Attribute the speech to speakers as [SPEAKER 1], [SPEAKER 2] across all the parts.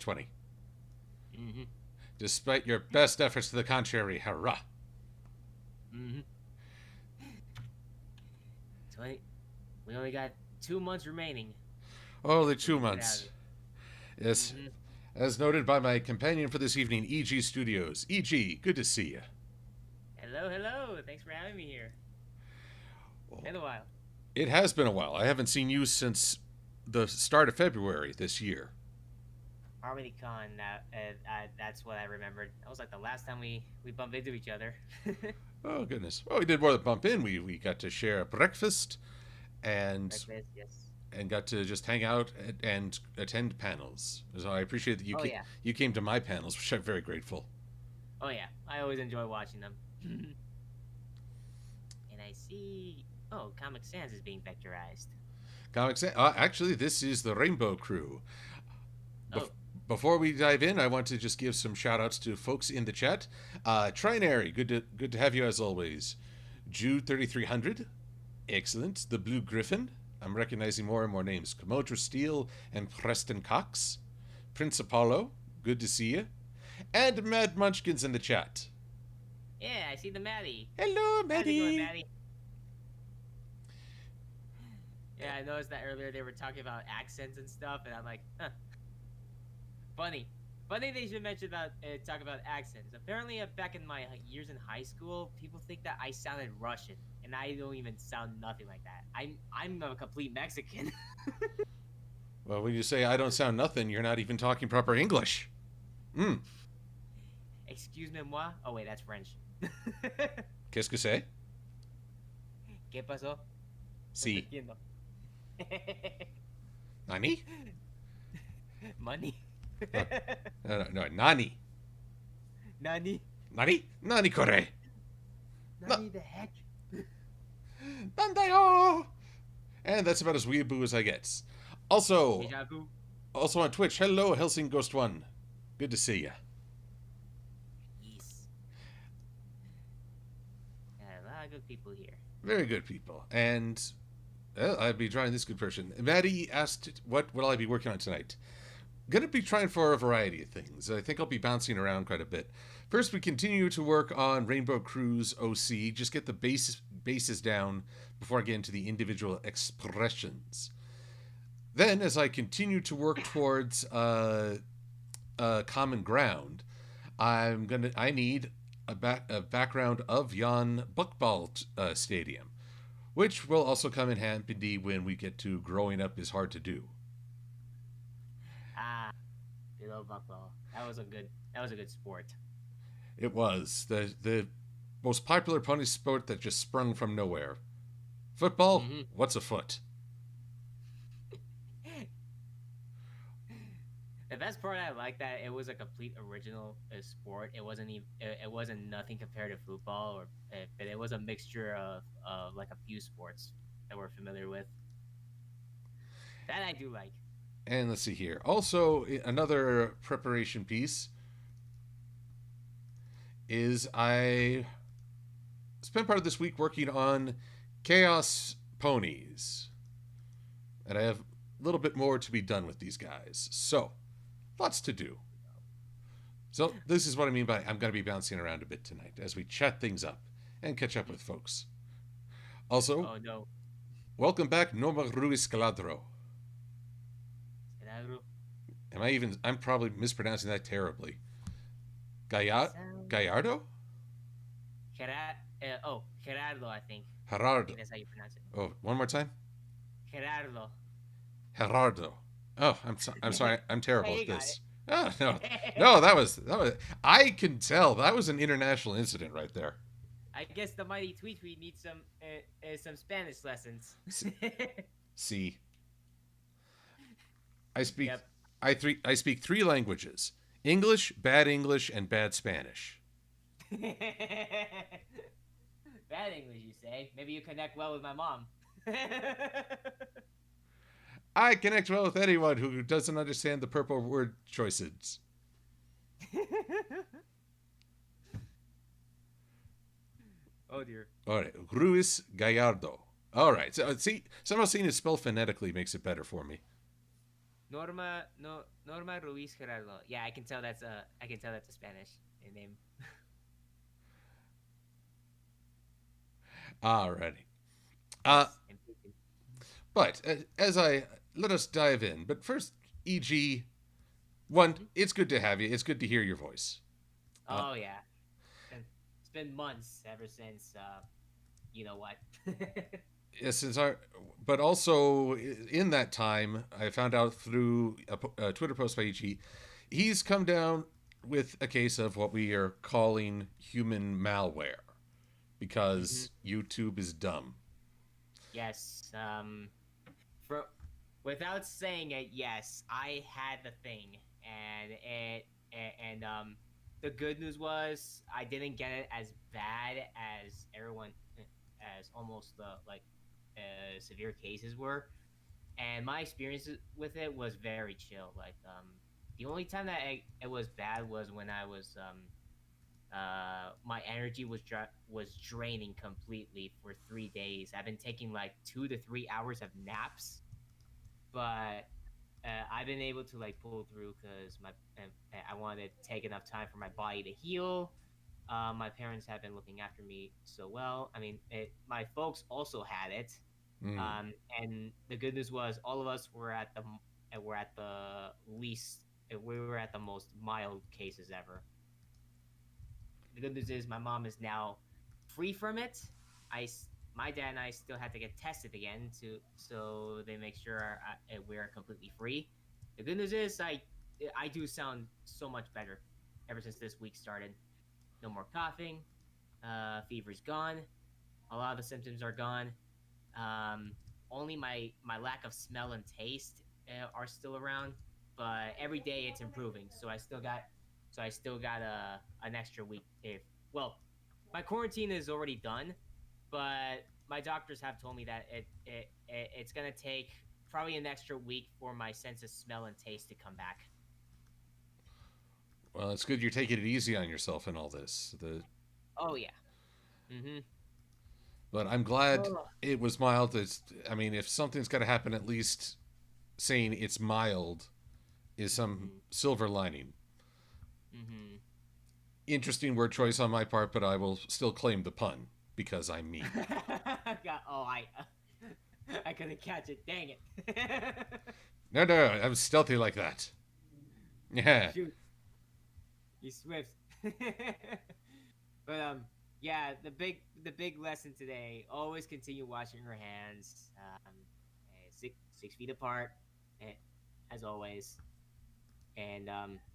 [SPEAKER 1] 2020.
[SPEAKER 2] Mm-hmm.
[SPEAKER 1] Despite your best efforts to the contrary, hurrah.
[SPEAKER 2] Mm-hmm. 20. We only got 2 months remaining.
[SPEAKER 1] Only
[SPEAKER 2] So we
[SPEAKER 1] two
[SPEAKER 2] can get out of
[SPEAKER 1] months.
[SPEAKER 2] it.
[SPEAKER 1] Yes.
[SPEAKER 2] Mm-hmm.
[SPEAKER 1] As noted by my companion for this evening, EG Studios. EG, good to see you.
[SPEAKER 2] Hello, hello. Thanks for having me here. Been a while.
[SPEAKER 1] It has been a while. I haven't seen you since the start of February this year.
[SPEAKER 2] HarmonyCon. That's what I remembered. That was like the last time we bumped into each other.
[SPEAKER 1] Oh, goodness. Well, we did more than bump in. We got to share a breakfast and
[SPEAKER 2] Breakfast, yes.
[SPEAKER 1] got to just hang out and attend panels. So I appreciate that
[SPEAKER 2] Oh yeah.
[SPEAKER 1] you came to my panels, which I'm very grateful.
[SPEAKER 2] Oh yeah. I always enjoy watching them. And I see. Oh, Comic Sans is being vectorized.
[SPEAKER 1] Comics. Actually, this is the Rainbow Crew. Bef-
[SPEAKER 2] Oh,
[SPEAKER 1] Before we dive in, I want to just give some shout outs to folks in the chat. Trinary, good to have you as always. Jude 3300, excellent. The Blue Griffin, I'm recognizing more and more names. Komotra Steele and Preston Cox. Prince Apollo, good to see you. And Mad Munchkins in the chat.
[SPEAKER 2] yeah. I see the Maddie.
[SPEAKER 1] Hello,
[SPEAKER 2] How's it going,
[SPEAKER 1] Maddie.
[SPEAKER 2] Maddie? Yeah, I noticed that earlier they were talking about accents and stuff, and I'm like, huh, funny. Funny they should mention about talk about accents. Apparently, back in my years in high school, people think that I sounded Russian, and I don't even sound nothing like that. I'm a complete Mexican.
[SPEAKER 1] Well, when you say I don't sound nothing, you're not even talking proper English. Hmm.
[SPEAKER 2] Excuse-moi. Oh wait, that's French.
[SPEAKER 1] Qu'est-ce que c'est?
[SPEAKER 2] ¿Qué pasó? No te
[SPEAKER 1] Si.
[SPEAKER 2] entiendo.
[SPEAKER 1] Nani?
[SPEAKER 2] Money.
[SPEAKER 1] No, Nani.
[SPEAKER 2] Nani?
[SPEAKER 1] Nani? Nani kore?
[SPEAKER 2] Nani the heck?
[SPEAKER 1] Nandayo! And that's about as weeaboo as I get. Also,
[SPEAKER 2] Deja vu.
[SPEAKER 1] also on Twitch, hello, Helsing Ghost One. Good to see you.
[SPEAKER 2] Yes. A lot of good people here.
[SPEAKER 1] Very good people. And I'd be trying this good person. Maddie asked, what will I be working on tonight? Gonna be trying for a variety of things. I think I'll be bouncing around quite a bit. First, we continue to work on Rainbow Cruise OC. Just get the bases down before I get into the individual expressions. Then, as I continue to work towards common ground, I need a background of Jan Buckball Stadium, which will also come in handy when we get to growing up is hard to do.
[SPEAKER 2] Ah, good old buckball. That was a good sport.
[SPEAKER 1] It was the most popular pony sport that just sprung from nowhere. Football,
[SPEAKER 2] Mm-hmm.
[SPEAKER 1] what's a foot?
[SPEAKER 2] The best part I like that it was a complete original sport. It wasn't even it wasn't nothing compared to football but it was a mixture of like a few sports that we're familiar with. That I do like.
[SPEAKER 1] And let's see here. Also, another preparation piece is I spent part of this week working on Chaos Ponies. And I have a little bit more to be done with these guys. So, lots to do. So, this is what I mean by I'm going to be bouncing around a bit tonight as we chat things up and catch up with folks. Also,
[SPEAKER 2] Oh no,
[SPEAKER 1] welcome back, Norma Ruiz Caladro.
[SPEAKER 2] Gerardo.
[SPEAKER 1] I'm probably mispronouncing that terribly. Gallardo?
[SPEAKER 2] Gerardo, I think. I
[SPEAKER 1] Gerardo.
[SPEAKER 2] think that's how you pronounce it.
[SPEAKER 1] Oh, one more time.
[SPEAKER 2] Gerardo.
[SPEAKER 1] Gerardo. Oh, I'm sorry. I'm terrible
[SPEAKER 2] Hey,
[SPEAKER 1] at
[SPEAKER 2] you got
[SPEAKER 1] this. Oh, no, that was. I can tell that was an international incident right there.
[SPEAKER 2] I guess the mighty Tweet needs some Spanish lessons.
[SPEAKER 1] See, I speak.
[SPEAKER 2] Yep.
[SPEAKER 1] I speak three languages: English, and bad Spanish.
[SPEAKER 2] Bad English, you say? Maybe you connect well with my mom.
[SPEAKER 1] I connect well with anyone who doesn't understand the purple word choices.
[SPEAKER 2] Oh dear.
[SPEAKER 1] All right, Ruiz Gallardo. All right, so see, somehow seeing it spelled phonetically makes it better for me.
[SPEAKER 2] Norma Ruiz Gerardo. Yeah, I can tell that's a Spanish name.
[SPEAKER 1] Alrighty. Uh,
[SPEAKER 2] Yes.
[SPEAKER 1] but as I let us dive in. But first, EG, one,
[SPEAKER 2] Mhm.
[SPEAKER 1] it's good to have you. It's good to hear your voice. Uh,
[SPEAKER 2] Oh yeah. It's been months ever since you know what.
[SPEAKER 1] since our, but also in that time, I found out through a Twitter post by EG, he's come down with a case of what we are calling human malware
[SPEAKER 2] Hmm.
[SPEAKER 1] because YouTube is dumb.
[SPEAKER 2] Yes. For without saying it, yes, I had the thing, and the good news was I didn't get it as bad as everyone, as almost the severe cases were, and my experience with it was very chill. The only time that it was bad was when I was my energy was draining completely for 3 days. I've been taking like 2 to 3 hours of naps, but I've been able to like pull through because I wanted to take enough time for my body to heal. My parents have been looking after me so well. I mean, my folks also had it,
[SPEAKER 1] Mm.
[SPEAKER 2] and the good news was all of us were at the least we were at the most mild cases ever. The good news is my mom is now free from it. My dad and I still had to get tested again to so they make sure we're completely free. The good news is I do sound so much better ever since this week started. No more coughing. Fever's gone. A lot of the symptoms are gone. Um, Only my lack of smell and taste are still around, but every day it's improving. So I still got an extra week. If well, my quarantine is already done, but my doctors have told me that it's gonna take probably an extra week for my sense of smell and taste to come back.
[SPEAKER 1] Well, it's good you're taking it easy on yourself in all this.
[SPEAKER 2] Oh yeah. Mm-hmm.
[SPEAKER 1] But I'm glad
[SPEAKER 2] Oh.
[SPEAKER 1] it was mild. I mean, if something's got to happen, at least saying it's mild is some
[SPEAKER 2] Mm-hmm.
[SPEAKER 1] silver lining.
[SPEAKER 2] Mm-hmm.
[SPEAKER 1] Interesting word choice on my part, but I will still claim the pun because I'm me.
[SPEAKER 2] Oh, I couldn't catch it. Dang it.
[SPEAKER 1] No, no, I'm stealthy like that. Yeah.
[SPEAKER 2] Shoot, you swift. But yeah, the big lesson today: always continue washing your hands, 6 feet apart, eh, as always. And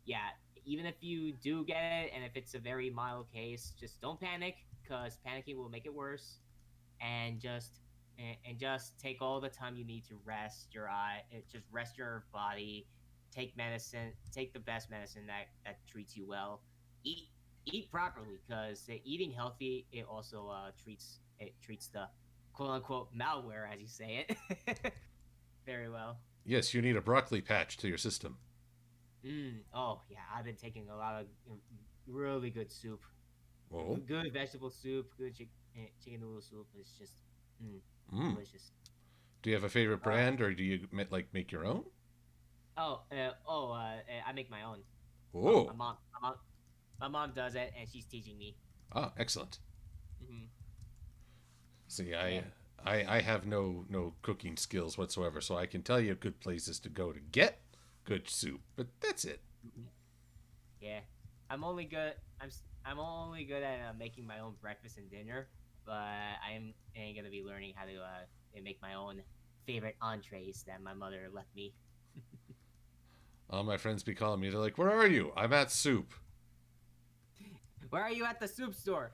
[SPEAKER 2] yeah, even if you do get it, and if it's a very mild case, just don't panic, because panicking will make it worse. And just take all the time you need to rest your just rest your body, take the best medicine that treats you well. Eat properly, because eating healthy, it treats the quote unquote malware, as you say it, very well.
[SPEAKER 1] Yes, you need a broccoli patch to your system.
[SPEAKER 2] Oh yeah, I've been taking a lot of really good soup.
[SPEAKER 1] Oh.
[SPEAKER 2] Good vegetable soup, good chicken noodle soup. It's just mm,
[SPEAKER 1] Mm.
[SPEAKER 2] delicious.
[SPEAKER 1] Do you have a favorite
[SPEAKER 2] Uh,
[SPEAKER 1] brand, or do you like make your own?
[SPEAKER 2] I make my own. Well,
[SPEAKER 1] Oh.
[SPEAKER 2] my mom does it, and she's teaching me.
[SPEAKER 1] Ah, excellent.
[SPEAKER 2] Hmm.
[SPEAKER 1] See,
[SPEAKER 2] Yeah.
[SPEAKER 1] I have no cooking skills whatsoever, so I can tell you good places to go to get good soup, but that's it.
[SPEAKER 2] Hmm. Yeah. I'm only good. I'm only good at making my own breakfast and dinner, but I ain't gonna be learning how to make my own favorite entrees that my mother left me.
[SPEAKER 1] All my friends be calling me. They're like, "Where are you?" I'm at soup.
[SPEAKER 2] Where are you at the soup store?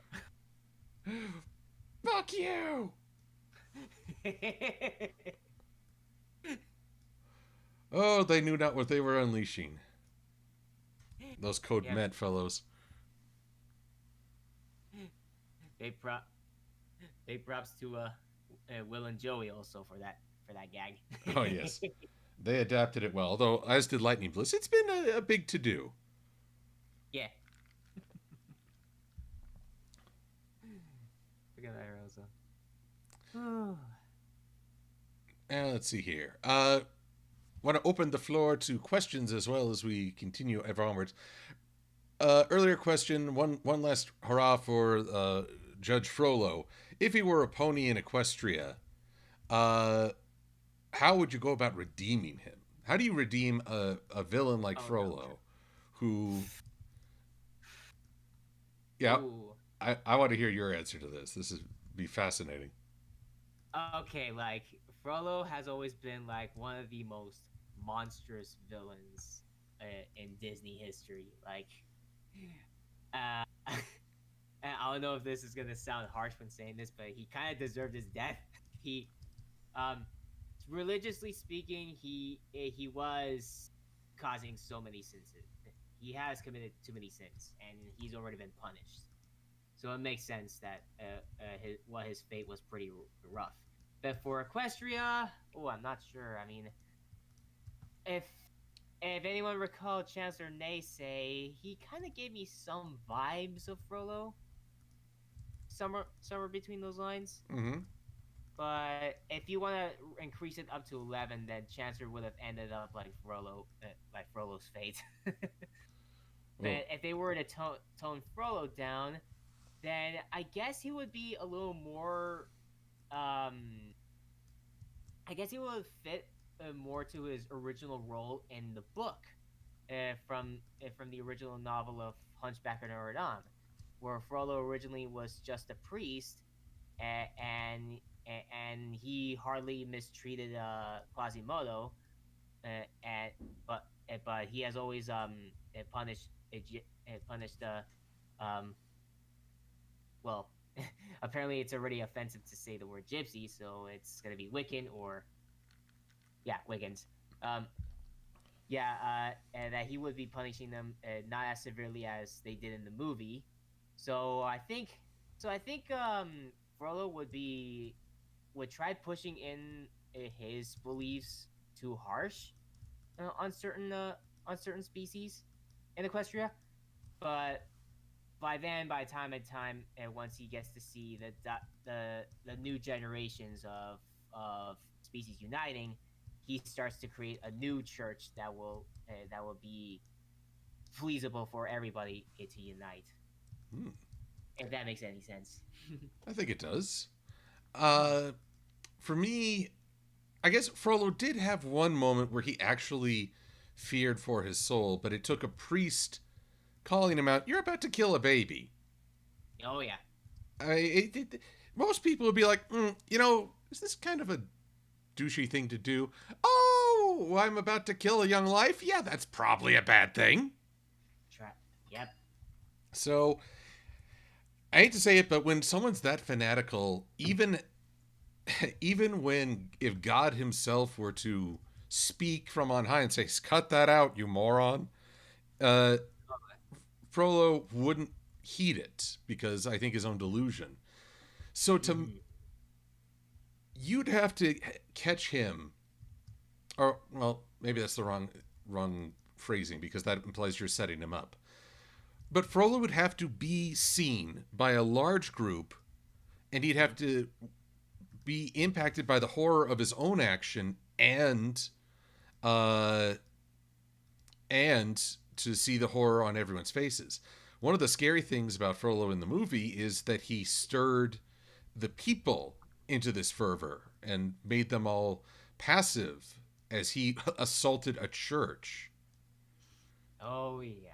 [SPEAKER 1] Fuck you! Oh, they knew not what they were unleashing. Those code
[SPEAKER 2] Yep.
[SPEAKER 1] med fellows.
[SPEAKER 2] They pro Big props to Will and Joey also for that gag.
[SPEAKER 1] Oh yes, they adapted it well. Although, as did Lightning Bliss, it's been a big to do.
[SPEAKER 2] Yeah. Look at that, Rosa.
[SPEAKER 1] Let's see here. want to open the floor to questions as well as we continue ever onwards. Earlier question, one last hurrah for Judge Frollo. If he were a pony in Equestria, uh, how would you go about redeeming him? How do you redeem a villain like
[SPEAKER 2] Oh no.
[SPEAKER 1] Frollo, who, yeah,
[SPEAKER 2] Ooh.
[SPEAKER 1] I want to hear your answer to this. This is be fascinating.
[SPEAKER 2] Okay, like Frollo has always been like one of the most monstrous villains in Disney history. Like, uh, and I don't know if this is gonna sound harsh when saying this, but he kind of deserved his death. He, um, religiously speaking, he was causing so many sins. He has committed too many sins, and he's already been punished. So it makes sense that his fate was pretty rough. But for Equestria, oh, I'm not sure. I mean, if if anyone recalled Chancellor Naysay, he kind of gave me some vibes of Frollo, somewhere between those lines.
[SPEAKER 1] Mm-hmm.
[SPEAKER 2] But if you want to increase it up to 11, then Chancellor would have ended up like Frollo's fate.
[SPEAKER 1] Oh.
[SPEAKER 2] But if they were to tone Frollo down, then I guess he would be a little more. Um, I guess he would fit more to his original role in the book, from the original novel of Hunchback of Notre Dame, where Frollo originally was just a priest, and and he hardly mistreated Quasimodo, and but he has always punished um well, apparently it's already offensive to say the word gypsy, so it's gonna be Wiccan or yeah, Wiccans. Um, yeah, and that he would be punishing them not as severely as they did in the movie. So I think Frollo would try pushing in his beliefs too harsh uh, on certain uh, on certain species in Equestria, but by time and time, and once he gets to see the new generations of species uniting, he starts to create a new church that will be feasible for everybody to unite.
[SPEAKER 1] Hmm.
[SPEAKER 2] If that makes any sense.
[SPEAKER 1] I think it does. Uh, for me, I guess Frollo did have one moment where he actually feared for his soul, but it took a priest calling him out. You're about to kill a baby.
[SPEAKER 2] Oh yeah.
[SPEAKER 1] Most people would be like, is this kind of a douchey thing to do? Oh, I'm about to kill a young life? Yeah, that's probably a bad thing.
[SPEAKER 2] Try. Yep.
[SPEAKER 1] So, I hate to say it, but when someone's that fanatical, even when if God himself were to speak from on high and say, cut that out, you moron, uh, Frollo wouldn't heed it because I think his own delusion. So to
[SPEAKER 2] Mm-hmm.
[SPEAKER 1] you'd have to catch him, or well, maybe that's the wrong phrasing because that implies you're setting him up. But Frollo would have to be seen by a large group, and he'd have to be impacted by the horror of his own action uh, and to see the horror on everyone's faces. One of the scary things about Frollo in the movie is that he stirred the people into this fervor and made them all passive as he assaulted a church.
[SPEAKER 2] Oh yeah.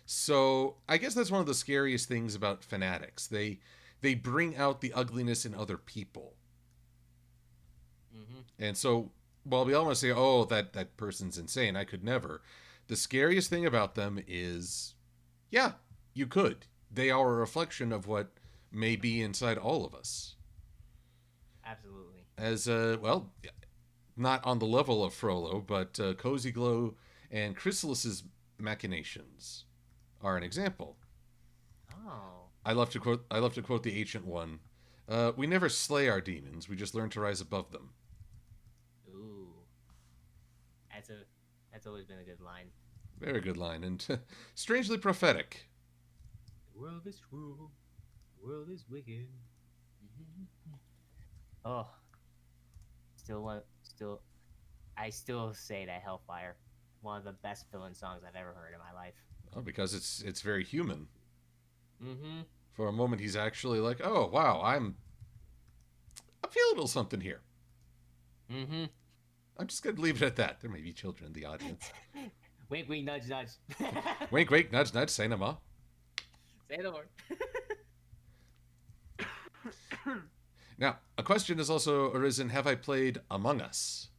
[SPEAKER 1] So I guess that's one of the scariest things about fanatics. They bring out the ugliness in other people.
[SPEAKER 2] Mm-hmm.
[SPEAKER 1] And so while we all want to say, oh, that person's insane, I could never. The scariest thing about them is, yeah, you could. They are a reflection of what may be inside all of us.
[SPEAKER 2] Absolutely.
[SPEAKER 1] As well, not on the level of Frollo, but Cozy Glow and Chrysalis's machinations are an example.
[SPEAKER 2] Oh.
[SPEAKER 1] I love to quote the ancient one. We never slay our demons, we just learn to rise above them.
[SPEAKER 2] Ooh. That's a that's always been a good line.
[SPEAKER 1] Very good line, and strangely prophetic.
[SPEAKER 2] The world is cruel. The world is wicked. Oh, still want still. I still say that Hellfire, one of the best villain songs I've ever heard in my life.
[SPEAKER 1] Oh, because it's very human.
[SPEAKER 2] Mm-hmm.
[SPEAKER 1] For a moment, he's actually like, "Oh wow, I feel a little something here."
[SPEAKER 2] Mm-hmm.
[SPEAKER 1] I'm just going to leave it at that. There may be children in the audience.
[SPEAKER 2] Wink, wink, nudge, nudge.
[SPEAKER 1] Wink, wink, nudge, nudge, say no more.
[SPEAKER 2] Say no more.
[SPEAKER 1] Now, a question has also arisen: have I played Among Us?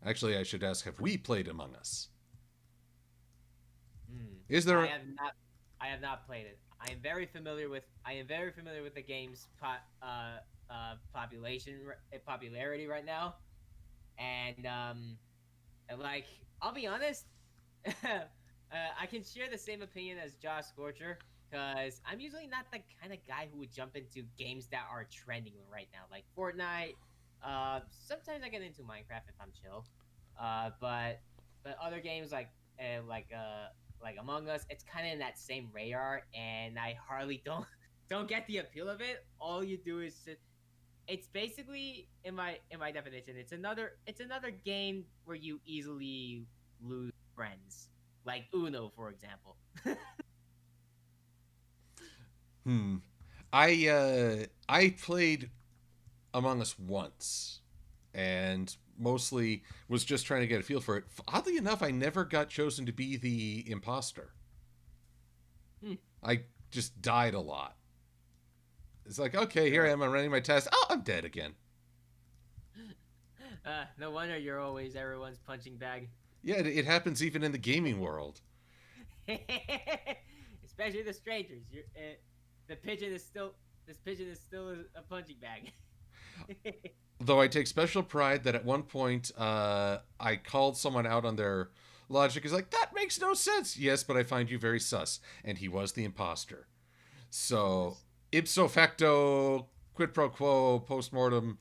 [SPEAKER 1] Actually, I should ask: have we played Among Us? Is there?
[SPEAKER 2] I have not. I have not played it. I am very familiar with. I am very familiar with the game's popularity right now, and like I'll be honest, I can share the same opinion as Josh Scorcher because I'm usually not the kind of guy who would jump into games that are trending right now, like Fortnite. Sometimes I get into Minecraft if I'm chill, but other games like Among Us, it's kind of in that same radar, and I hardly don't get the appeal of it. All you do is it's basically in my definition, it's another game where you easily lose friends, like Uno, for example.
[SPEAKER 1] Hmm. I played Among Us once, and mostly was just trying to get a feel for it. Oddly enough, I never got chosen to be the imposter.
[SPEAKER 2] Hmm.
[SPEAKER 1] I just died a lot. It's like, okay, here I am. I'm running my test. Oh, I'm dead again.
[SPEAKER 2] No wonder you're always everyone's punching bag.
[SPEAKER 1] Yeah, it happens even in the gaming world.
[SPEAKER 2] Especially the strangers. The pigeon is still this pigeon is still a punching bag.
[SPEAKER 1] Though I take special pride that at one point I called someone out on their logic. He's like, that makes no sense. Yes, but I find you very sus. And he was the imposter. So, ipso facto, quid pro quo, postmortem,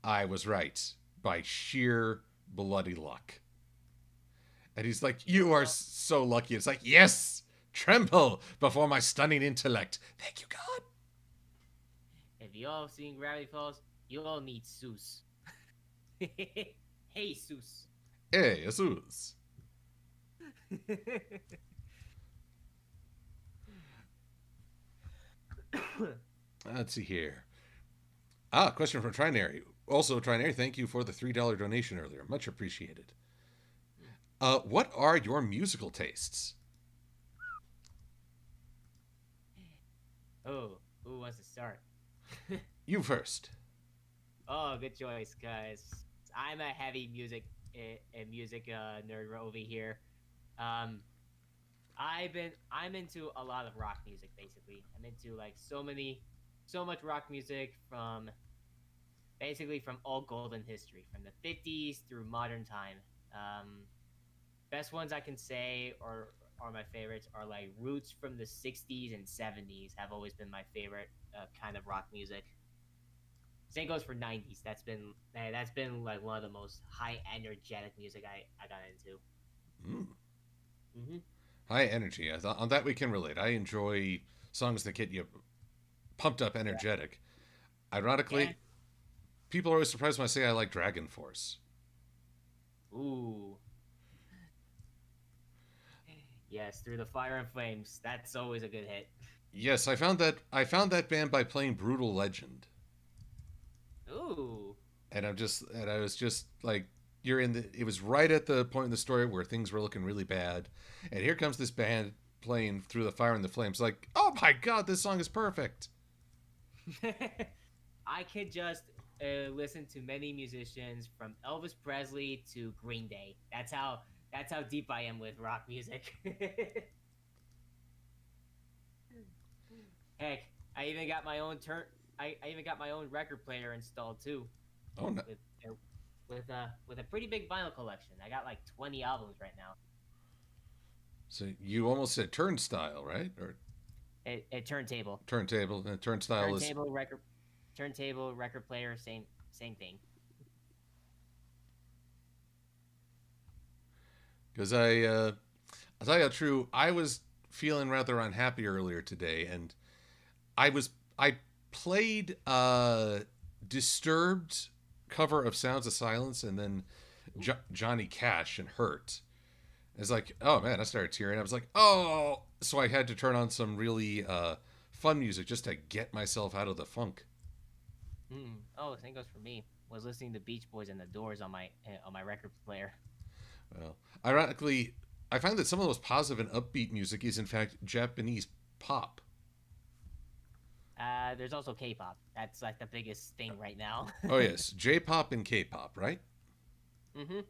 [SPEAKER 1] I was right by sheer bloody luck. And he's like, you are so lucky. It's like, yes, tremble before my stunning intellect. Thank you, God.
[SPEAKER 2] If you all have seen Gravity Falls, you all need Seuss. Hey, Seuss.
[SPEAKER 1] Hey, Jesus. Let's see here. Question from Trinary. Also, Trinary, thank you for the $3 donation earlier. Much appreciated. What are your musical tastes?
[SPEAKER 2] Oh, who wants to start?
[SPEAKER 1] You first.
[SPEAKER 2] Oh, good choice, guys. I'm a heavy music nerd over here. Um, I'm into a lot of rock music. Basically, I'm into like so much rock music from all golden history, from the '50s through modern time. Best ones I can say are my favorites are like roots from the '60s and '70s have always been my favorite kind of rock music. Same goes for '90s. That's been like one of the most high energetic music I got into.
[SPEAKER 1] Mm.
[SPEAKER 2] Mm-hmm.
[SPEAKER 1] High energy. On that we can relate. I enjoy songs that get you pumped up, energetic.
[SPEAKER 2] Yeah.
[SPEAKER 1] Ironically, people are always surprised when I say I like Dragon Force.
[SPEAKER 2] Ooh. Yes, through the fire and flames. That's always a good hit.
[SPEAKER 1] Yes, I found that band by playing Brutal Legend.
[SPEAKER 2] Ooh.
[SPEAKER 1] And I was just like, it was right at the point in the story where things were looking really bad, and here comes this band playing Through the Fire and the Flames. Like, oh my God, this song is perfect.
[SPEAKER 2] I could just listen to many musicians from Elvis Presley to Green Day. That's how deep I am with rock music. Heck, I even got my own I even got my own record player installed too.
[SPEAKER 1] Oh no.
[SPEAKER 2] With with a pretty big vinyl collection. I got like 20 albums right now.
[SPEAKER 1] So you almost said turnstile, right? Or
[SPEAKER 2] A turntable,
[SPEAKER 1] turntable. And turnstile is
[SPEAKER 2] turntable record, turntable record player, same thing.
[SPEAKER 1] because I'll tell you true. I was feeling rather unhappy earlier today, and I played Disturbed cover of Sounds of Silence, and then Johnny Cash and Hurt. It's like, oh man, I started tearing. I was like, oh, so I had to turn on some really fun music just to get myself out of the funk.
[SPEAKER 2] Oh, same goes for me. Was listening to Beach Boys and The Doors on my record player.
[SPEAKER 1] Well, ironically, I find that some of the most positive and upbeat music is in fact Japanese pop.
[SPEAKER 2] There's also K-pop. That's like the biggest thing right now.
[SPEAKER 1] Oh yes, J-pop and K-pop, right?
[SPEAKER 2] Mm-hmm.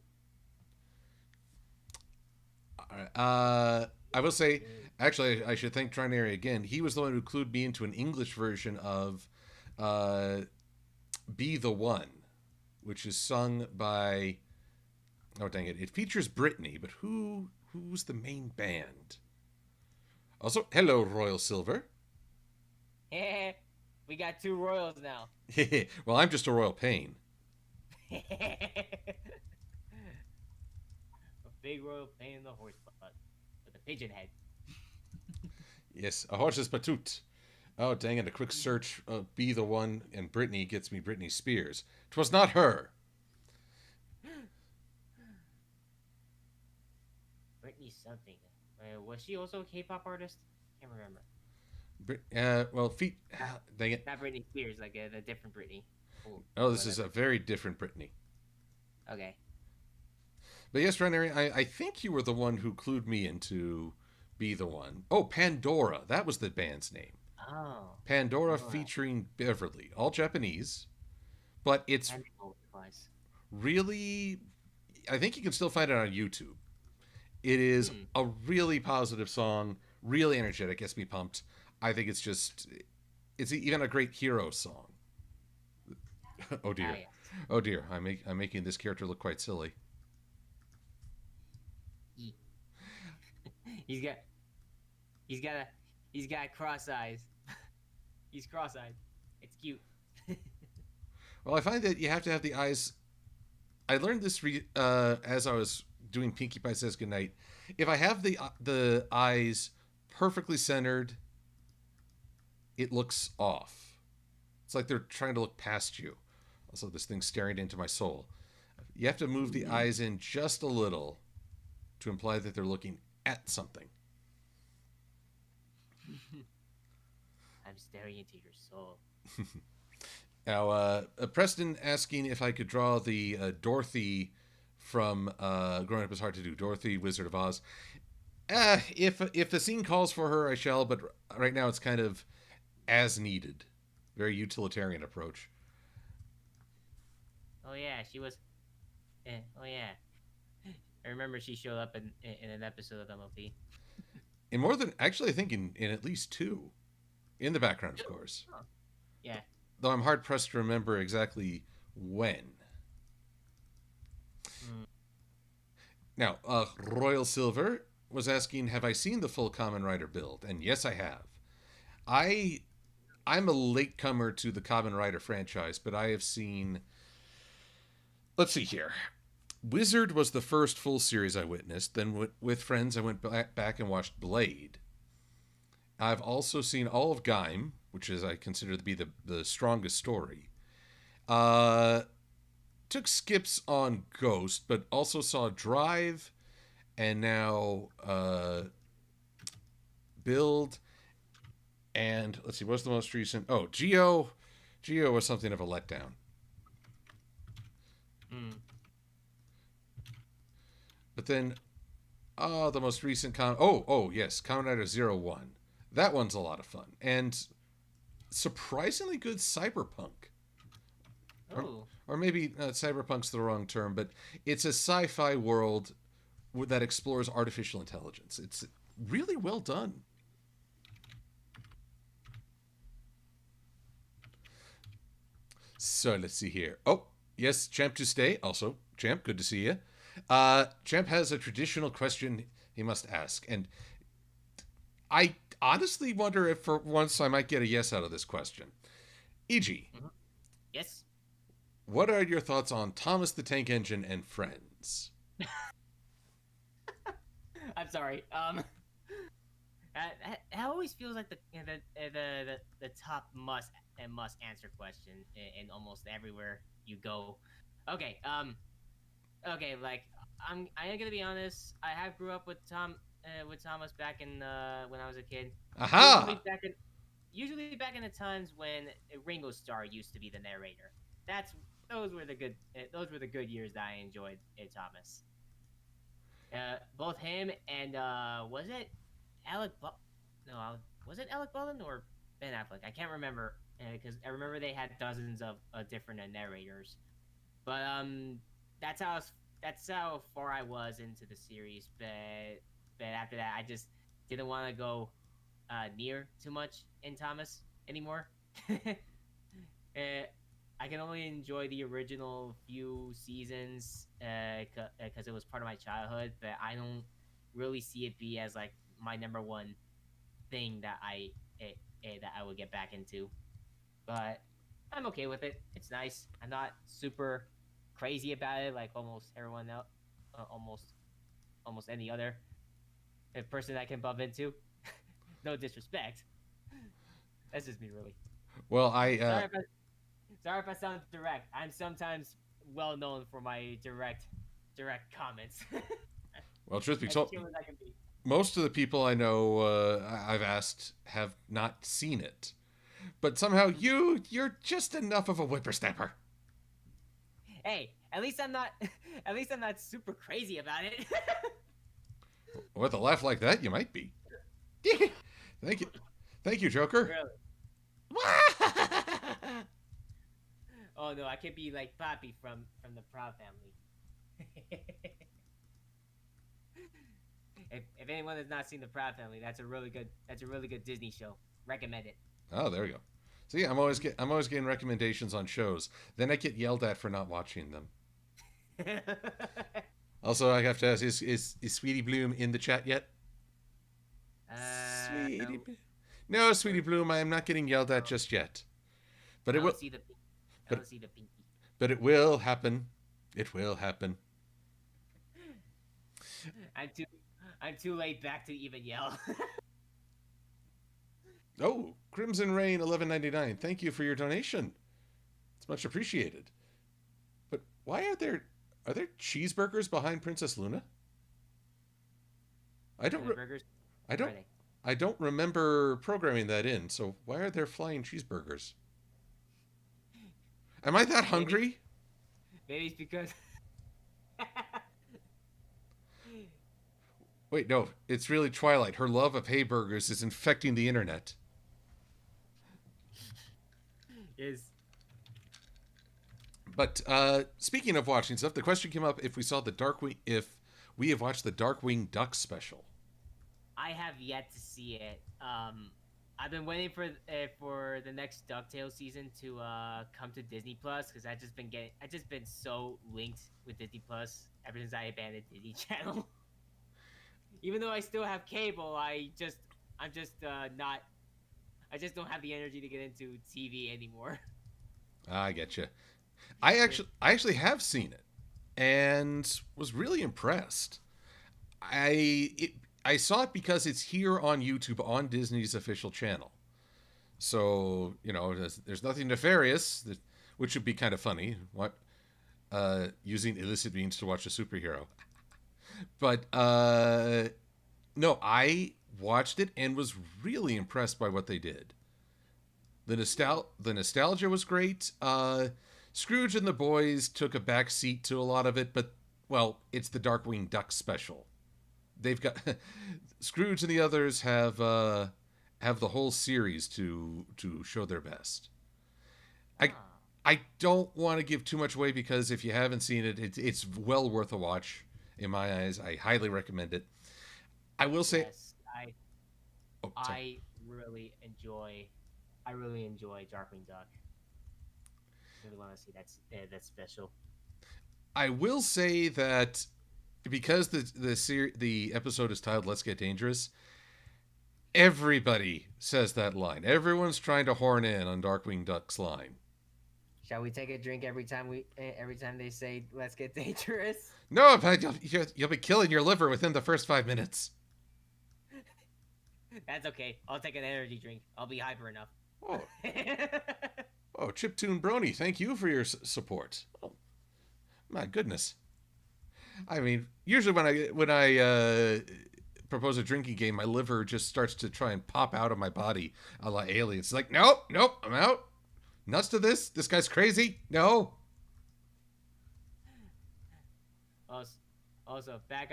[SPEAKER 1] I will say, actually, I should thank Trinary again. He was the one who clued me into an English version of uh, "Be the One," which is sung by. Oh dang it! It features Britney, but who's the main band? Also, hello, Royal Silver.
[SPEAKER 2] We got two royals now.
[SPEAKER 1] Well, I'm just a royal pain.
[SPEAKER 2] A big royal pain in the horse butt with a pigeon head.
[SPEAKER 1] Yes, a horse's patoot. Oh, dang it. A quick search of Be the One and Britney gets me Britney Spears. 'Twas not her.
[SPEAKER 2] Britney something. Was she also a K-pop artist? Can't remember.
[SPEAKER 1] Well, feet. Dang it.
[SPEAKER 2] Not Britney Spears, like the different Britney.
[SPEAKER 1] Oh, this is a very different Britney.
[SPEAKER 2] Okay.
[SPEAKER 1] But yes, Renary, I think you were the one who clued me into Be the One. Oh, Pandora. That was the band's name.
[SPEAKER 2] Oh.
[SPEAKER 1] Pandora featuring Beverly. All Japanese. But it's really. I think you can still find it on YouTube. It is a really positive song, really energetic, gets me pumped. I think it's just. It's even a great hero song. Oh dear.
[SPEAKER 2] Yeah.
[SPEAKER 1] Oh dear. I'm making this character look quite silly.
[SPEAKER 2] He's got cross eyes. He's cross-eyed. It's cute.
[SPEAKER 1] Well, I find that you have to have the eyes. I learned this as I was doing Pinkie Pie Says Goodnight. If I have the eyes perfectly centered, it looks off. It's like they're trying to look past you. Also, this thing's staring into my soul. You have to move the eyes in just a little to imply that they're looking at something.
[SPEAKER 2] I'm staring into your soul.
[SPEAKER 1] Now, Preston asking if I could draw the Dorothy from Growing Up Is Hard to Do, Dorothy, Wizard of Oz. If the scene calls for her, I shall, but right now it's kind of as needed. Very utilitarian approach.
[SPEAKER 2] Oh yeah, she was. Oh yeah, I remember she showed up in an episode of MLP.
[SPEAKER 1] In more than actually, I think in at least two, in the background scores.
[SPEAKER 2] Oh. Yeah.
[SPEAKER 1] Though I'm hard pressed to remember exactly when. Now, Royal Silver was asking, have I seen the full Kamen Rider build? And yes, I have. I'm a latecomer to the Kamen Rider franchise, but I have seen. Let's see here. Wizard was the first full series I witnessed. Then with friends, I went back and watched Blade. I've also seen all of Gaim, which is I consider to be the strongest story. Took skips on Ghost, but also saw Drive, and now Build, and let's see, what's the most recent? Oh, Geo. Geo was something of a letdown. But then, the most recent yes, Kamen Rider 01. That one's a lot of fun and surprisingly good cyberpunk. Or maybe cyberpunk's the wrong term, but it's a sci-fi world that explores artificial intelligence. It's really well done. So let's see here. Oh, yes, Champ to stay. Also, Champ, good to see you. Champ has a traditional question he must ask, and I honestly wonder if for once I might get a yes out of this question. E.g.,
[SPEAKER 2] Yes.
[SPEAKER 1] What are your thoughts on Thomas the Tank Engine and Friends?
[SPEAKER 2] I'm sorry. That always feels like the top must answer question in almost everywhere you go. Okay. Okay, like I'm gonna be honest. I have grew up with Thomas back in when I was a kid. Usually
[SPEAKER 1] Aha!
[SPEAKER 2] back in usually back in the times when Ringo Starr used to be the narrator. That's those were the good years that I enjoyed Thomas. Both him and was it Alec? No, was it Alec Baldwin or Ben Affleck? I can't remember because I remember they had dozens of different narrators. But that's how far I was into the series. But after that, I just didn't want to go near too much in Thomas anymore. I can only enjoy the original few seasons because it was part of my childhood, but I don't really see it be as like my number one thing that that I would get back into. But I'm okay with it. It's nice. I'm not super crazy about it like almost everyone else, almost any other person I can bump into. No disrespect. That's just me, really.
[SPEAKER 1] Well, I
[SPEAKER 2] Sorry if I, sorry if I sound direct. I'm sometimes well known for my direct comments.
[SPEAKER 1] well, truth be
[SPEAKER 2] As
[SPEAKER 1] told,
[SPEAKER 2] chill as I can be.
[SPEAKER 1] most of the people I know I've asked have not seen it. But somehow you're just enough of a whippersnapper.
[SPEAKER 2] Hey, at least I'm not. At least I'm not super crazy about it.
[SPEAKER 1] With a laugh like that, you might be. Thank you. Thank you, Joker.
[SPEAKER 2] Really. Oh no, I can't be like Poppy from the Proud Family. If anyone has not seen the Proud Family, that's a really good Disney show. Recommend it.
[SPEAKER 1] Oh, there we go. See, I'm always getting recommendations on shows. Then I get yelled at for not watching them. Also, I have to ask: is Sweetie Bloom in the chat yet? Sweetie,
[SPEAKER 2] No,
[SPEAKER 1] no, Sweetie Bloom, I am not getting yelled at
[SPEAKER 2] no.
[SPEAKER 1] just yet. But
[SPEAKER 2] I
[SPEAKER 1] it will.
[SPEAKER 2] don't see the I
[SPEAKER 1] But
[SPEAKER 2] don't see the pinky.
[SPEAKER 1] but it will happen. It will happen.
[SPEAKER 2] I'm too I'm too laid back to even yell.
[SPEAKER 1] Oh, Crimson Rain 11.99. Thank you for your donation. It's much appreciated. But why are there cheeseburgers behind Princess Luna? I
[SPEAKER 2] Are
[SPEAKER 1] don't
[SPEAKER 2] they
[SPEAKER 1] re-
[SPEAKER 2] burgers?
[SPEAKER 1] I
[SPEAKER 2] What
[SPEAKER 1] don't
[SPEAKER 2] are they?
[SPEAKER 1] I don't remember programming that in. So why are there flying cheeseburgers? Am I that
[SPEAKER 2] Maybe
[SPEAKER 1] hungry?
[SPEAKER 2] maybe it's because
[SPEAKER 1] Wait, no, it's really Twilight. Her love of hay burgers is infecting the internet.
[SPEAKER 2] is
[SPEAKER 1] But speaking of watching stuff, the question came up if we saw the Darkwing, if we have watched the Darkwing Duck special.
[SPEAKER 2] I have yet to see it. I've been waiting for the next DuckTales season to come to Disney Plus because I just been so linked with Disney Plus ever since I abandoned Disney Channel. Even though I still have cable, I'm just not I just don't have the energy to get into TV anymore.
[SPEAKER 1] I get you. I actually have seen it and was really impressed. I saw it because it's here on YouTube on Disney's official channel. So there's nothing nefarious, which would be kind of funny. What using illicit means to watch a superhero, but no, I watched it and was really impressed by what they did. The nostalgia was great. Scrooge and the boys took a back seat to a lot of it, but well, it's the Darkwing Duck special. They've got Scrooge and the others have the whole series to show their best. I
[SPEAKER 2] Ah,
[SPEAKER 1] I don't want to give too much away because if you haven't seen it, it's well worth a watch in my eyes. I highly recommend it. I will say,
[SPEAKER 2] yes,
[SPEAKER 1] oh, sorry.
[SPEAKER 2] I I really enjoy Darkwing Duck. Really want to see that special.
[SPEAKER 1] I will say that because the episode is titled "Let's Get Dangerous," everybody says that line. Everyone's trying to horn in on Darkwing Duck's line.
[SPEAKER 2] Shall we take a drink every time they say "Let's get dangerous"?
[SPEAKER 1] No, but you'll be killing your liver within the first 5 minutes.
[SPEAKER 2] That's okay. I'll take an energy drink. I'll be hyper enough.
[SPEAKER 1] Oh, oh, Chiptune Brony, thank you for your support. Oh, my goodness. I mean, usually when I propose a drinking game, my liver just starts to try and pop out of my body, a la aliens. It's like, nope, nope, I'm out. Nuts to this. This guy's crazy. No.
[SPEAKER 2] Also, also back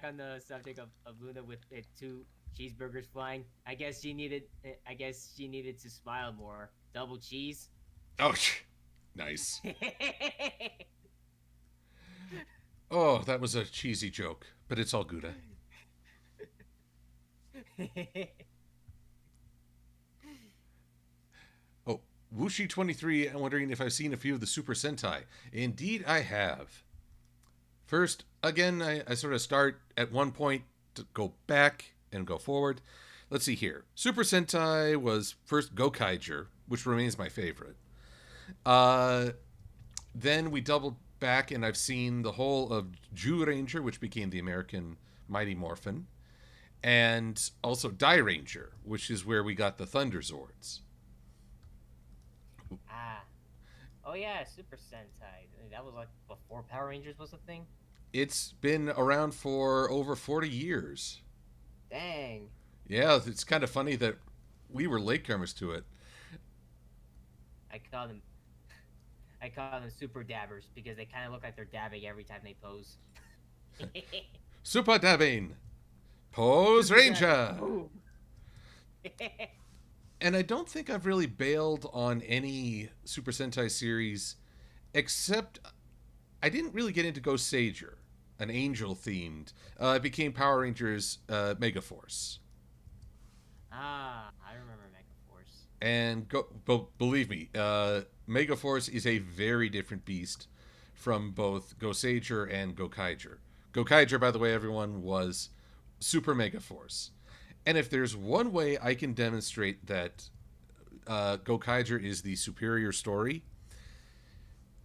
[SPEAKER 2] on the subject of Luna with it two cheeseburgers flying. I guess she needed to smile more. Double cheese.
[SPEAKER 1] Oh, nice. Oh, that was a cheesy joke, but it's all Gouda. Oh, Wushi23, I'm wondering if I've seen a few of the Super Sentai. Indeed, I have. First, again, I sort of start at one point to go back and go forward. Let's see here. Super Sentai was first Gokaiger, which remains my favorite. Uh, then we doubled back, and I've seen the whole of Jew Ranger, which became the American Mighty Morphin, and also Die Ranger, which is where we got the Thunder Zords.
[SPEAKER 2] Ah. Oh yeah, Super Sentai. That was like before Power Rangers was a thing.
[SPEAKER 1] It's been around for over 40 years.
[SPEAKER 2] Dang.
[SPEAKER 1] Yeah, it's kind of funny that we were latecomers to it.
[SPEAKER 2] I call them I call them super dabbers because they kind of look like they're dabbing every time they pose.
[SPEAKER 1] Super Dabbing! Pose Ranger!
[SPEAKER 2] Ooh.
[SPEAKER 1] And I don't think I've really bailed on any Super Sentai series, except I didn't really get into Ghost Sager, an angel themed. It became Power Rangers Megaforce.
[SPEAKER 2] I remember Megaforce.
[SPEAKER 1] And but believe me, Megaforce is a very different beast from both Goseiger and Gokaiger. Gokaiger, by the way, everyone, was Super Megaforce. And if there's one way I can demonstrate that Gokaiger is the superior story,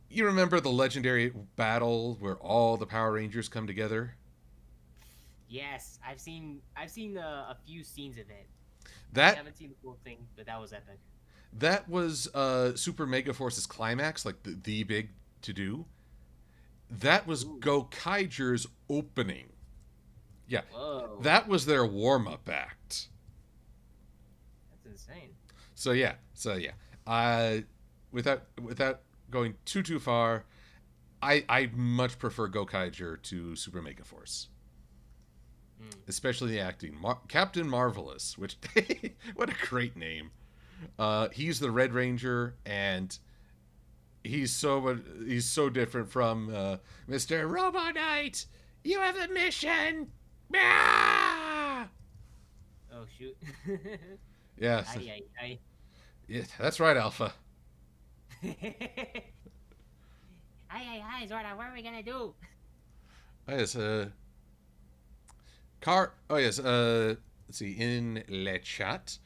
[SPEAKER 1] you remember the legendary battle where all the Power Rangers come together?
[SPEAKER 2] Yes, I've seen a few scenes of it. I
[SPEAKER 1] That
[SPEAKER 2] haven't seen the full thing, but that was epic.
[SPEAKER 1] that was Super Megaforce's climax, like the big to do. That was
[SPEAKER 2] Ooh.
[SPEAKER 1] Gokaiger's opening. Yeah,
[SPEAKER 2] Whoa.
[SPEAKER 1] that was their warm up act.
[SPEAKER 2] That's insane.
[SPEAKER 1] So yeah. Without going too far, I much prefer Gokaiger to Super Megaforce,
[SPEAKER 2] Hmm.
[SPEAKER 1] especially the acting. Captain Marvelous, which what a great name. He's the Red Ranger, and he's so different from Mr. Robo Knight. You have a mission. Ah!
[SPEAKER 2] Oh shoot.
[SPEAKER 1] Yes,
[SPEAKER 2] Ay ay
[SPEAKER 1] yeah, that's right, Alpha.
[SPEAKER 2] ay. Ay, Zorda, what are we gonna do?
[SPEAKER 1] Oh, yes, car. Oh yes, let's see. In Le Chat,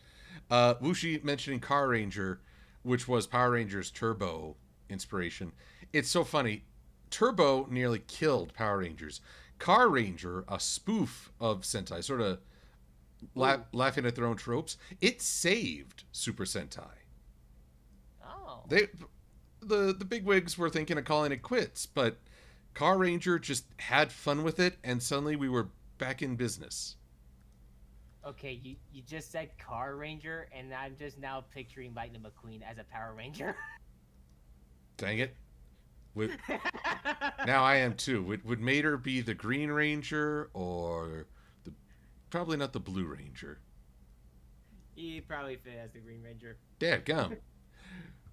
[SPEAKER 1] Wushi mentioning Car Ranger, which was Power Rangers Turbo inspiration. It's so funny. Turbo nearly killed Power Rangers. Car Ranger, a spoof of Sentai, sort of
[SPEAKER 2] Ooh.
[SPEAKER 1] laughing at their own tropes, it saved Super Sentai.
[SPEAKER 2] Oh.
[SPEAKER 1] They, the bigwigs were thinking of calling it quits, but Car Ranger just had fun with it, and suddenly we were back in business.
[SPEAKER 2] Okay, you just said Car Ranger, and I'm just now picturing Lightning McQueen as a Power Ranger.
[SPEAKER 1] Dang it! Would, now I am too. Would Mater be the Green Ranger or the probably not the Blue Ranger?
[SPEAKER 2] He probably fit as the Green Ranger.
[SPEAKER 1] Dad gum.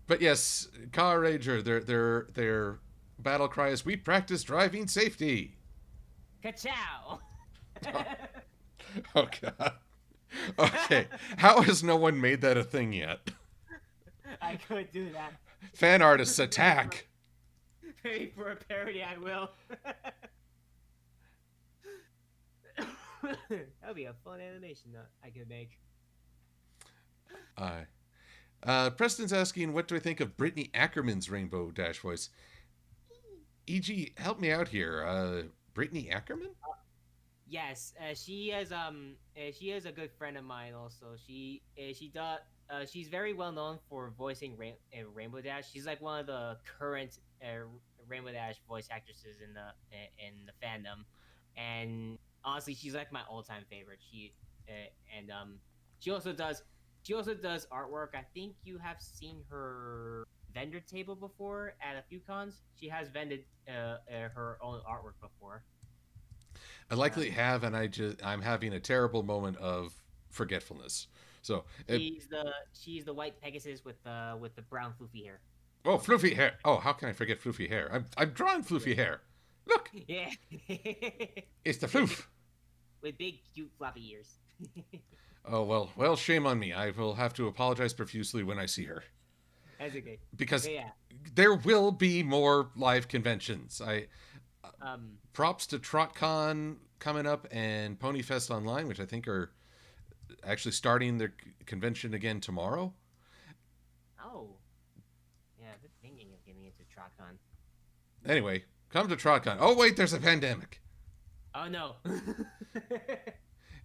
[SPEAKER 1] But yes, Car Ranger. Their battle cry is "We practice driving safety."
[SPEAKER 2] Ka-chow!
[SPEAKER 1] Oh God. Okay, how has no one made that a thing yet?
[SPEAKER 2] I could do that.
[SPEAKER 1] Fan artists attack.
[SPEAKER 2] Maybe for a parody, I will. That'd be a fun animation that I could make.
[SPEAKER 1] Preston's asking, what do I think of Brittany Ackerman's Rainbow Dash voice? E.g., help me out here. Brittany Ackerman?
[SPEAKER 2] Yes, she is a good friend of mine. Also, she's very well known for voicing Rainbow Dash. She's like one of the current Rainbow Dash voice actresses in the fandom, and honestly, she's like my all-time favorite. And she also does she also does artwork. I think you have seen her vendor table before at a few cons. She has vended her own artwork before.
[SPEAKER 1] I likely
[SPEAKER 2] Um,
[SPEAKER 1] have, and I'm having a terrible moment of forgetfulness. So,
[SPEAKER 2] she's the white Pegasus with the brown floofy hair.
[SPEAKER 1] oh, floofy hair. Oh, how can I forget floofy hair? I'm drawing
[SPEAKER 2] Yeah.
[SPEAKER 1] floofy hair. Look,
[SPEAKER 2] Yeah.
[SPEAKER 1] it's the
[SPEAKER 2] with big
[SPEAKER 1] floof.
[SPEAKER 2] with big cute floppy ears.
[SPEAKER 1] Oh well, shame on me. I will have to apologize profusely when I see her
[SPEAKER 2] That's okay.
[SPEAKER 1] because
[SPEAKER 2] But yeah.
[SPEAKER 1] there will be more live conventions. I
[SPEAKER 2] Um.
[SPEAKER 1] props to TrotCon coming up and Ponyfest Online, which I think are actually starting their convention again tomorrow.
[SPEAKER 2] Oh. Yeah. I've been thinking of getting into TrotCon.
[SPEAKER 1] Anyway, come to TrotCon. Oh wait, there's a pandemic.
[SPEAKER 2] Oh no.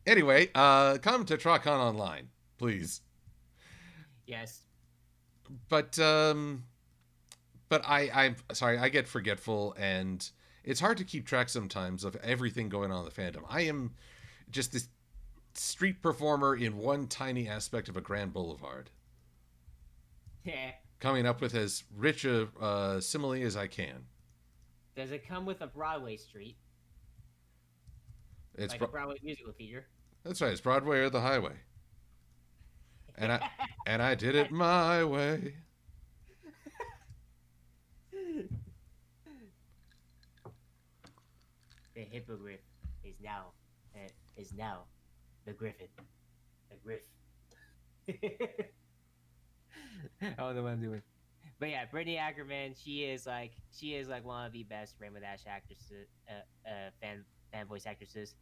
[SPEAKER 1] Anyway, come to TrotCon Online, please.
[SPEAKER 2] Yes.
[SPEAKER 1] But I'm sorry, I get forgetful, and it's hard to keep track sometimes of everything going on in the fandom. I am just this street performer in one tiny aspect of a grand boulevard,
[SPEAKER 2] Yeah.
[SPEAKER 1] coming up with as rich a simile as I can.
[SPEAKER 2] Does it come with a Broadway street,
[SPEAKER 1] It's
[SPEAKER 2] like a Broadway musical theater?
[SPEAKER 1] that's right. It's Broadway or the highway, and I did it my way.
[SPEAKER 2] The hippogriff is now is now the griffin. The griff. I don't know what I'm doing. But yeah, Brittany Ackerman, she is like one of the best Rainbow Dash actresses, fan voice actresses.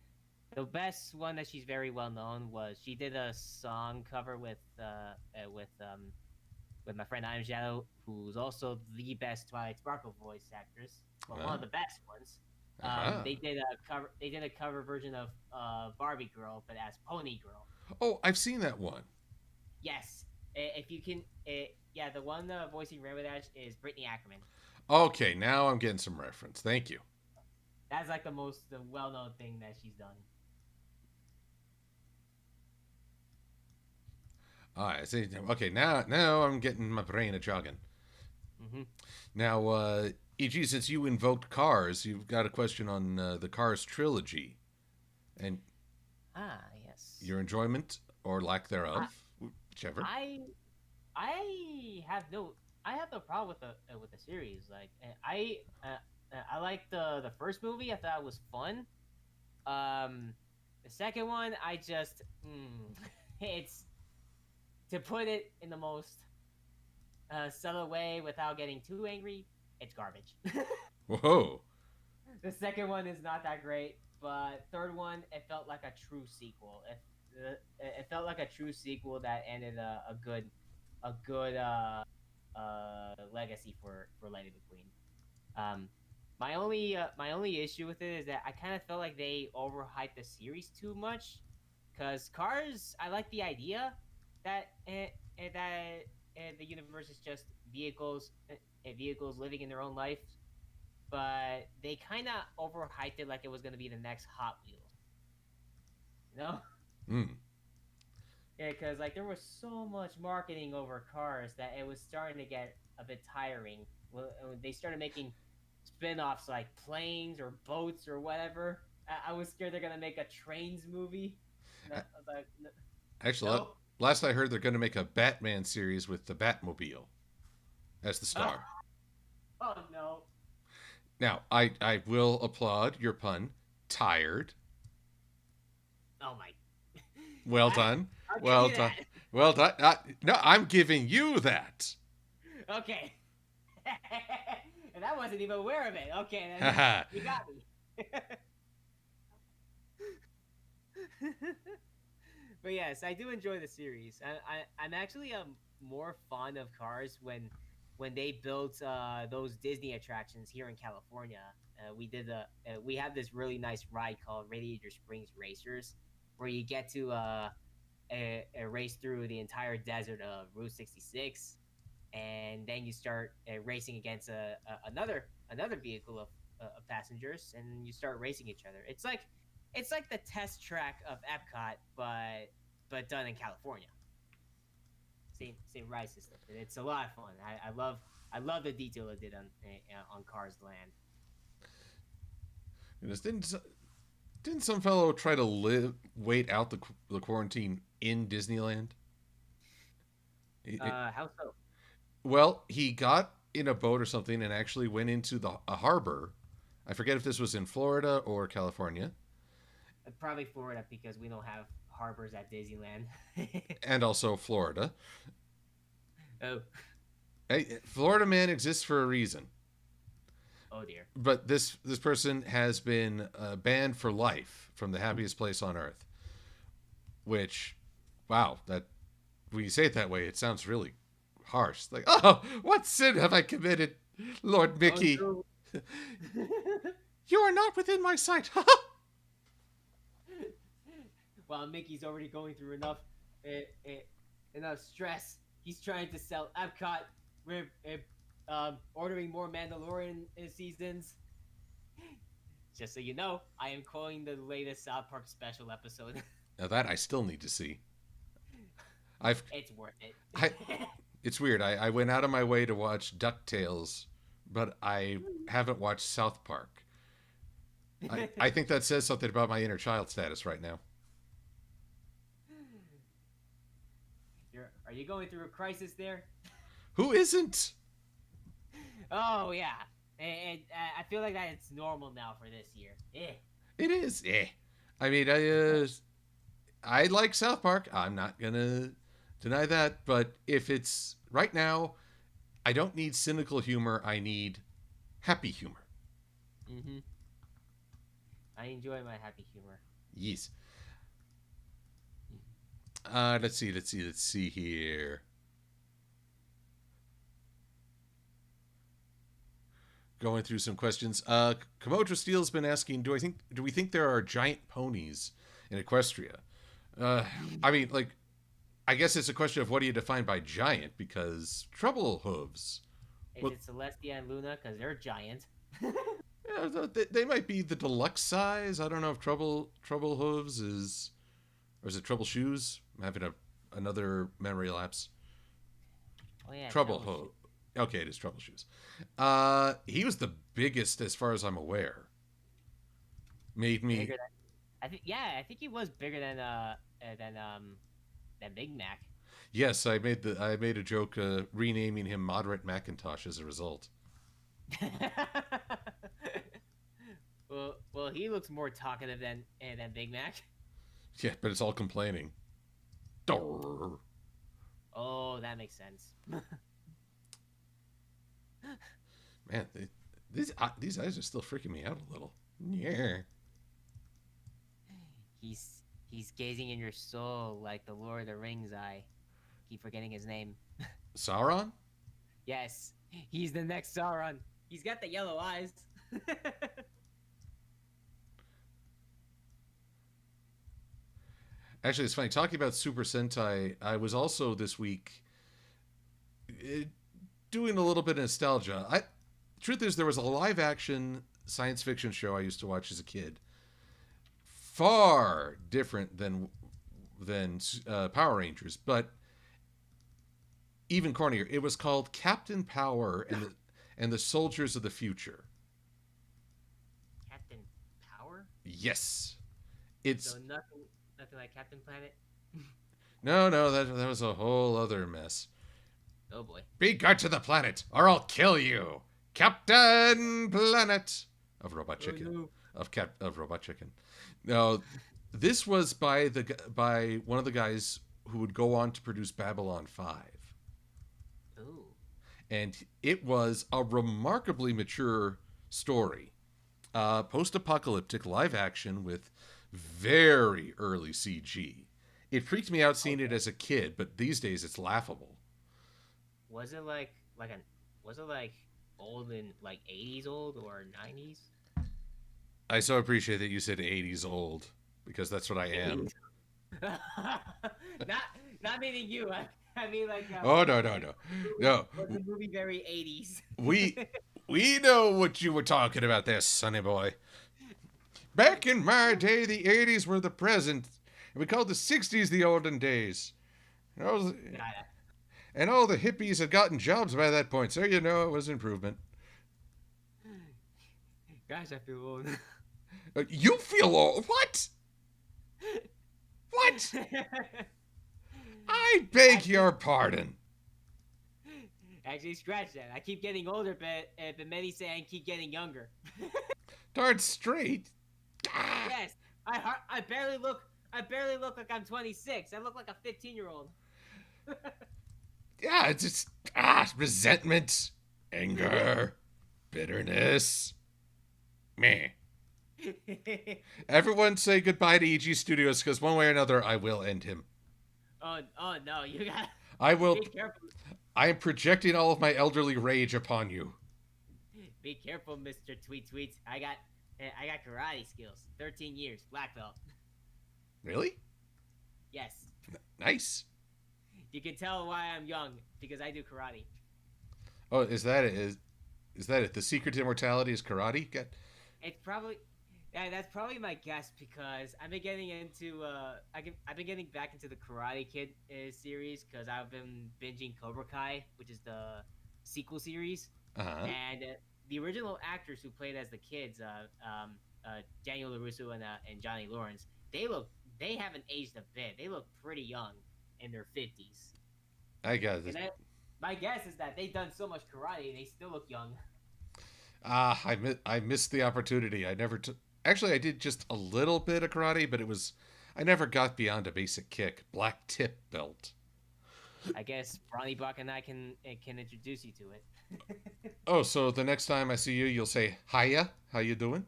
[SPEAKER 2] The best one that she's very well known was she did a song cover with my friend I'm Shadow, who's also the best Twilight Sparkle voice actress, well, one
[SPEAKER 1] Uh,
[SPEAKER 2] of the best ones.
[SPEAKER 1] uh-huh.
[SPEAKER 2] They did a cover version of Barbie Girl, but as Pony Girl.
[SPEAKER 1] Oh, I've seen that one.
[SPEAKER 2] Yes, if you can, yeah, the one voicing Rainbow Dash is Brittany Ackerman.
[SPEAKER 1] Okay, now I'm getting some reference. Thank you.
[SPEAKER 2] That's like the well-known thing that she's done.
[SPEAKER 1] All right, see, okay, now I'm getting my brain a jogging.
[SPEAKER 2] Mm-hmm.
[SPEAKER 1] Now, E.G., since you invoked Cars, you've got a question on the Cars trilogy and
[SPEAKER 2] Ah, yes.
[SPEAKER 1] your enjoyment or lack
[SPEAKER 2] I
[SPEAKER 1] thereof, whichever.
[SPEAKER 2] I I have no problem with the series. Like I like the first movie. I thought it was fun. The second one, it's to put it in the most subtle way without getting too angry. It's garbage.
[SPEAKER 1] Whoa.
[SPEAKER 2] The second one is not that great, but third one, it felt like a true sequel. It felt like a true sequel that ended a good legacy for Lightning McQueen. Um, my only issue with it is that I kind of felt like they overhyped the series too much. Cause Cars, I like the idea that the universe is just vehicles living in their own life, but they kind of overhyped it like it was gonna be the next Hot Wheels. You know?
[SPEAKER 1] Mm.
[SPEAKER 2] Yeah, because like there was so much marketing over cars that it was starting to get a bit tiring. Well, they started making spin-offs like planes or boats or whatever. I was scared they're gonna make a trains movie. No, I was like,
[SPEAKER 1] Actually,
[SPEAKER 2] no.
[SPEAKER 1] last I heard, they're going to make a Batman series with the Batmobile as the
[SPEAKER 2] Oh,
[SPEAKER 1] star.
[SPEAKER 2] oh no.
[SPEAKER 1] Now, I will applaud your pun. Tired.
[SPEAKER 2] Oh my.
[SPEAKER 1] Well done.
[SPEAKER 2] I'll give
[SPEAKER 1] Well
[SPEAKER 2] you
[SPEAKER 1] done.
[SPEAKER 2] that.
[SPEAKER 1] Well done. No, I'm giving you that.
[SPEAKER 2] Okay. And I wasn't even aware of it. Okay, then
[SPEAKER 1] Haha.
[SPEAKER 2] you got me. But yes, I do enjoy the series. I'm actually more fond of Cars when they built those Disney attractions here in California. We have this really nice ride called Radiator Springs Racers, where you get to a race through the entire desert of Route 66. and then you start racing against another vehicle of passengers, and you start racing each other. It's like the test track of Epcot, but done in California. Same ride system. It's a lot of fun. I love the detail it did on Cars Land.
[SPEAKER 1] Didn't some fellow try to wait out the quarantine in Disneyland?
[SPEAKER 2] How so?
[SPEAKER 1] Well, he got in a boat or something and actually went into a harbor. I forget if this was in Florida or California,
[SPEAKER 2] Probably Florida because we don't have harbors at Disneyland.
[SPEAKER 1] and also Florida.
[SPEAKER 2] Oh,
[SPEAKER 1] Hey, Florida man exists for a reason.
[SPEAKER 2] oh dear.
[SPEAKER 1] But this person has been banned for life from the happiest place on earth. Which, wow, that when you say it that way, it sounds really harsh. Like, oh, what sin have I committed, Lord
[SPEAKER 2] Oh
[SPEAKER 1] Mickey?
[SPEAKER 2] no.
[SPEAKER 1] You are not within my sight.
[SPEAKER 2] While Mickey's already going through enough stress, he's trying to sell Epcot. We're ordering more Mandalorian seasons. Just so you know, I am calling the latest South Park special episode.
[SPEAKER 1] Now that I still need to see. I've
[SPEAKER 2] It's worth it.
[SPEAKER 1] I it's weird. I went out of my way to watch DuckTales, but I haven't watched South Park. I think that says something about my inner child status right now.
[SPEAKER 2] Are you going through a crisis there?
[SPEAKER 1] Who isn't?
[SPEAKER 2] Oh yeah, and I feel like that it's normal now for this year. Eh.
[SPEAKER 1] It is. I mean, I like South Park. I'm not gonna deny that. But if it's right now, I don't need cynical humor. I need happy humor.
[SPEAKER 2] Mm-hmm. I enjoy my happy humor.
[SPEAKER 1] Yes. Let's see here. Going through some questions. Komodo Steel's been asking, do we think there are giant ponies in Equestria? I mean, like, I guess it's a question of what do you define by giant, because Trouble Hooves.
[SPEAKER 2] Is
[SPEAKER 1] Well,
[SPEAKER 2] it Celestia and Luna? Because they're giant.
[SPEAKER 1] yeah, they might be the deluxe size. I don't know if Trouble Hooves is, or is it Trouble Shoes? I'm having another memory lapse.
[SPEAKER 2] Oh yeah,
[SPEAKER 1] Trouble
[SPEAKER 2] Trouble
[SPEAKER 1] Hooves. Okay, it is Trouble Shoes. He was the biggest as far as I'm aware. Made me.
[SPEAKER 2] Bigger than I think he was bigger than Big Mac.
[SPEAKER 1] Yes, I made a joke renaming him Moderate Macintosh as a result.
[SPEAKER 2] well, he looks more talkative than Big Mac.
[SPEAKER 1] Yeah, but it's all complaining. Durr.
[SPEAKER 2] Oh, that makes sense.
[SPEAKER 1] Man, these eyes are still freaking me out a little. Yeah.
[SPEAKER 2] He's gazing in your soul like the Lord of the Rings eye. Keep forgetting his name.
[SPEAKER 1] Sauron?
[SPEAKER 2] Yes, he's the next Sauron. He's got the yellow eyes.
[SPEAKER 1] Actually, it's funny. Talking about Super Sentai, I was also this week eh, doing a little bit of nostalgia. Truth is, there was a live action science fiction show I used to watch as a kid. Far different than Power Rangers, but even cornier. It was called Captain Power and the Soldiers of the Future.
[SPEAKER 2] Captain Power?
[SPEAKER 1] Yes, it's
[SPEAKER 2] So nothing like Captain Planet.
[SPEAKER 1] no, that was a whole other mess.
[SPEAKER 2] Oh boy.
[SPEAKER 1] Be good to the planet, or I'll kill you, Captain Planet of Robot Chicken.
[SPEAKER 2] Oh,
[SPEAKER 1] Of Robot Chicken. No, this was by one of the guys who would go on to produce Babylon 5.
[SPEAKER 2] no. Ooh.
[SPEAKER 1] And it was a remarkably mature story. Post-apocalyptic live action with very early CG. It freaked me out seeing it as a kid, but these days it's laughable.
[SPEAKER 2] Was it was it like old in like 80s old or 90s?
[SPEAKER 1] I so appreciate that you said 80s old, because that's what I am.
[SPEAKER 2] not meaning you. I mean, like,
[SPEAKER 1] Oh no no no no.
[SPEAKER 2] was the movie very 80s?
[SPEAKER 1] We we know what you were talking about there, sonny boy. Back in my day, the '80s were the present, and we called the '60s the olden days. And all the,
[SPEAKER 2] God,
[SPEAKER 1] and all the hippies had gotten jobs by that point, so you know it was improvement.
[SPEAKER 2] gosh, I feel old.
[SPEAKER 1] You feel old? What? What? I beg your pardon.
[SPEAKER 2] Actually, scratch that. I keep getting older, but many say I keep getting younger.
[SPEAKER 1] Darn straight. Ah,
[SPEAKER 2] Yes, I barely look. I barely look like I'm 26. I look like a 15-year-old.
[SPEAKER 1] yeah, it's just resentment, anger, bitterness. Meh. Everyone say goodbye to EG Studios because one way or another I will end him.
[SPEAKER 2] Oh no, you got.
[SPEAKER 1] I will.
[SPEAKER 2] Be careful.
[SPEAKER 1] I am projecting all of my elderly rage upon you.
[SPEAKER 2] Be careful, Mr. Tweet Tweets. I got karate skills. 13 years, black belt.
[SPEAKER 1] Really?
[SPEAKER 2] Yes.
[SPEAKER 1] Nice.
[SPEAKER 2] You can tell why I'm young because I do karate.
[SPEAKER 1] Oh, is that it? Is that it? The secret to immortality is karate?
[SPEAKER 2] It's probably. Yeah, that's probably my guess because I've been getting into I've been getting back into the Karate Kid series because I've been binging Cobra Kai, which is the sequel series,
[SPEAKER 1] Uh-huh.
[SPEAKER 2] and the original actors who played as the kids, Daniel LaRusso and Johnny Lawrence, they haven't aged a bit. They look pretty young in their 50s.
[SPEAKER 1] I got this.
[SPEAKER 2] My guess is that they've done so much karate, they still look young.
[SPEAKER 1] I missed the opportunity. I never took. Actually, I did just a little bit of karate, but I never got beyond a basic kick. Black tip belt.
[SPEAKER 2] I guess Ronnie Buck and I can introduce you to it.
[SPEAKER 1] Oh, so the next time I see you, you'll say, "Hiya, how you doing?"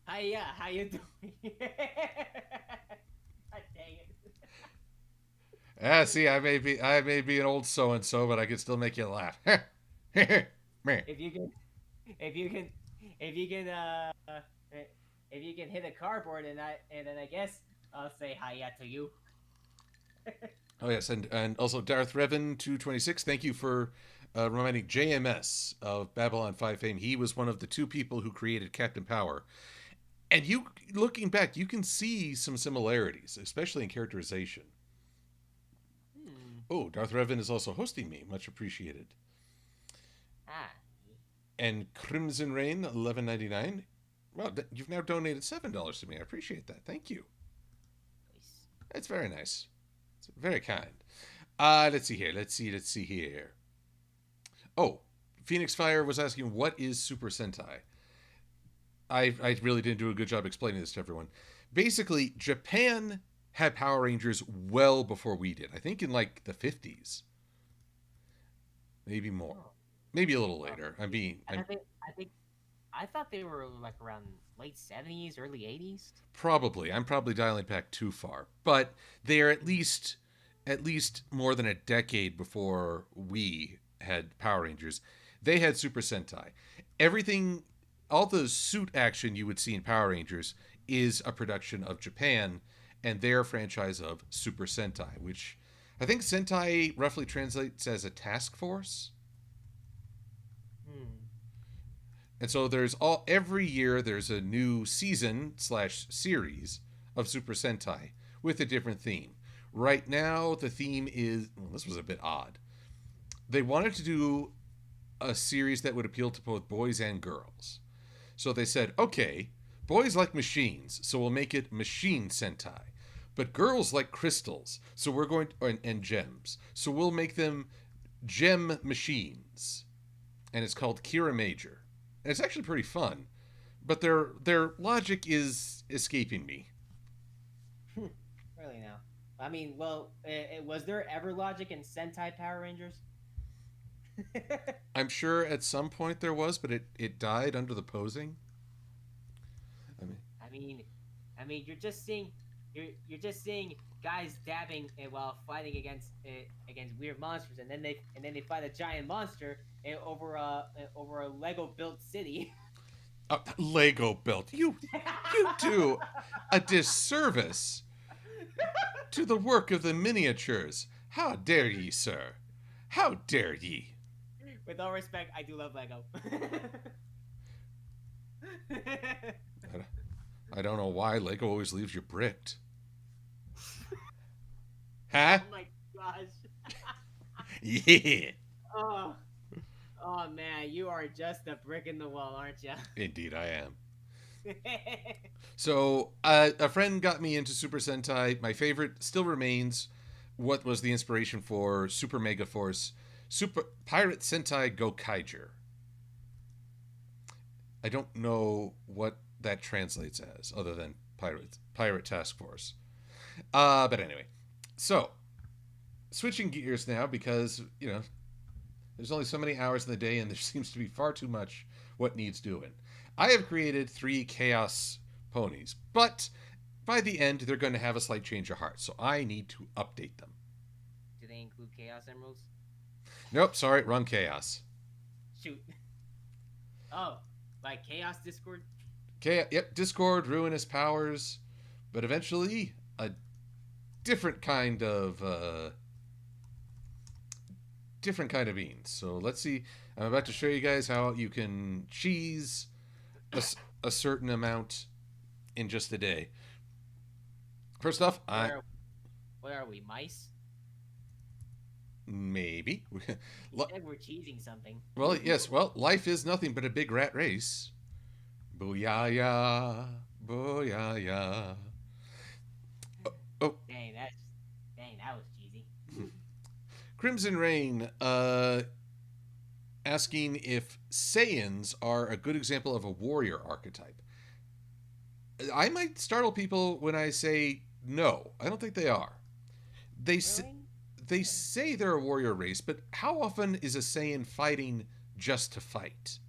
[SPEAKER 2] Hiya, how you doing? God dang it.
[SPEAKER 1] See, I may be an old so and so, but I can still make you laugh. Man.
[SPEAKER 2] If you can, if you can, if you can, if you can hit a cardboard and then I guess I'll say hiya to you.
[SPEAKER 1] Oh yes, and also Darth Revan 226. Thank you for reminding JMS of Babylon 5 fame. He was one of the two people who created Captain Power. And you, looking back, you can see some similarities, especially in characterization. Oh, Darth Revan is also hosting me. Much appreciated.
[SPEAKER 2] Ah.
[SPEAKER 1] And Crimson Rain 11.99. Well, you've now donated $7 to me. I appreciate that. Thank you.
[SPEAKER 2] Nice.
[SPEAKER 1] That's very nice. It's very kind. Let's see here. Let's see here. Oh, Phoenix Fire was asking, what is Super Sentai? I really didn't do a good job explaining this to everyone. Basically, Japan had Power Rangers well before we did. I think in like the 50s. Maybe more. Maybe a little later.
[SPEAKER 2] I thought they were like around late 70s, early 80s.
[SPEAKER 1] Probably. I'm probably dialing back too far. But they're at least more than a decade before we had Power Rangers. They had Super Sentai. Everything, all the suit action you would see in Power Rangers is a production of Japan and their franchise of Super Sentai, which I think Sentai roughly translates as a task force. And so every year there's a new season / series of Super Sentai with a different theme. Right now the theme is, well, this was a bit odd. They wanted to do a series that would appeal to both boys and girls. So they said, okay, boys like machines, so we'll make it Machine Sentai. But girls like crystals, so we're going to, and gems, so we'll make them Gem Machines. And it's called Kira Major. And it's actually pretty fun, but their logic is escaping me.
[SPEAKER 2] Really now? I mean, well, was there ever logic in Sentai Power Rangers?
[SPEAKER 1] I'm sure at some point there was, but it died under the posing.
[SPEAKER 2] I mean, you're just seeing guys dabbing while fighting against weird monsters, and then they fight a giant monster over a Lego built city.
[SPEAKER 1] Lego built. You do a disservice to the work of the miniatures. How dare ye, sir? How dare ye?
[SPEAKER 2] With all respect, I do love Lego.
[SPEAKER 1] I don't know why Lego always leaves you bricked.
[SPEAKER 2] Oh
[SPEAKER 1] Huh?
[SPEAKER 2] my gosh.
[SPEAKER 1] Yeah.
[SPEAKER 2] Oh, oh man, you are just a brick in the wall, aren't you?
[SPEAKER 1] Indeed, I am. So, a friend got me into Super Sentai. My favorite still remains what was the inspiration for Super Mega Force, Super Pirate Sentai Gokaiger. I don't know what that translates as, other than Pirate Task Force. But anyway, so switching gears now because there's only so many hours in the day, and there seems to be far too much what needs doing. I have created 3 Chaos ponies, but by the end, they're going to have a slight change of heart, so I need to update them.
[SPEAKER 2] Do they include Chaos Emeralds?
[SPEAKER 1] Nope, sorry, wrong Chaos.
[SPEAKER 2] Shoot. Oh, like Chaos Discord?
[SPEAKER 1] Yep, Discord, Ruinous Powers, but eventually a different kind of beans. So let's see. I'm about to show you guys how you can cheese a certain amount in just a day. First off,
[SPEAKER 2] What are we, mice?
[SPEAKER 1] maybe.
[SPEAKER 2] And we're cheesing something.
[SPEAKER 1] Well, yes. Well, life is nothing but a big rat race. Booyah, booyah. Oh,
[SPEAKER 2] Dang, that was cheesy.
[SPEAKER 1] Crimson Rain, asking if Saiyans are a good example of a warrior archetype. I might startle people when I say no. I don't think they are. They
[SPEAKER 2] Really?
[SPEAKER 1] they say they're a warrior race, but how often is a Saiyan fighting just to fight?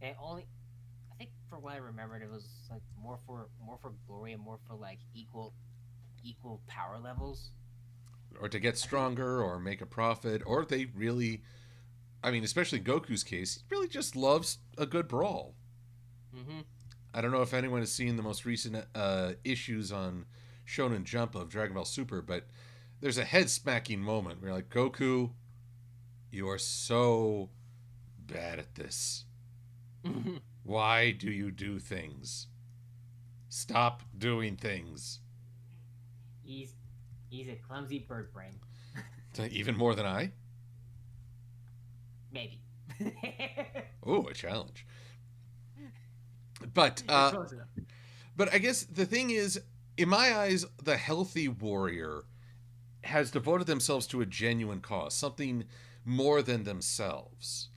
[SPEAKER 2] And only, I think for what I remembered, it was like more for glory and more for like equal power levels.
[SPEAKER 1] Or to get stronger or make a profit, or they really, I mean, especially Goku's case, he really just loves a good brawl.
[SPEAKER 2] Mm-hmm.
[SPEAKER 1] I don't know if anyone has seen the most recent issues on Shonen Jump of Dragon Ball Super, but there's a head smacking moment where you're like, Goku, you are so bad at this. Why do you do things? Stop doing things.
[SPEAKER 2] He's a clumsy bird brain.
[SPEAKER 1] Even more than I?
[SPEAKER 2] Maybe.
[SPEAKER 1] Oh, a challenge. But
[SPEAKER 2] Close enough.
[SPEAKER 1] but I guess the thing is, in my eyes, the healthy warrior has devoted themselves to a genuine cause, something more than themselves.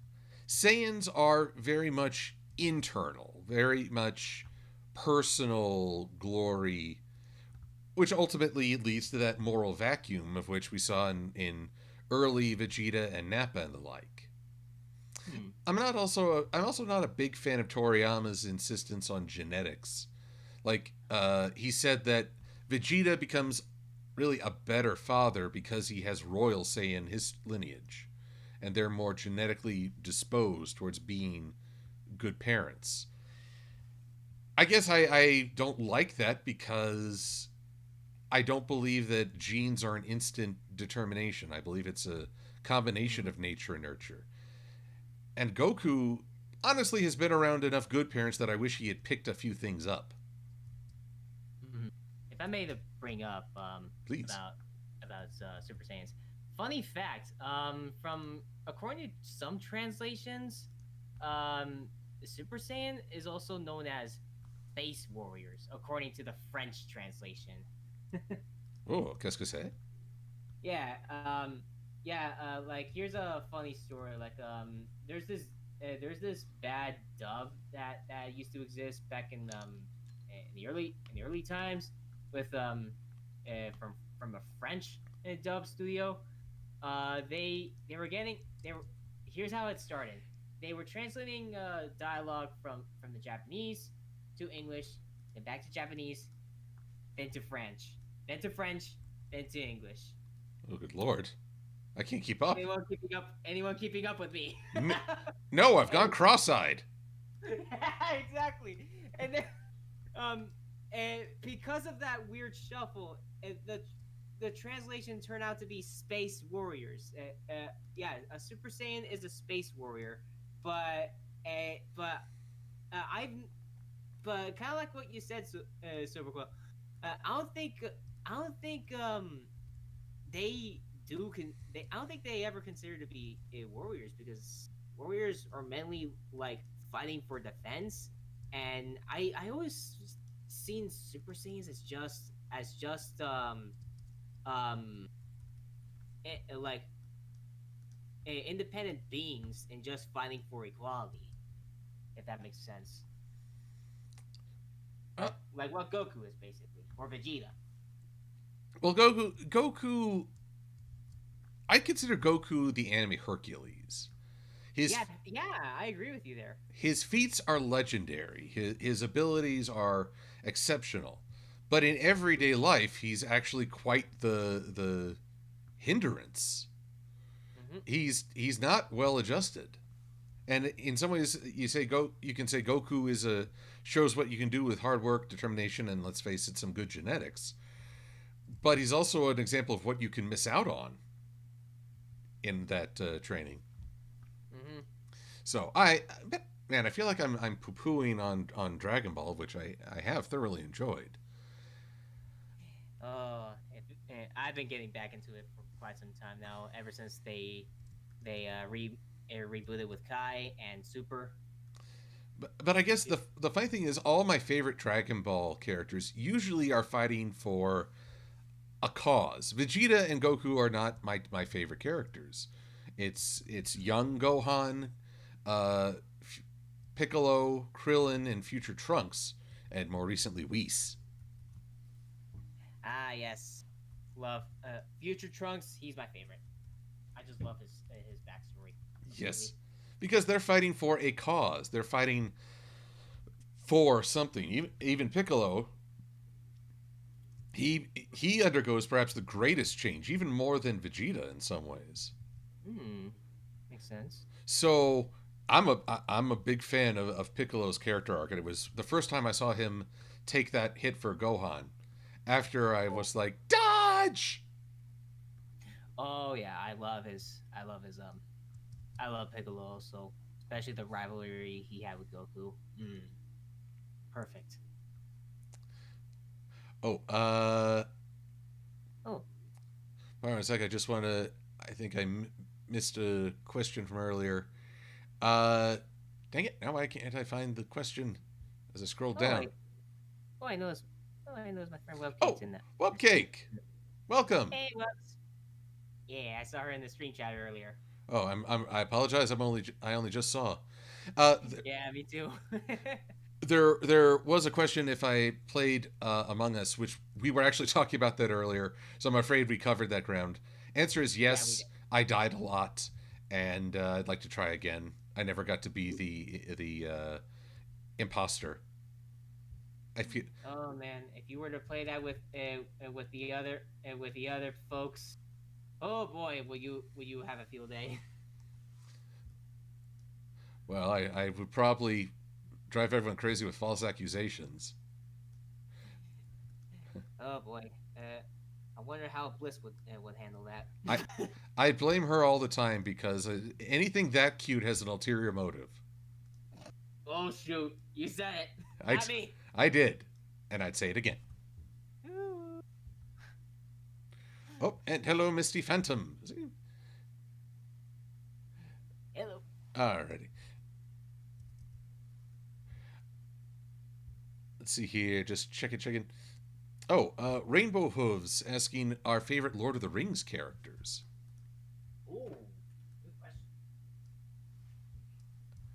[SPEAKER 1] Saiyans are very much internal, very much personal glory, which ultimately leads to that moral vacuum of which we saw in early Vegeta and Nappa and the like. I'm also not a big fan of Toriyama's insistence on genetics. Like he said that Vegeta becomes really a better father because he has royal say in his lineage, and they're more genetically disposed towards being good parents. I guess I don't like that because I don't believe that genes are an instant determination. I believe it's a combination of nature and nurture. And Goku honestly has been around enough good parents that I wish he had picked a few things up.
[SPEAKER 2] If I may to bring up
[SPEAKER 1] Please.
[SPEAKER 2] about Super Saiyans, funny fact, from according to some translations, Super Saiyan is also known as Space Warriors, according to the French translation.
[SPEAKER 1] Oh, qu'est-ce que c'est?
[SPEAKER 2] Yeah, like here's a funny story. Like, there's this bad dub that used to exist back in the early times with from a French dub studio. They were getting they were Here's how it started. They were translating dialogue from the Japanese to English, then back to Japanese, then to French, then to French, then to English.
[SPEAKER 1] Oh, good lord. I can't keep up.
[SPEAKER 2] Anyone keeping up with me?
[SPEAKER 1] No, I've gone cross-eyed.
[SPEAKER 2] Exactly. And then and because of that weird shuffle, the translation turned out to be space warriors. Yeah, a Super Saiyan is a space warrior, but but I've but kind of like what you said, Silverquill. I don't think they I don't think they ever consider to be warriors because warriors are mainly like fighting for defense, and I always seen Super Saiyans as just like independent beings and just fighting for equality, if that makes sense.
[SPEAKER 1] Uh,
[SPEAKER 2] Like what Goku is basically, or Vegeta.
[SPEAKER 1] well, Goku, I consider Goku the anime Hercules. His
[SPEAKER 2] Yeah, yeah, I agree with you there.
[SPEAKER 1] his feats are legendary. His abilities are exceptional, but in everyday life, he's actually quite the hindrance.
[SPEAKER 2] Hmm.
[SPEAKER 1] He's not well adjusted, and in some ways, you can say Goku is a shows what you can do with hard work, determination, and let's face it, some good genetics. But he's also an example of what you can miss out on in that training.
[SPEAKER 2] Hmm.
[SPEAKER 1] So man, I feel like I'm poo pooing on Dragon Ball, which I have thoroughly enjoyed.
[SPEAKER 2] I've been getting back into it for quite some time now. Ever since they rebooted with Kai and Super.
[SPEAKER 1] But I guess the funny thing is, all my favorite Dragon Ball characters usually are fighting for a cause. Vegeta and Goku are not my favorite characters. It's young Gohan, uh, Piccolo, Krillin, and future Trunks, and more recently Whis.
[SPEAKER 2] Ah, yes, love Future Trunks. He's my favorite. I just love his backstory completely.
[SPEAKER 1] Yes, because they're fighting for a cause. They're fighting for something. Even Piccolo, he undergoes perhaps the greatest change, even more than Vegeta in some ways.
[SPEAKER 2] Hmm, makes sense.
[SPEAKER 1] So I'm a big fan of Piccolo's character arc, and it was the first time I saw him take that hit for Gohan. After I
[SPEAKER 2] Oh,
[SPEAKER 1] was like, dodge.
[SPEAKER 2] oh yeah, I love Piccolo also, especially the rivalry he had with Goku. Perfect.
[SPEAKER 1] Oh,
[SPEAKER 2] Oh,
[SPEAKER 1] hold on a sec. I just want to. I think missed a question from earlier. Dang it! Now why can't I find the question as I scroll
[SPEAKER 2] oh,
[SPEAKER 1] down?
[SPEAKER 2] oh, I know it's, oh, I know it's my friend Webcake's
[SPEAKER 1] Oh,
[SPEAKER 2] in that.
[SPEAKER 1] Wupcake, welcome.
[SPEAKER 2] Hey, Webs. Yeah, I saw her in the stream chat earlier.
[SPEAKER 1] Oh, I apologize. I only just saw. Th-
[SPEAKER 2] Yeah, me too.
[SPEAKER 1] there was a question if I played Among Us, which we were actually talking about that earlier. So I'm afraid we covered that ground. Answer is
[SPEAKER 2] Yeah, we
[SPEAKER 1] yes.
[SPEAKER 2] did.
[SPEAKER 1] I died a lot, and I'd like to try again. I never got to be the imposter. I feel
[SPEAKER 2] Oh man, if you were to play that with the other folks, oh boy, will you have a field day?
[SPEAKER 1] well. I would probably drive everyone crazy with false accusations.
[SPEAKER 2] Oh boy, I wonder how Bliss would handle
[SPEAKER 1] I
[SPEAKER 2] that.
[SPEAKER 1] I blame her all the time because anything that cute has an ulterior motive.
[SPEAKER 2] Oh shoot, you said it,
[SPEAKER 1] I
[SPEAKER 2] not me.
[SPEAKER 1] I did, and I'd say it again. Oh, and hello, Misty Phantom.
[SPEAKER 2] Hello.
[SPEAKER 1] Alrighty. Let's see here. Just checking. Oh, Rainbow Hooves asking our favorite Lord of the Rings characters.
[SPEAKER 2] Ooh, good question.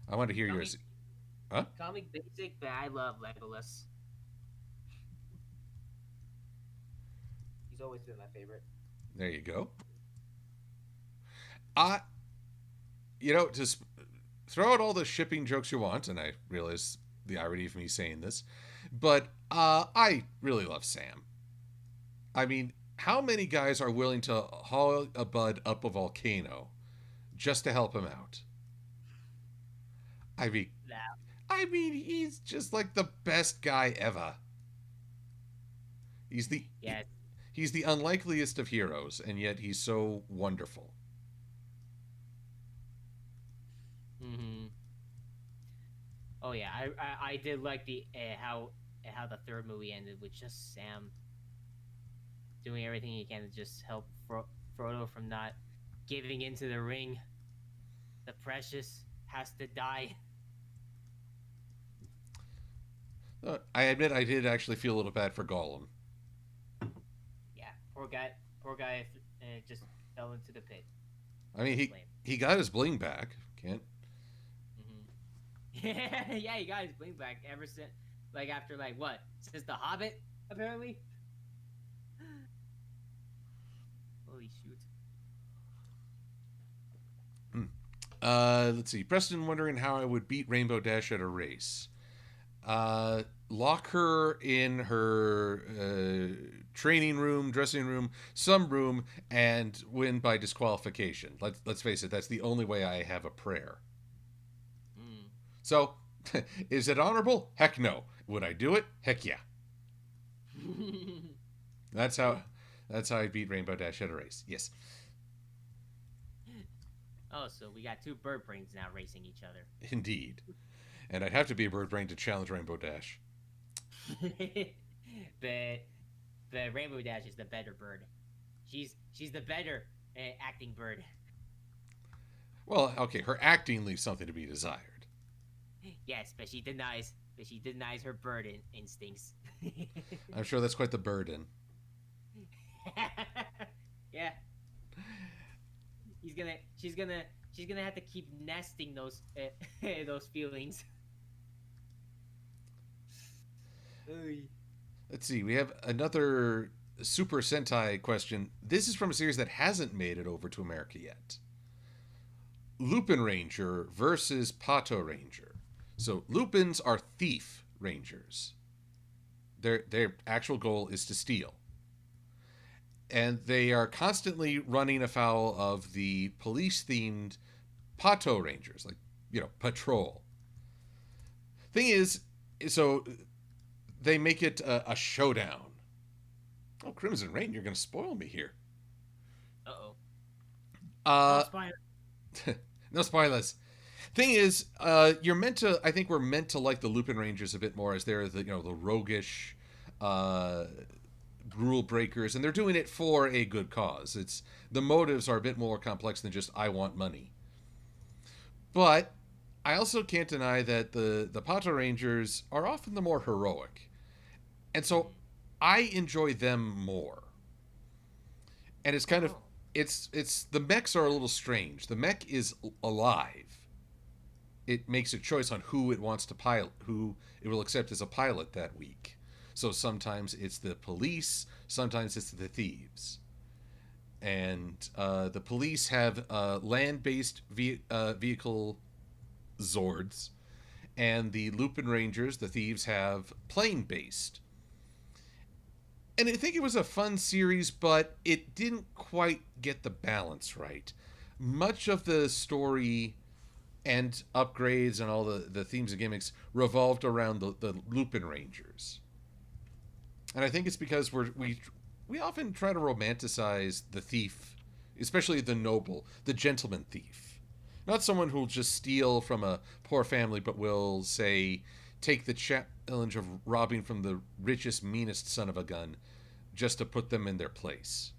[SPEAKER 1] I want to hear
[SPEAKER 2] Call
[SPEAKER 1] yours.
[SPEAKER 2] me,
[SPEAKER 1] Huh?
[SPEAKER 2] call me basic, but I love Legolas. He's always been my favorite.
[SPEAKER 1] There you go. I, just throw out all the shipping jokes you want, and I realize the irony of me saying this, but I really love Sam. I mean, how many guys are willing to haul a bud up a volcano just to help him out? I mean,
[SPEAKER 2] Now,
[SPEAKER 1] he's just like the best guy ever. He's the
[SPEAKER 2] yes,
[SPEAKER 1] He's the unlikeliest of heroes, and yet he's so wonderful.
[SPEAKER 2] Hmm. Oh yeah, I did like the how the third movie ended with just Sam doing everything he can to just help Frodo from not giving into the ring. The precious has to die.
[SPEAKER 1] I admit I did actually feel a little bad for Gollum.
[SPEAKER 2] Yeah, poor guy just fell into the pit.
[SPEAKER 1] I mean,
[SPEAKER 2] Just
[SPEAKER 1] he
[SPEAKER 2] blame.
[SPEAKER 1] he got his bling back. Can't.
[SPEAKER 2] Hmm. Yeah, he got his bling back ever since, like after like what? Since The Hobbit, apparently. Holy shoot.
[SPEAKER 1] Hmm. Let's see. Preston wondering how I would beat Rainbow Dash at a race. Lock her in her training room, dressing room, some room, and win by disqualification. Let's face it, that's the only way I have a prayer.
[SPEAKER 2] Mm.
[SPEAKER 1] So, is it honorable? Heck no. Would I do it? Heck yeah. That's how that's how I beat Rainbow Dash at a race. Yes,
[SPEAKER 2] Oh, so we got two bird brains now racing each other.
[SPEAKER 1] indeed. And I'd have to be a bird brain to challenge Rainbow Dash.
[SPEAKER 2] the the Rainbow Dash is the better bird. She's the better acting bird.
[SPEAKER 1] Well, okay, her acting leaves something to be desired.
[SPEAKER 2] Yes, but she denies her bird instincts.
[SPEAKER 1] I'm sure that's quite the burden.
[SPEAKER 2] Yeah, she's gonna have to keep nesting those those feelings. Oy.
[SPEAKER 1] Let's see, we have another Super Sentai question. This is from a series that hasn't made it over to America yet. Lupin Ranger versus Pato Ranger. So Lupins are thief rangers. Their actual goal is to steal. And they are constantly running afoul of the police themed Pato Rangers, like, patrol. Thing is, so they make it a showdown. Oh, Crimson Rain, you're going to spoil me here.
[SPEAKER 2] Uh-oh. No
[SPEAKER 1] Uh,
[SPEAKER 2] spoiler.
[SPEAKER 1] no spoilers. Thing is, you're meant to. I think we're meant to like the Lupin Rangers a bit more, as they're the roguish, uh, rule breakers, and they're doing it for a good cause. It's the motives are a bit more complex than just I want money. But I also can't deny that the Pato Rangers are often the more heroic, and so I enjoy them more. And it's kind of
[SPEAKER 2] Oh.
[SPEAKER 1] it's the mechs are a little strange. The mech is alive. It makes a choice on who it wants to pilot, who it will accept as a pilot that week. So sometimes it's the police, sometimes it's the thieves. And the police have land based vehicle Zords, and the Lupin Rangers, the thieves, have plane based. And I think it was a fun series, but it didn't quite get the balance right. Much of the story and upgrades and all the themes and gimmicks revolved around the Lupin Rangers. And I think it's because we often try to romanticize the thief, especially the noble, the gentleman thief. Not someone who'll just steal from a poor family, but will, say, take the challenge of robbing from the richest, meanest son of a gun just to put them in their place.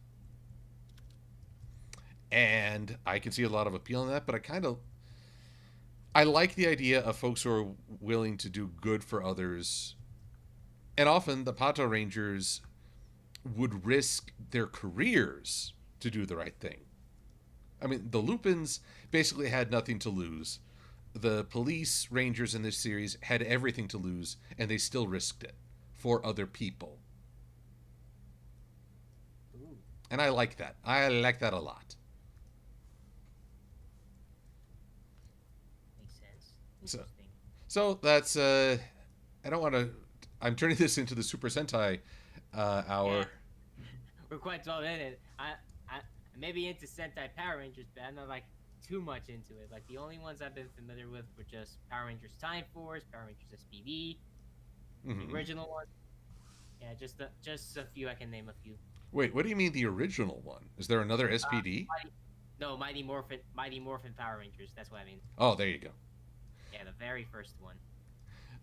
[SPEAKER 1] And I can see a lot of appeal in that, but I like the idea of folks who are willing to do good for others. And often the Pato Rangers would risk their careers to do the right thing. I mean, the Lupins basically had nothing to lose. The police rangers in this series had everything to lose, and they still risked it for other people.
[SPEAKER 2] Ooh.
[SPEAKER 1] And I like that. I like that a lot.
[SPEAKER 2] Makes sense.
[SPEAKER 1] So,
[SPEAKER 2] Interesting.
[SPEAKER 1] so that's I don't want to. I'm turning this into the Super Sentai
[SPEAKER 2] Yeah,
[SPEAKER 1] hour.
[SPEAKER 2] we're quite well in it. I maybe into Sentai Power Rangers, but I'm not like too much into it. Like the only ones I've been familiar with were just Power Rangers Time Force, Power Rangers SPV, the
[SPEAKER 1] Mm-hmm.
[SPEAKER 2] original one. Yeah, just a few. I can name a few.
[SPEAKER 1] Wait, what do you mean the original one? Is there another SPD?
[SPEAKER 2] Mighty, no, Mighty Morphin Power Rangers. That's what I mean.
[SPEAKER 1] Oh, there you go.
[SPEAKER 2] Yeah, the very first one.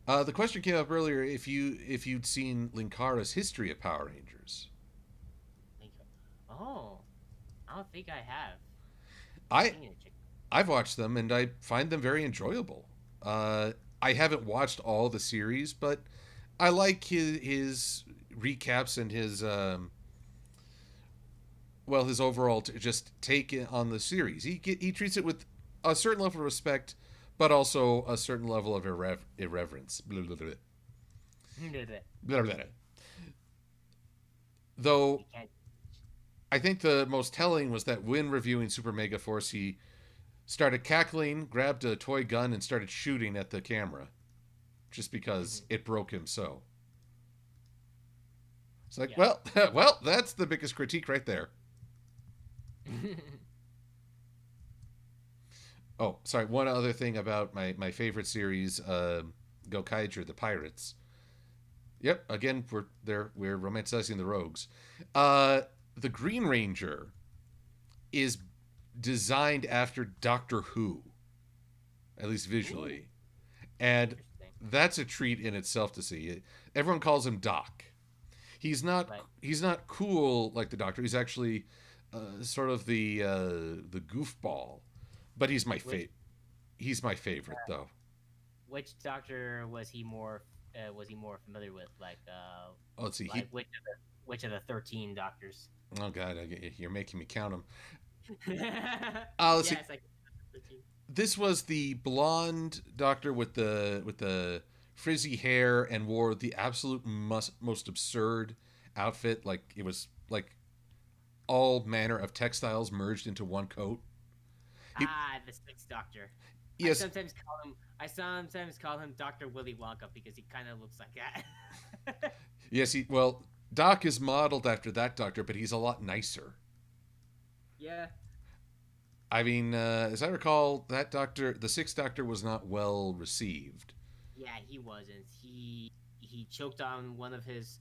[SPEAKER 1] The question came up earlier if you'd seen Linkara's history of Power Rangers.
[SPEAKER 2] Think- Oh, I don't think I have.
[SPEAKER 1] I
[SPEAKER 2] I'm gonna check.
[SPEAKER 1] I've watched them and I find them very enjoyable. I haven't watched all the series, but I like his recaps and his overall just take on the series. He treats it with a certain level of respect, but also a certain level of irreverence. Blah, blah, blah, blah, blah, blah. Though
[SPEAKER 2] You can't.
[SPEAKER 1] I think the most telling was that when reviewing Super Mega Force, he started cackling, grabbed a toy gun, and started shooting at the camera, just because it broke him so. It's like,
[SPEAKER 2] Yeah.
[SPEAKER 1] well, well, that's the biggest critique right there. Oh, sorry. One other thing about my favorite series, Gokaiger, the Pirates. Yep. Again, we're romanticizing the rogues. The Green Ranger is designed after Doctor Who, at least
[SPEAKER 2] Ooh,
[SPEAKER 1] visually, and
[SPEAKER 2] interesting.
[SPEAKER 1] that's a treat in itself to see. Everyone calls him Doc. He's not
[SPEAKER 2] But
[SPEAKER 1] he's not cool like the Doctor. He's actually sort of the goofball, but
[SPEAKER 2] which
[SPEAKER 1] he's my favorite though.
[SPEAKER 2] which doctor was he more familiar with?
[SPEAKER 1] Oh, let's see.
[SPEAKER 2] Like which of the 13 doctors?
[SPEAKER 1] Oh God, you're making me count him. Let's see.
[SPEAKER 2] Yes, like 13.
[SPEAKER 1] This was the blonde doctor with the frizzy hair and wore the absolute most absurd outfit. Like it was like all manner of textiles merged into one coat. He
[SPEAKER 2] The sixth doctor. I
[SPEAKER 1] yes
[SPEAKER 2] sometimes call him I sometimes call him Doctor Willy Wonka because he kind of looks like that.
[SPEAKER 1] yes he well Doc is modeled after that doctor, but he's a lot nicer.
[SPEAKER 2] Yeah.
[SPEAKER 1] I mean, as I recall, that doctor, the sixth doctor, was not well received.
[SPEAKER 2] Yeah, he wasn't. He choked on one of his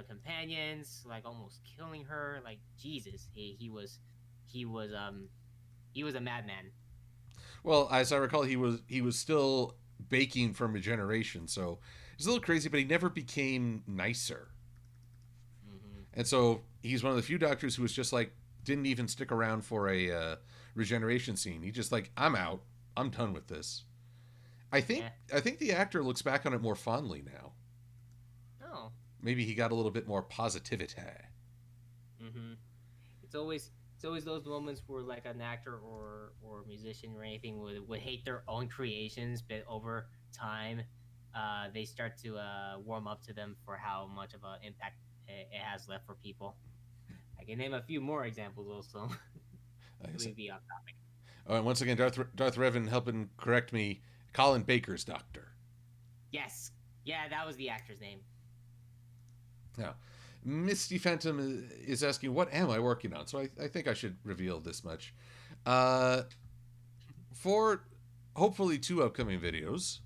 [SPEAKER 2] companions, like almost killing her. Like Jesus, he was a madman.
[SPEAKER 1] Well, as I recall, he was still baking from regeneration, so it's a little crazy, but he never became nicer.
[SPEAKER 2] Hmm.
[SPEAKER 1] And so he's one of the few doctors who was just like didn't even stick around for a regeneration scene. He just like I'm out. I'm done with this. I think
[SPEAKER 2] Yeah.
[SPEAKER 1] I think the actor looks back on it more fondly now.
[SPEAKER 2] Oh.
[SPEAKER 1] Maybe he got a little bit more positivity.
[SPEAKER 2] Hmm. It's always those moments where like an actor or musician or anything would hate their own creations, but over time, they start to warm up to them for how much of an impact it has left for people. I can name a few more examples also.
[SPEAKER 1] Like I said.
[SPEAKER 2] We'd be off topic.
[SPEAKER 1] Oh, and once again, Darth Revan helping correct me. Colin Baker's doctor.
[SPEAKER 2] Yes, yeah, that was the actor's name.
[SPEAKER 1] Now, Misty Phantom is asking, "What am I working on?" So I think I should reveal this much. Uh, for hopefully two upcoming videos,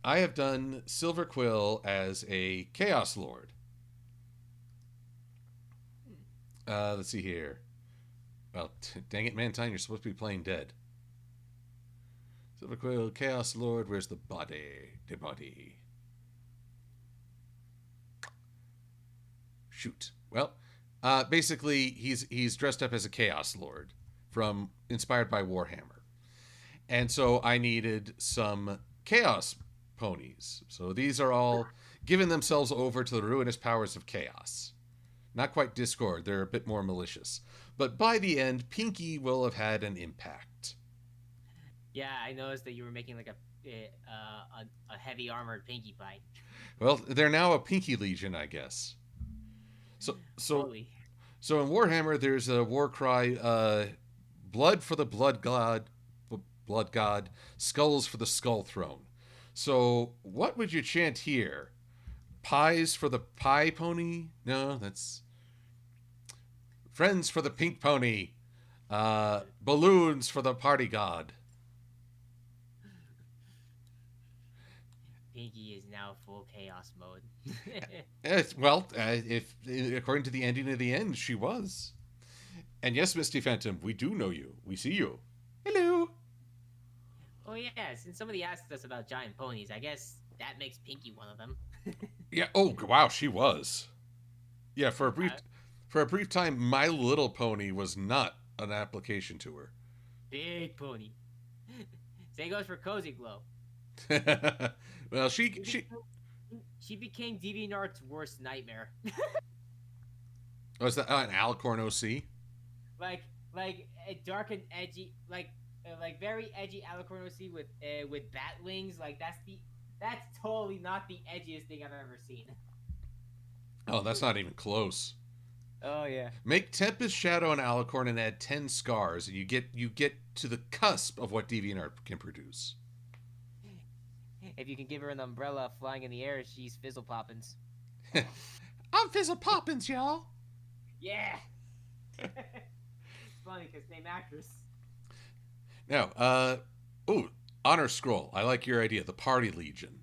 [SPEAKER 1] I have done Silver-Quill as a Chaos Lord. Let's see here. Well, dang it, Mantine, you're supposed to be playing dead. Silver-Quill, Chaos Lord, where's the body? The body. Shoot. Well, basically, he's dressed up as a Chaos Lord from inspired by Warhammer, and so I needed some Chaos ponies. So these are all giving themselves over to the ruinous powers of chaos. Not quite Discord; they're a bit more malicious. But by the end, Pinky will have had an impact.
[SPEAKER 2] Yeah, I noticed that you were making like a heavy armored Pinkie Pie.
[SPEAKER 1] Well, they're now a Pinky Legion, I guess. So so
[SPEAKER 2] Holy.
[SPEAKER 1] so in Warhammer, there's a war cry: blood for the blood god, skulls for the skull throne. So what would you chant here? Pies for the pie pony? No, that's friends for the pink pony. Balloons for the party god.
[SPEAKER 2] Pinky is now full chaos mode.
[SPEAKER 1] Well, if according to the ending of the end, she was. And yes, Misty Phantom, we do know you. We see you. Hello.
[SPEAKER 2] Oh yeah, since somebody asked us about giant ponies, I guess that makes Pinky one of them.
[SPEAKER 1] Yeah. Oh, wow, she was. Yeah,
[SPEAKER 2] I,
[SPEAKER 1] for a brief time, My Little Pony was not an application to
[SPEAKER 2] big pony. Same goes for Cozy Glow.
[SPEAKER 1] her. Well,
[SPEAKER 2] She became, she became DeviantArt's worst nightmare.
[SPEAKER 1] was that an Alicorn OC?
[SPEAKER 2] like like a dark and edgy, like very edgy Alicorn OC with bat wings. Like that's totally not the edgiest thing I've ever seen.
[SPEAKER 1] Oh, that's not even close.
[SPEAKER 2] Oh yeah.
[SPEAKER 1] Make Tempest Shadow and Alicorn and add 10 scars, and you get to the cusp of what DeviantArt can produce.
[SPEAKER 2] If you can give her an umbrella flying in the air, she's Fizzle Poppins.
[SPEAKER 1] I'm Fizzle Poppins, y'all.
[SPEAKER 2] Yeah. It's funny because same actress.
[SPEAKER 1] Now, ooh, Honor Scroll. I like your idea. The Party Legion.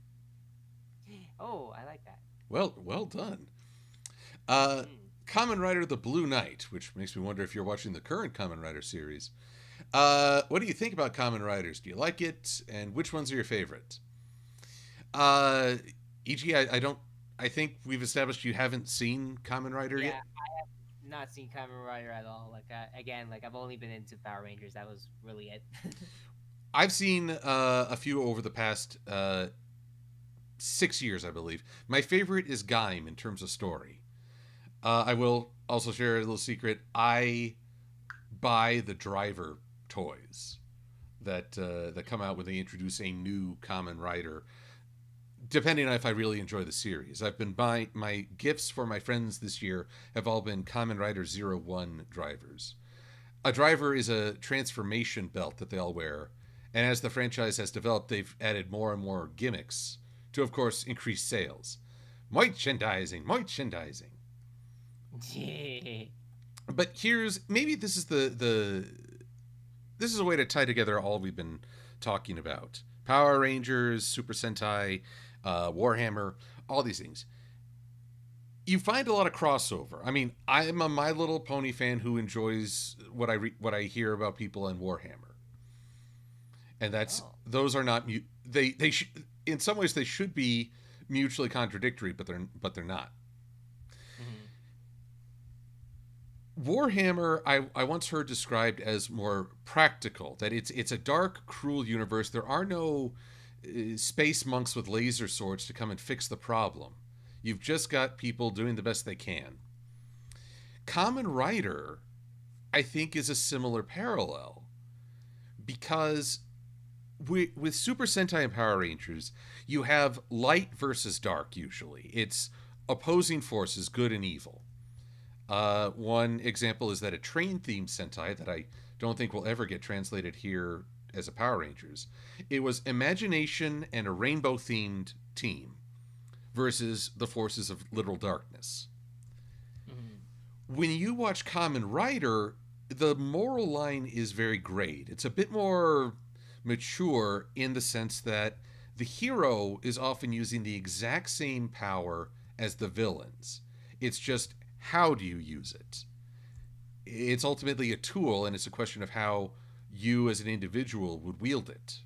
[SPEAKER 2] Oh, I like that.
[SPEAKER 1] Well done.
[SPEAKER 2] Mm.
[SPEAKER 1] Kamen Rider the Blue Knight, which makes me wonder if you're watching the current Kamen Rider series. What do you think about Kamen Riders? Do you like it? And which ones are your favorite? Uh, E.g., I don't. I think we've established you haven't seen Kamen Rider
[SPEAKER 2] Yeah,
[SPEAKER 1] yet.
[SPEAKER 2] I have not seen Kamen Rider at all. Like again, like I've only been into Power Rangers. That was really it.
[SPEAKER 1] I've seen a few over the past 6 years, I believe. My favorite is Gaim in terms of story. I will also share a little secret. I buy the driver toys that come out when they introduce a new Kamen Rider, depending on if I really enjoy the series. I've been buying my gifts for my friends this year have all been Kamen Rider 01 drivers. A driver is a transformation belt that they all wear, and as the franchise has developed, they've added more and more gimmicks to, of course, increase sales. Merchandising, merchandising. But here's maybe this is the this is a way to tie together all we've been talking about: Power Rangers, Super Sentai, Warhammer, all these things. You find a lot of crossover. I mean, I'm a My Little Pony fan who enjoys what I hear about people in Warhammer, and that's
[SPEAKER 2] Oh.
[SPEAKER 1] those are not in some ways they should be mutually contradictory, but they're not.
[SPEAKER 2] Mhm.
[SPEAKER 1] Warhammer, I once heard described as more practical. That it's a dark, cruel universe. There are no space monks with laser swords to come and fix the problem. You've just got people doing the best they can. Kamen Rider, I think, is a similar parallel because with Super Sentai and Power Rangers, you have light versus dark. Usually, it's opposing forces, good and evil. One example is that a train themed Sentai that I don't think will ever get translated here as a Power Rangers. It was Imagination and a rainbow themed team versus the forces of literal darkness.
[SPEAKER 2] Mhm.
[SPEAKER 1] When you watch Kamen Rider, the moral line is very great. It's a bit more mature in the sense that the hero is often using the exact same power as the villains. It's just how do you use it? It's ultimately a tool, and it's a question of how you as an individual would wield it.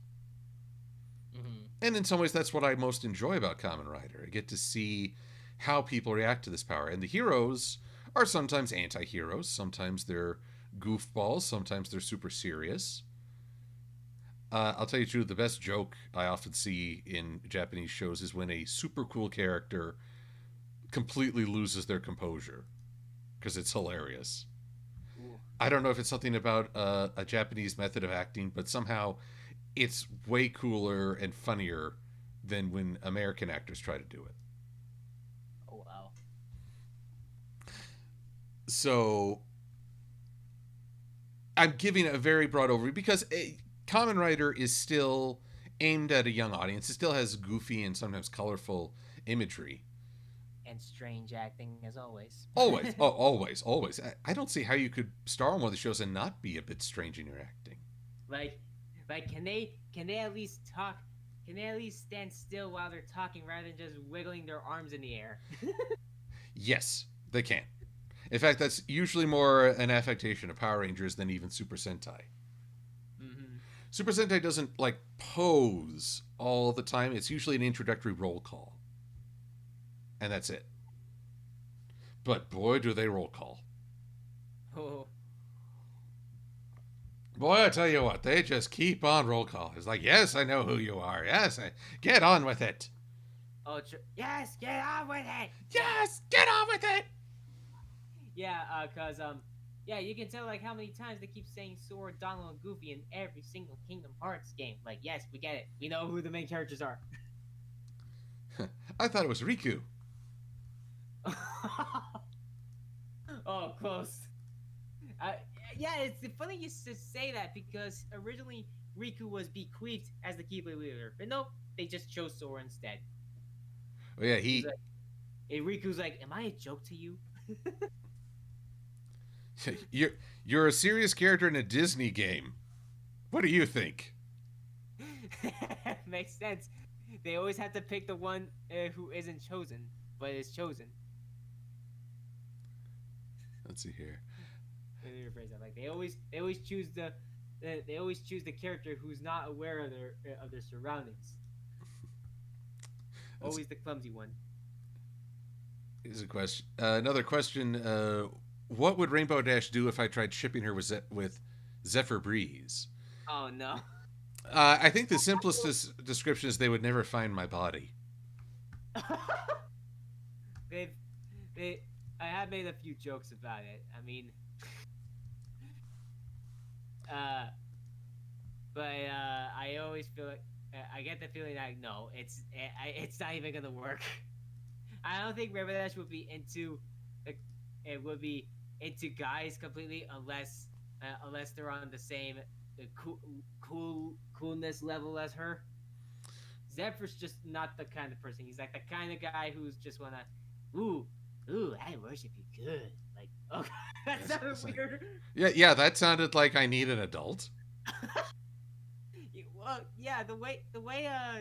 [SPEAKER 2] Mhm.
[SPEAKER 1] And in some ways, that's what I most enjoy about Kamen Rider. I get to see how people react to this power. And the heroes are sometimes anti heroes, sometimes they're goofballs, sometimes they're super serious. I'll tell you the truth, the best joke I often see in Japanese shows is when a super cool character completely loses their composure because it's hilarious.
[SPEAKER 2] Ooh.
[SPEAKER 1] I don't know if it's something about a Japanese method of acting, but somehow it's way cooler and funnier than when American actors try to do it.
[SPEAKER 2] Oh wow.
[SPEAKER 1] So I'm giving a very broad overview because Kamen Rider is still aimed at a young audience. It still has goofy and sometimes colorful imagery.
[SPEAKER 2] And strange acting as always.
[SPEAKER 1] Always, oh, always, always. I don't see how you could star on one of the shows and not be a bit strange in your acting.
[SPEAKER 2] like like can they at least talk can they at least stand still while they're talking rather than just wiggling their arms in the air?
[SPEAKER 1] Yes, they can. In fact, that's usually more an affectation of Power Rangers than even Super Sentai.
[SPEAKER 2] Mm-hmm.
[SPEAKER 1] Super Sentai doesn't like pose all the time. It's usually an introductory roll call, and that's it. But boy, do they roll call.
[SPEAKER 2] Oh,
[SPEAKER 1] Boy, I tell you what, they just keep on roll call. It's like, yes, I know who you are. Yes, get on with it.
[SPEAKER 2] oh, yes, get on with it.
[SPEAKER 1] Yes, get on with it.
[SPEAKER 2] Yeah, yeah, you can tell like how many times they keep saying Sora, Donald, and Goofy in every single Kingdom Hearts game. Like, yes, we get it. We know who the main characters are.
[SPEAKER 1] I thought it was Riku.
[SPEAKER 2] Oh, close. Uh, yeah, it's funny you should say that because originally Riku was bequeathed as the Keyblade leader, but nope, they just chose Sora instead.
[SPEAKER 1] Oh yeah,
[SPEAKER 2] He's like, and Riku's like, "Am I a joke to you?"
[SPEAKER 1] you're you're a serious character in a Disney game. What do you think?
[SPEAKER 2] Makes sense. They always have to pick the one who isn't chosen, but is chosen.
[SPEAKER 1] Let's see here.
[SPEAKER 2] Let me rephrase that. Like they always choose they always choose the character who's not aware of their surroundings. Always the clumsy one.
[SPEAKER 1] Here's a question. Another question. What would Rainbow Dash do if I tried shipping her with Zephyr Breeze?
[SPEAKER 2] Oh no.
[SPEAKER 1] I think the simplest description is they would never find my body.
[SPEAKER 2] They've they I have made a few jokes about it. I mean, uh, but I always feel like I get the feeling like no, it's not even gonna work. I don't think Rainbow Dash would be into it would be into guys completely unless they're on the same coolness level as her. Zephyr's just not the kind of person. He's like the kind of guy who's just wanna, ooh, I worship you, good. Like, oh, that sounded weird.
[SPEAKER 1] Yeah, that sounded like I need an adult.
[SPEAKER 2] Well, yeah, the way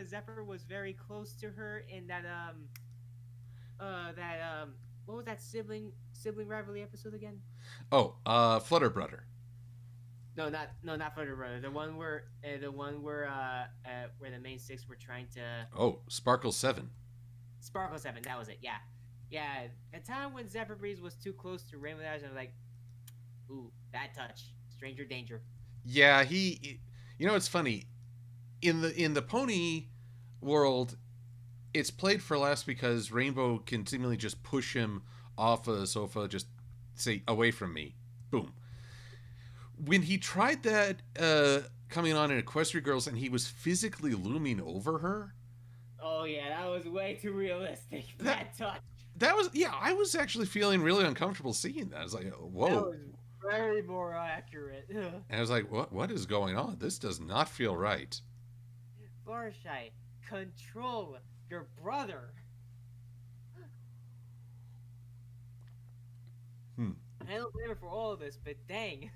[SPEAKER 2] Zephyr was very close to her in that what was that sibling rivalry episode again?
[SPEAKER 1] Oh, Flutter Brother.
[SPEAKER 2] No, not Flutter Brother. The one where the main six were trying to
[SPEAKER 1] Oh, Sparkle 7.
[SPEAKER 2] Sparkle 7. That was it. Yeah, yeah. The time when Zephyr Breeze was too close to Rainbow Dash, I was like, ooh, that touch, stranger danger.
[SPEAKER 1] Yeah, you know, it's funny. In the pony world, it's played for laughs because Rainbow can seemingly just push him off a sofa, just say away from me. Boom. When he tried that coming on in Equestria Girls and he was physically looming over her.
[SPEAKER 2] Oh yeah, that was way too realistic. That touch.
[SPEAKER 1] That was, yeah, I was actually feeling really uncomfortable seeing that. I was like, whoa.
[SPEAKER 2] That was very more accurate.
[SPEAKER 1] And I was like, what is going on? This does not feel right.
[SPEAKER 2] Fluttershy, control your brother. I don't blame her for all of this, but dang,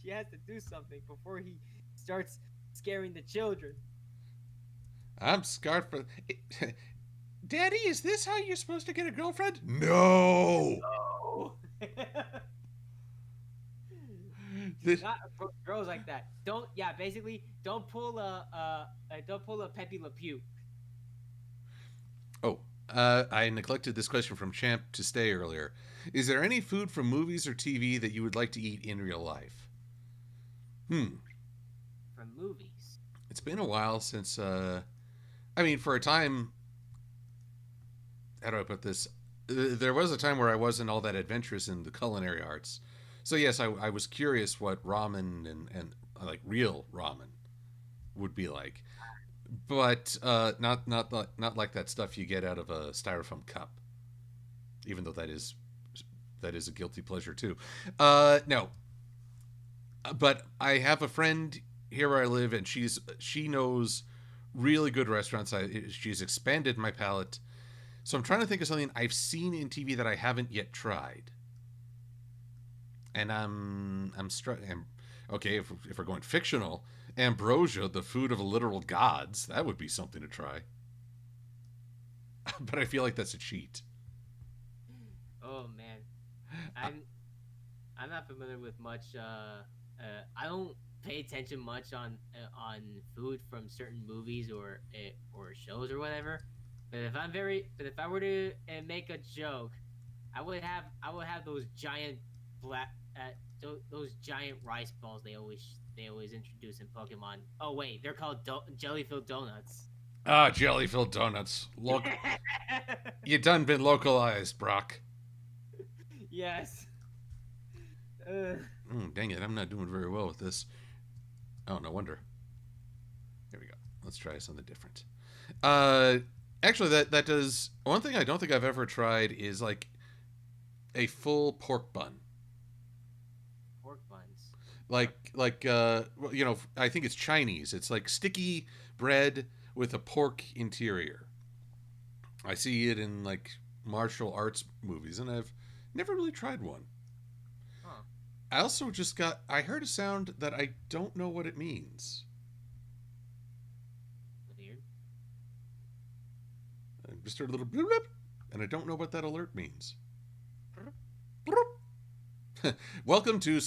[SPEAKER 2] she has to do something before he starts scaring the children.
[SPEAKER 1] I'm scarred for. Daddy, is this how you're supposed to get a girlfriend? No.
[SPEAKER 2] Oh.
[SPEAKER 1] This...
[SPEAKER 2] Not approach girls like that. Basically, don't pull a Pepe Le Pew.
[SPEAKER 1] Oh, I neglected this question from Champ to stay earlier. Is there any food from movies or TV that you would like to eat in real life?
[SPEAKER 2] From movies.
[SPEAKER 1] It's been a while since. I mean, for a time. How do I put this? There was a time where I wasn't all that adventurous in the culinary arts. So yes, I was curious what ramen and like real ramen would be like, but not like that stuff you get out of a styrofoam cup. Even though that is a guilty pleasure too. No, but I have a friend here where I live, and she knows really good restaurants. She's expanded my palate, so I'm trying to think of something I've seen in TV that I haven't yet tried. And I'm struggling. Okay, if we're going fictional, ambrosia, the food of literal gods, that would be something to try. But I feel like that's a cheat.
[SPEAKER 2] Oh man, I'm I'm not familiar with much. I don't pay attention much on food from certain movies or shows or whatever. But if I were to make a joke, I would have those giant black those giant rice balls they always introduce in Pokemon. Oh wait, they're called jelly-filled donuts.
[SPEAKER 1] Ah, jelly filled donuts. Look, you done been localized, Brock.
[SPEAKER 2] Yes. Uh,
[SPEAKER 1] Dang it, I'm not doing very well with this. Oh, no wonder. Here we go. Let's try something different. Uh, Actually, that does one thing I don't think I've ever tried is like a full pork bun.
[SPEAKER 2] pork buns.
[SPEAKER 1] I think it's Chinese. It's like sticky bread with a pork interior. I see it in like martial arts movies, and I've never really tried one.
[SPEAKER 2] Huh.
[SPEAKER 1] I also I heard a sound that I don't know what it means.
[SPEAKER 2] Weird.
[SPEAKER 1] I just heard a little bloop, and I don't know what that alert means. Welcome to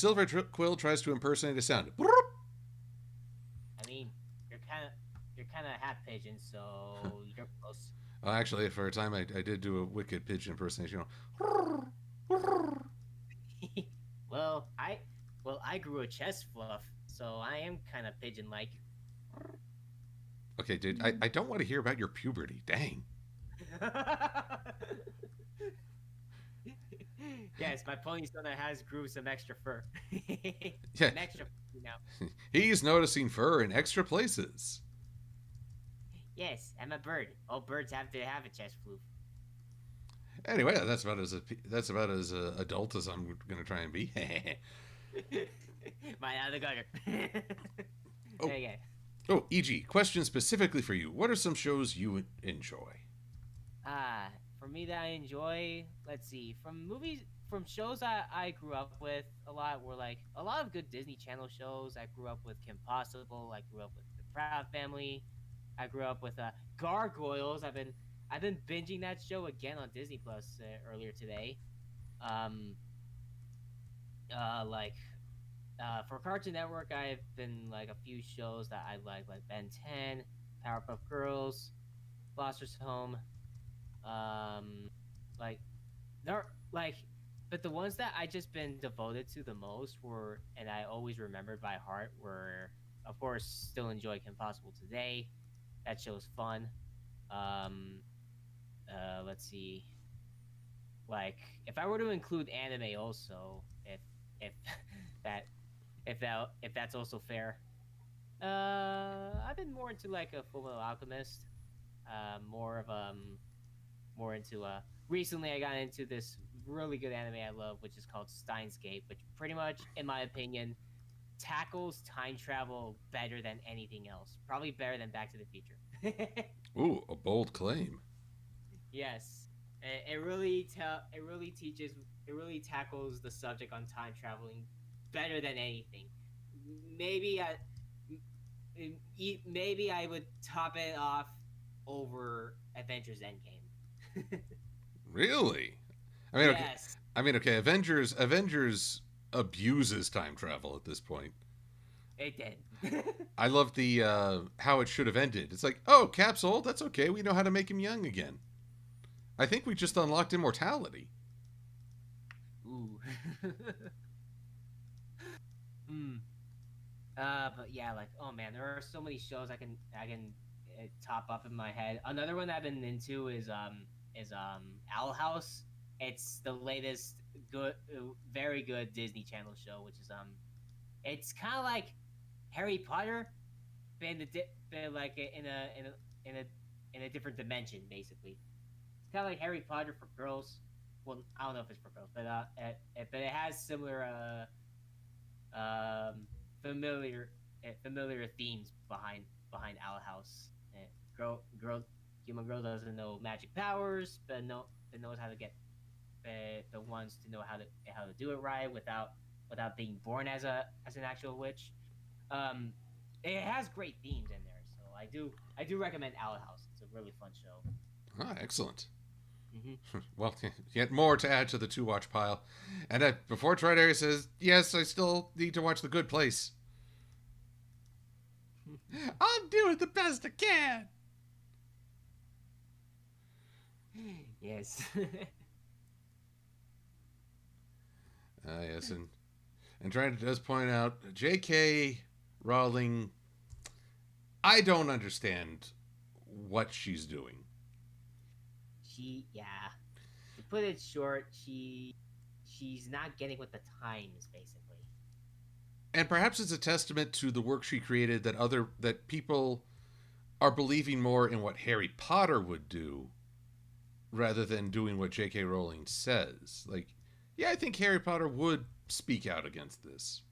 [SPEAKER 1] Quill tries to impersonate a sound.
[SPEAKER 2] I mean, you're kind of half pigeon, so you're close.
[SPEAKER 1] Actually, for a time, I did do a wicked pigeon impersonation.
[SPEAKER 2] well, I I grew a chest fluff, so I am kind of pigeon-like.
[SPEAKER 1] Okay, dude, I don't want to hear about your puberty. Dang.
[SPEAKER 2] yes, my pony stunner has grew some extra fur.
[SPEAKER 1] Yeah,
[SPEAKER 2] An extra fur now.
[SPEAKER 1] he's noticing fur in extra places.
[SPEAKER 2] Yes, I'm a bird. All birds have to have a chest floof.
[SPEAKER 1] Anyway, that's about as adult as I'm gonna try and be.
[SPEAKER 2] My out of the gutter.
[SPEAKER 1] Oh.
[SPEAKER 2] There you go.
[SPEAKER 1] Oh, E.G. Question specifically for you. What are some shows you enjoy?
[SPEAKER 2] For me that I enjoy, let's see, from shows I grew up with a lot were like a lot of good Disney Channel shows. I grew up with Kim Possible. I grew up with The Proud Family. I grew up with Gargoyles. I've been binging that show again on Disney Plus earlier today. Um, like for Cartoon Network, I've been like a few shows that I like Ben 10, Powerpuff Girls, Foster's Home. Um, like they're like, but the ones that I just been devoted to the most were, and I always remembered by heart were, of course, still enjoy Kim Possible today. That show's fun. Um, let's see, like if I were to include anime also, if that if that's also fair. I've been more into like a Full Metal Alchemist. More of more into recently I got into this really good anime I love, which is called Steins Gate, which pretty much, in my opinion, tackles time travel better than anything else. Probably better than Back to the Future.
[SPEAKER 1] Ooh, a bold claim.
[SPEAKER 2] yes, it really tackles the subject on time traveling better than anything. Maybe I maybe I would top it off over Avengers Endgame.
[SPEAKER 1] Really? I mean, okay.
[SPEAKER 2] yes,
[SPEAKER 1] Okay. Avengers abuses time travel at this point.
[SPEAKER 2] it did.
[SPEAKER 1] I love the how it should have ended. It's like, oh, Cap's old. That's okay. We know how to make him young again. I think we just unlocked immortality.
[SPEAKER 2] Ooh. Hmm. But yeah, like oh man, there are so many shows I can top up in my head. Another one I've been into is Owl House. It's the latest good, very good Disney Channel show, which is it's kind of like Harry Potter, but like in a different dimension, basically. It's kind of like Harry Potter for girls. Well, I don't know if it's for girls, but it has similar um familiar familiar themes behind Owl House. Girl, human girl doesn't know magic powers, but knows how to get the ones to know how to do it right without without being born as an actual witch. Um, it has great themes in there, so I do recommend Owl House. It's a really fun show.
[SPEAKER 1] Ah, excellent.
[SPEAKER 2] Hmm.
[SPEAKER 1] Well, yet more to add to the to watch pile. And before Tridary says, yes, I still need to watch The Good Place. I'm doing the best I can.
[SPEAKER 2] Yes.
[SPEAKER 1] Yes, and Tridary does point out, J.K. Rowling, I don't understand what she's doing.
[SPEAKER 2] Yeah. To put it short, she's not getting with the times, basically.
[SPEAKER 1] And perhaps it's a testament to the work she created that people are believing more in what Harry Potter would do rather than doing what J.K. Rowling says. Like, yeah, I think Harry Potter would speak out against this.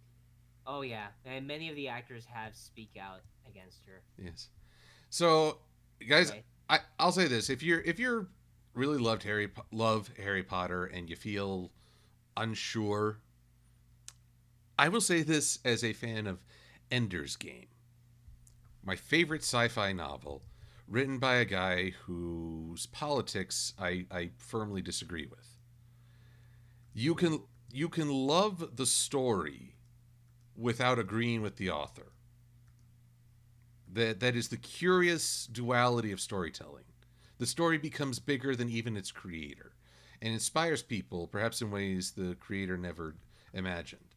[SPEAKER 2] Oh yeah, and many of the actors have speak out against her.
[SPEAKER 1] Yes. So, guys,
[SPEAKER 2] Right.
[SPEAKER 1] I'll say this: if you're really love Harry Potter and you feel unsure, I will say this as a fan of Ender's Game, my favorite sci-fi novel, written by a guy whose politics I firmly disagree with. You can you can love the story without agreeing with the author. That is the curious duality of storytelling. The story becomes bigger than even its creator and inspires people, perhaps in ways the creator never imagined.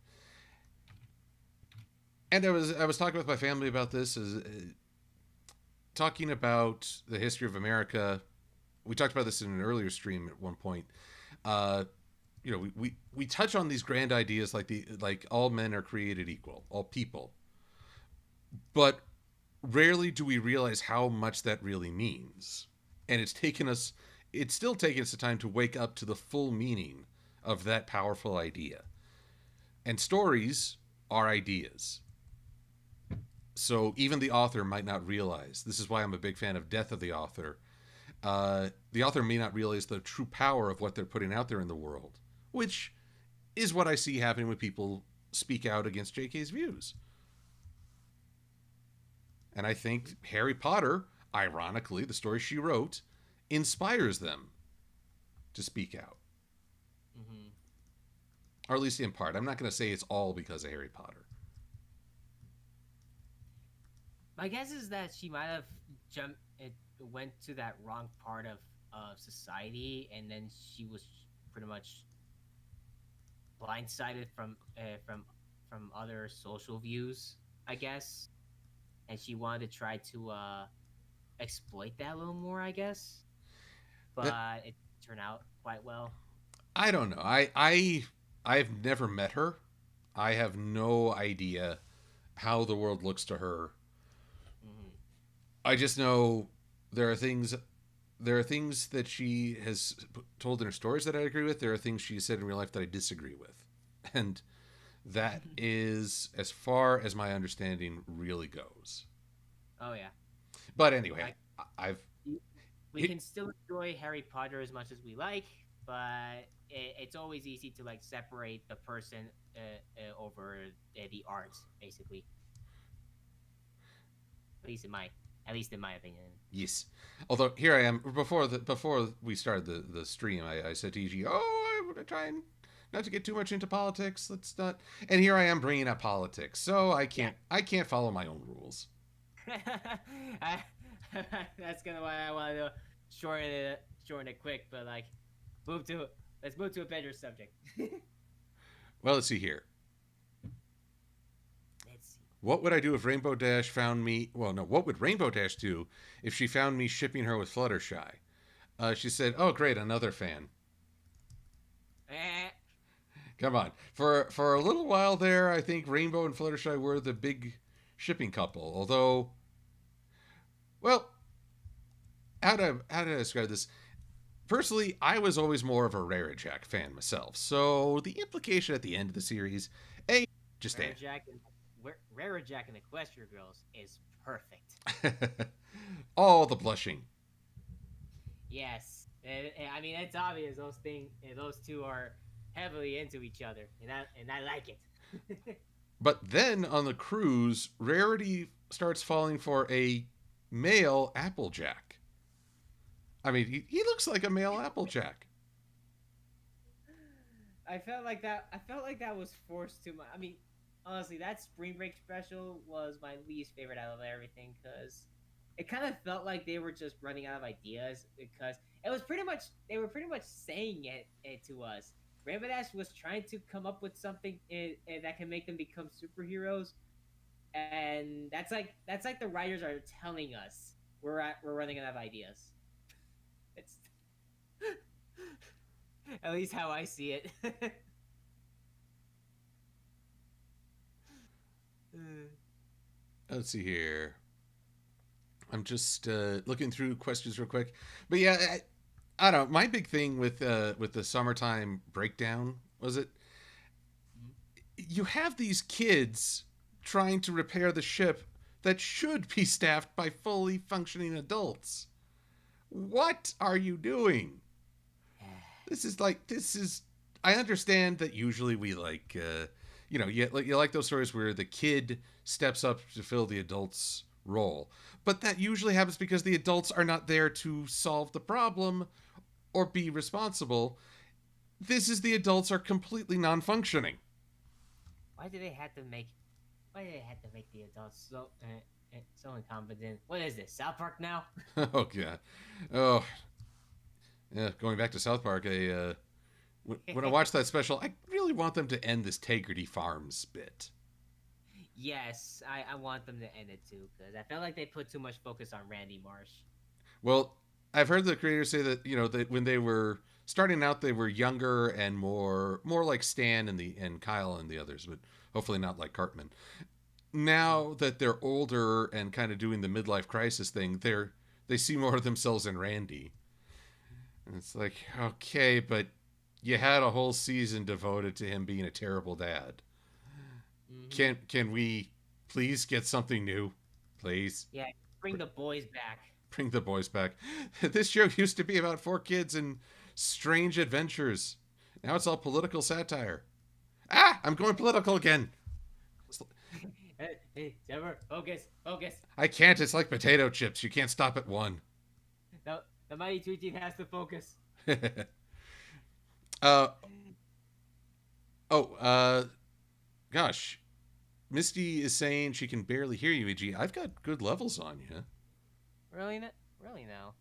[SPEAKER 1] And I was talking with my family about this, talking about the history of America. We talked about this in an earlier stream at one point. Uh, we touch on these grand ideas like all men are created equal, all people, but rarely do we realize how much that really means. And it's still taking us the time to wake up to the full meaning of that powerful idea. And stories are ideas. So even the author might not realize. This is why I'm a big fan of Death of the Author. The author may not realize the true power of what they're putting out there in the world, which is what I see happening when people speak out against JK's views. And I think Harry Potter, ironically, the story she wrote, inspires them to speak out.
[SPEAKER 2] Hmm.
[SPEAKER 1] Or at least in part. I'm not going to say it's all because of Harry Potter.
[SPEAKER 2] My guess is that she might have jumped, it went to that wrong part of society, and then she was pretty much blindsided from other social views, I guess, and she wanted to try to exploit that a little more, I guess,
[SPEAKER 1] That
[SPEAKER 2] but it turned out quite well.
[SPEAKER 1] I don't know. I've never met her. I have no idea how the world looks to her.
[SPEAKER 2] Hmm.
[SPEAKER 1] I just know there are things there are things that she has told in her stories that I agree with. There are things she said in real life that I disagree with. And that is as far as my understanding really goes.
[SPEAKER 2] Oh yeah,
[SPEAKER 1] But anyway,
[SPEAKER 2] I,
[SPEAKER 1] I've
[SPEAKER 2] we can still enjoy Harry Potter as much as we like, but it's always easy to like separate the person over the art, basically. At least in my at least in my opinion.
[SPEAKER 1] yes. Although here I am before we started the stream, I said to EG, "Oh, I'm trying not to get too much into politics. Let's not." And here I am bringing up politics, so
[SPEAKER 2] Yeah.
[SPEAKER 1] I can't follow my own rules.
[SPEAKER 2] I, that's kind of why I wanted to shorten it quick, but like move to let's move to a better subject.
[SPEAKER 1] Well, let's see here.
[SPEAKER 2] Let's see.
[SPEAKER 1] What would I do if Rainbow Dash found me? Well, no. What would Rainbow Dash do if she found me shipping her with Fluttershy? She said, "Oh, great, another fan."
[SPEAKER 2] Eh,
[SPEAKER 1] Come on. For a little while there, I think Rainbow and Fluttershy were the big shipping couple. Although, well, how to describe this? Personally, I was always more of a Rarajack fan myself. So the implication at the end of the series, a just
[SPEAKER 2] Rare Jack and Rare Jack and Equestria Girls is perfect.
[SPEAKER 1] all the blushing.
[SPEAKER 2] Yes, I mean it's obvious those two are heavily into each other, and I like it.
[SPEAKER 1] But then on the cruise, Rarity starts falling for a male Applejack. I mean, he looks like a male Applejack.
[SPEAKER 2] I felt like that was forced too much. I mean, honestly, that spring break special was my least favorite out of everything because it kind of felt like they were just running out of ideas because it was pretty much they were pretty much saying it to us. Rainbow Dash was trying to come up with something that can make them become superheroes, and that's like the writers are telling us we're running out of ideas. It's at least how I see it.
[SPEAKER 1] Let's see here. I'm just looking through questions real quick. But yeah, I don't know. My big thing with the summertime breakdown was it you have these kids trying to repair the ship that should be staffed by fully functioning adults. What are you doing? This is. I understand that usually we like, you like those stories where the kid steps up to fill the adult's role, but that usually happens because the adults are not there to solve the problem or be responsible. This is the adults are completely non-functioning.
[SPEAKER 2] Why do they have to make? Why do they have to make the adults so incompetent? What is this? South Park now?
[SPEAKER 1] Oh god. Oh yeah. Going back to South Park, when I watch that special, I really want them to end this Tegrity Farms bit.
[SPEAKER 2] Yes, I want them to end it too because I felt like they put too much focus on Randy Marsh.
[SPEAKER 1] Well, I've heard the creators say that that when they were starting out, they were younger and more like Stan and Kyle and the others, but hopefully not like Cartman. Now that they're older and kind of doing the midlife crisis thing, they see more of themselves in Randy, and it's like, okay, but you had a whole season devoted to him being a terrible dad.
[SPEAKER 2] Mm-hmm.
[SPEAKER 1] Can we please get something new, please?
[SPEAKER 2] Yeah, bring the boys back.
[SPEAKER 1] Bring the boys back. This show used to be about four kids and strange adventures. Now it's all political satire. Ah, I'm going political again.
[SPEAKER 2] Hey, Trevor, focus, focus.
[SPEAKER 1] I can't. It's like potato chips. You can't stop at one.
[SPEAKER 2] The mighty Tweety has to focus.
[SPEAKER 1] uh oh. Gosh, Misty is saying she can barely hear you. Eg, I've got good levels on you.
[SPEAKER 2] Really, really now.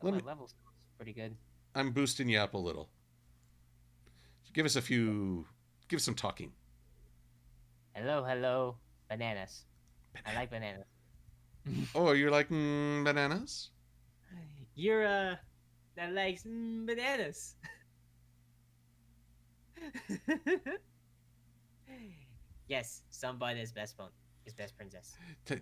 [SPEAKER 1] Let
[SPEAKER 2] My
[SPEAKER 1] me.
[SPEAKER 2] level's pretty good.
[SPEAKER 1] I'm boosting you up a little. Give us a few. Give some talking.
[SPEAKER 2] Hello, hello, bananas. I like bananas.
[SPEAKER 1] Oh, you're like bananas?
[SPEAKER 2] You're that likes bananas. Yes, Sunbun is best bone. Is best princess.
[SPEAKER 1] T-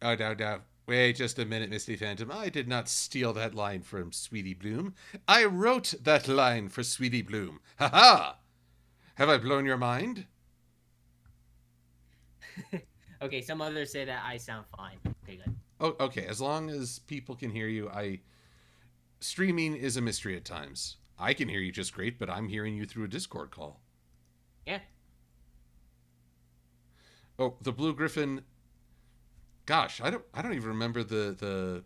[SPEAKER 1] Oh, no. Wait just a minute, Misty Phantom. I did not steal that line from Sweetie Bloom. I wrote that line for Sweetie Bloom. Ha ha! Have I blown your mind?
[SPEAKER 2] Okay, some others say that I sound fine. Okay, good.
[SPEAKER 1] Oh, okay. As long as people can hear you, streaming is a mystery at times. I can hear you just great, but I'm hearing you through a Discord call.
[SPEAKER 2] Yeah.
[SPEAKER 1] Oh, the Blue Griffin. Gosh, I don't even remember the.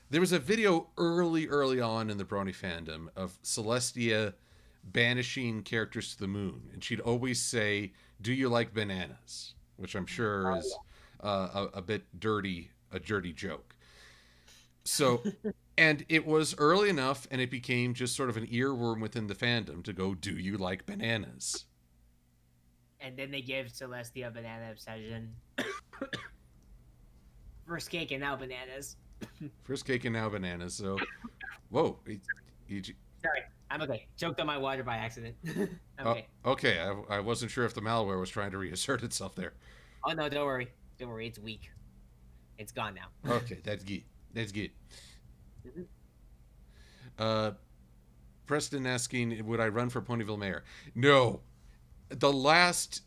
[SPEAKER 1] There was a video early on in the Brony fandom of Celestia banishing characters to the moon, and she'd always say, "Do you like bananas?" Which I'm sure
[SPEAKER 2] Oh,
[SPEAKER 1] is a bit dirty, a dirty joke. So, and it was early enough, and it became just sort of an earworm within the fandom to go, "Do you like bananas?"
[SPEAKER 2] and then they give Celestia banana obsession. First cake and now bananas.
[SPEAKER 1] First cake and now bananas. So, whoa.
[SPEAKER 2] Sorry, I'm okay. Choked on my water by accident. I'm okay.
[SPEAKER 1] Okay. I wasn't sure if the malware was trying to reassert itself there.
[SPEAKER 2] Oh no, don't worry. Don't worry, it's weak. It's gone now.
[SPEAKER 1] Okay, that's good. That's good.
[SPEAKER 2] Mhm.
[SPEAKER 1] Uh, Preston asking, would I run for Ponyville mayor? No. The last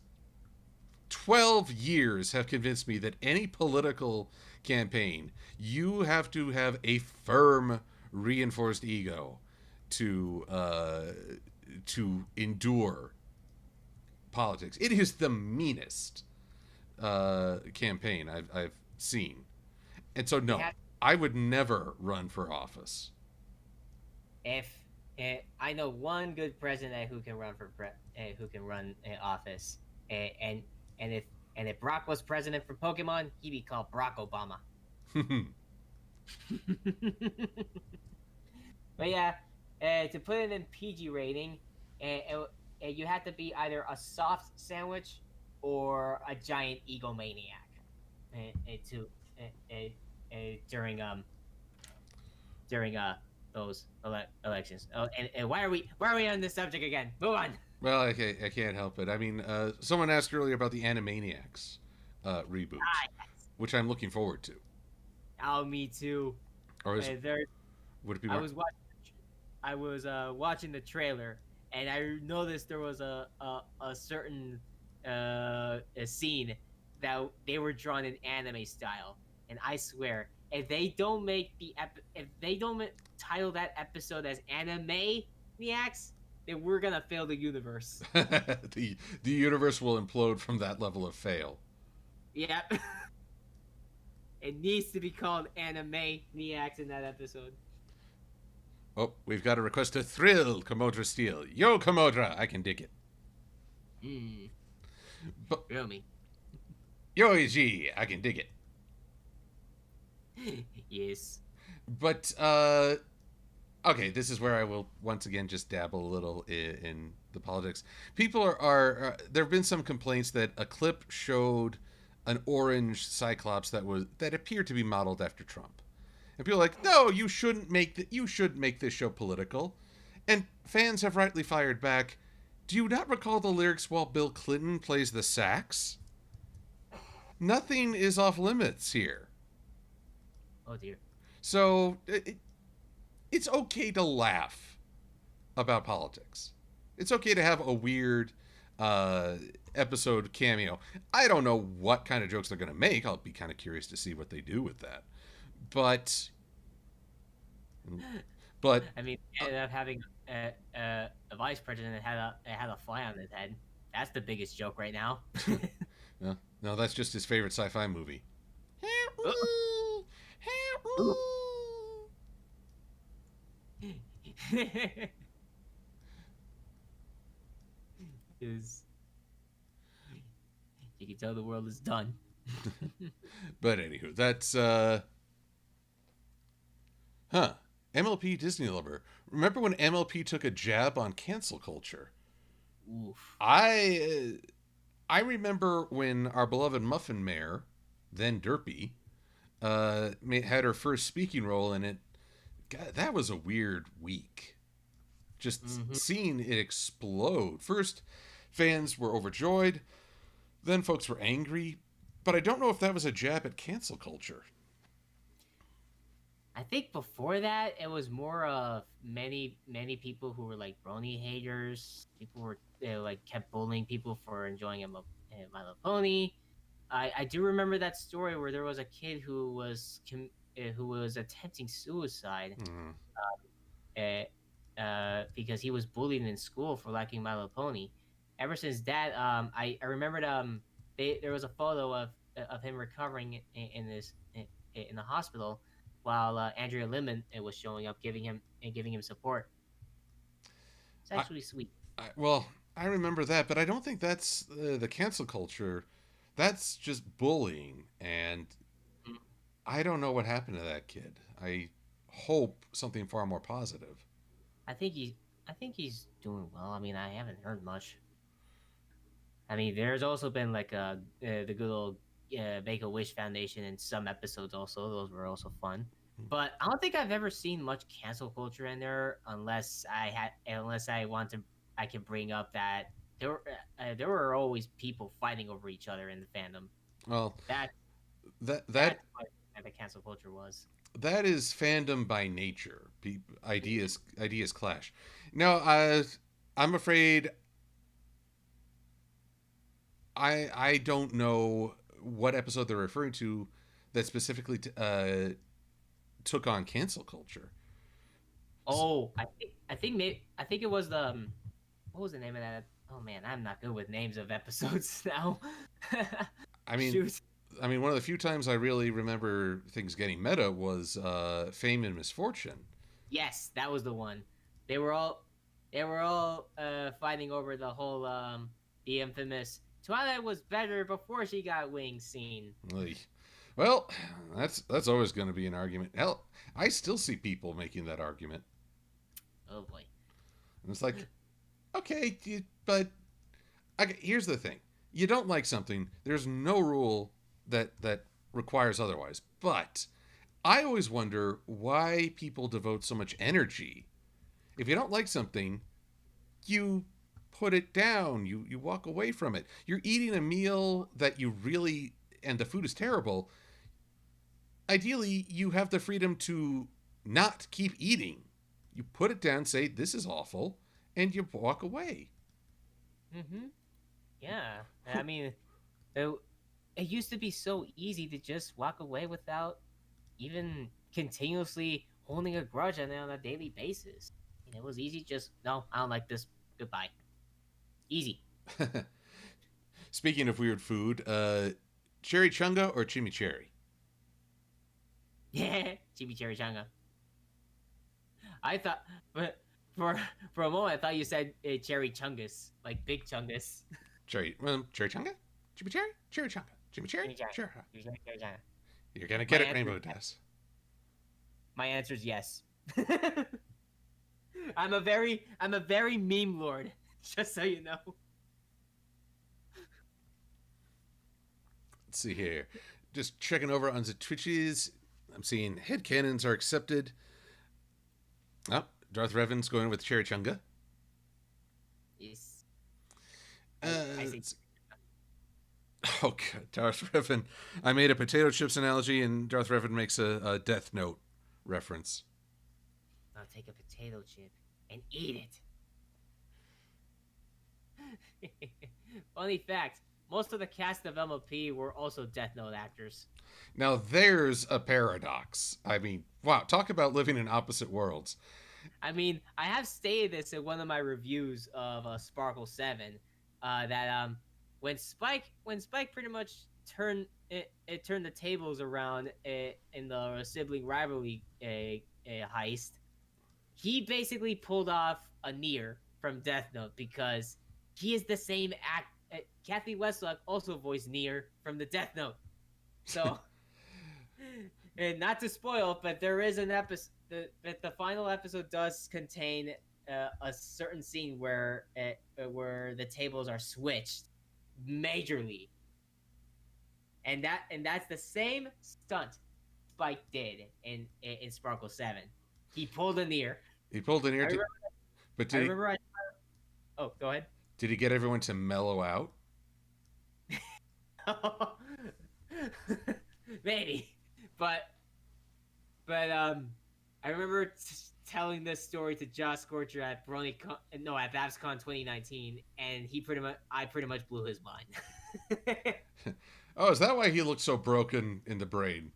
[SPEAKER 1] 12 years have convinced me that any political campaign, you have to have a firm, reinforced ego to endure politics. It is the meanest campaign I've seen, and so
[SPEAKER 2] They
[SPEAKER 1] no,
[SPEAKER 2] have
[SPEAKER 1] I would never run for office.
[SPEAKER 2] if I know one good president who can run for who can run office, and and if if Brock was president for Pokemon, he'd be called Brock Obama. But yeah, to put it in PG rating, you have to be either a soft sandwich or a giant egomaniac to during during those elections. Oh, and why are we on this subject again? Move on.
[SPEAKER 1] Well, I can't help it. I mean, someone asked earlier about the Animaniacs reboot,
[SPEAKER 2] Ah,
[SPEAKER 1] which I'm looking forward to.
[SPEAKER 2] oh, me too.
[SPEAKER 1] Or
[SPEAKER 2] There,
[SPEAKER 1] would it be
[SPEAKER 2] I
[SPEAKER 1] more?
[SPEAKER 2] was watching. I was watching the trailer, and I noticed there was a certain a scene that they were drawn in anime style, and I swear, if they don't title that episode as Anime Niacs, then we're gonna fail the universe.
[SPEAKER 1] The universe will implode from that level of fail.
[SPEAKER 2] Yep, it needs to be called Anime Niacs in that episode.
[SPEAKER 1] Oh, we've got a request to thrill Commodore Steel. Yo, Commodore, I can dig it.
[SPEAKER 2] Hmm,
[SPEAKER 1] But
[SPEAKER 2] thrill me.
[SPEAKER 1] yo, EG, I can dig it.
[SPEAKER 2] Yes.
[SPEAKER 1] But okay, this is where I will once again just dabble a little in the politics. People are there have been some complaints that a clip showed an orange Cyclops that appeared to be modeled after Trump, and people are like, no, you shouldn't you should make this show political, and fans have rightly fired back. Do you not recall the lyrics while Bill Clinton plays the sax? Nothing is off limits here.
[SPEAKER 2] Oh dear.
[SPEAKER 1] So it's okay to laugh about politics. It's okay to have a weird episode cameo. I don't know what kind of jokes they're going to make. I'll be kind of curious to see what they do with that. But, but
[SPEAKER 2] I mean, ended up having a vice president that had a fly on his head. That's the biggest joke right now.
[SPEAKER 1] no, that's just his favorite sci-fi movie.
[SPEAKER 2] Is you can tell the world is done.
[SPEAKER 1] But anywho, that's MLP Disney Lover. Remember when MLP took a jab on cancel culture?
[SPEAKER 2] Oof.
[SPEAKER 1] I remember when our beloved Muffin Mare, then Derpy, had her first speaking role in it. God, that was a weird week. Just seeing it explode. First, fans were overjoyed. Then folks were angry. But I don't know if that was a jab at cancel culture.
[SPEAKER 2] I think before that, it was more of many people who were like brony haters. People were like kept bullying people for enjoying My Little Pony. I do remember that story where there was a kid who was attempting suicide because he was bullied in school for liking My Little Pony. Ever since that, I remembered there was a photo of him recovering in the hospital while Andrea Lemon was showing up, giving him support. It's actually sweet.
[SPEAKER 1] Well, I remember that, but I don't think that's the cancel culture. That's just bullying, and I don't know what happened to that kid. I hope something far more positive.
[SPEAKER 2] I think he's doing well. I mean, I haven't heard much. I mean, there's also been like the good old Make a Wish Foundation in some episodes. Also, those were also fun. But I don't think I've ever seen much cancel culture in there, unless I can bring up that there were always people fighting over each other in the fandom.
[SPEAKER 1] Well,
[SPEAKER 2] That's
[SPEAKER 1] that
[SPEAKER 2] what the cancel culture was.
[SPEAKER 1] that is fandom by nature. Ideas clash. Now, I'm afraid I don't know what episode they're referring to that specifically took on cancel culture.
[SPEAKER 2] Oh, I think it was the what was the name of that Oh man, I'm not good with names of episodes now.
[SPEAKER 1] I mean,
[SPEAKER 2] Shoot.
[SPEAKER 1] one of the few times I really remember things getting meta was Fame and Misfortune.
[SPEAKER 2] Yes, that was the one. They were all fighting over the whole the infamous Twilight was better before she got wings scene.
[SPEAKER 1] Oy. Well, that's always going to be an argument. Hell, I still see people making that argument.
[SPEAKER 2] Oh boy.
[SPEAKER 1] And it's like, okay, but here's the thing: you don't like something. There's no rule that requires otherwise. But I always wonder why people devote so much energy. If you don't like something, you put it down. You walk away from it. You're eating a meal that you really and the food is terrible. Ideally, you have the freedom to not keep eating. You put it down, say this is awful, and you walk away.
[SPEAKER 2] Mm-hmm. Yeah. I mean, it, it used to be so easy to just walk away without even continuously holding a grudge on it on a daily basis. And it was easy. Just no, I don't like this. Goodbye. Easy.
[SPEAKER 1] Speaking of weird food, cherry chunga or chimichurri?
[SPEAKER 2] Yeah, chimichurri. I thought, but for a moment, I thought you said cherry chungus, like big chungus.
[SPEAKER 1] Cherry chunga? Chimichurri? Cherry chunga? Chimichurri?
[SPEAKER 2] Chimichurri.
[SPEAKER 1] Sure.
[SPEAKER 2] Chimichurri.
[SPEAKER 1] You're gonna
[SPEAKER 2] My
[SPEAKER 1] get it,
[SPEAKER 2] answer,
[SPEAKER 1] Rainbow Dash.
[SPEAKER 2] my answer is yes. I'm a very meme lord, just so you know.
[SPEAKER 1] Let's see here. Just checking over on the Twitches. I'm seeing headcanons are accepted. Oh, Darth Revan's going with cherry chunga.
[SPEAKER 2] Yes. I see.
[SPEAKER 1] Oh, God, Darth Revan. I made a potato chips analogy, and Darth Revan makes a Death Note reference.
[SPEAKER 2] I'll take a potato chip and eat it. Funny fact: most of the cast of MLP were also Death Note actors.
[SPEAKER 1] Now, there's a paradox. I mean, wow, talk about living in opposite worlds.
[SPEAKER 2] I mean, I have stated this in one of my reviews of Sparkle 7, that when Spike pretty much turned the tables around in the sibling rivalry heist, he basically pulled off a Nier from Death Note because he is the same act. Kathy Westlock also voiced Nier from the Death Note, so. And not to spoil, but there is an episode. The final episode does contain a certain scene where the tables are switched majorly, and that's the same stunt Spike did in Sparkle 7. He pulled a Nier.
[SPEAKER 1] He pulled an ear, but
[SPEAKER 2] Oh, go ahead.
[SPEAKER 1] did he get everyone to mellow out?
[SPEAKER 2] Maybe, but I remember telling this story to Josh Scorcher at at BabsCon 2019, and I pretty much blew his mind.
[SPEAKER 1] Oh, is that why he looked so broken in the brain?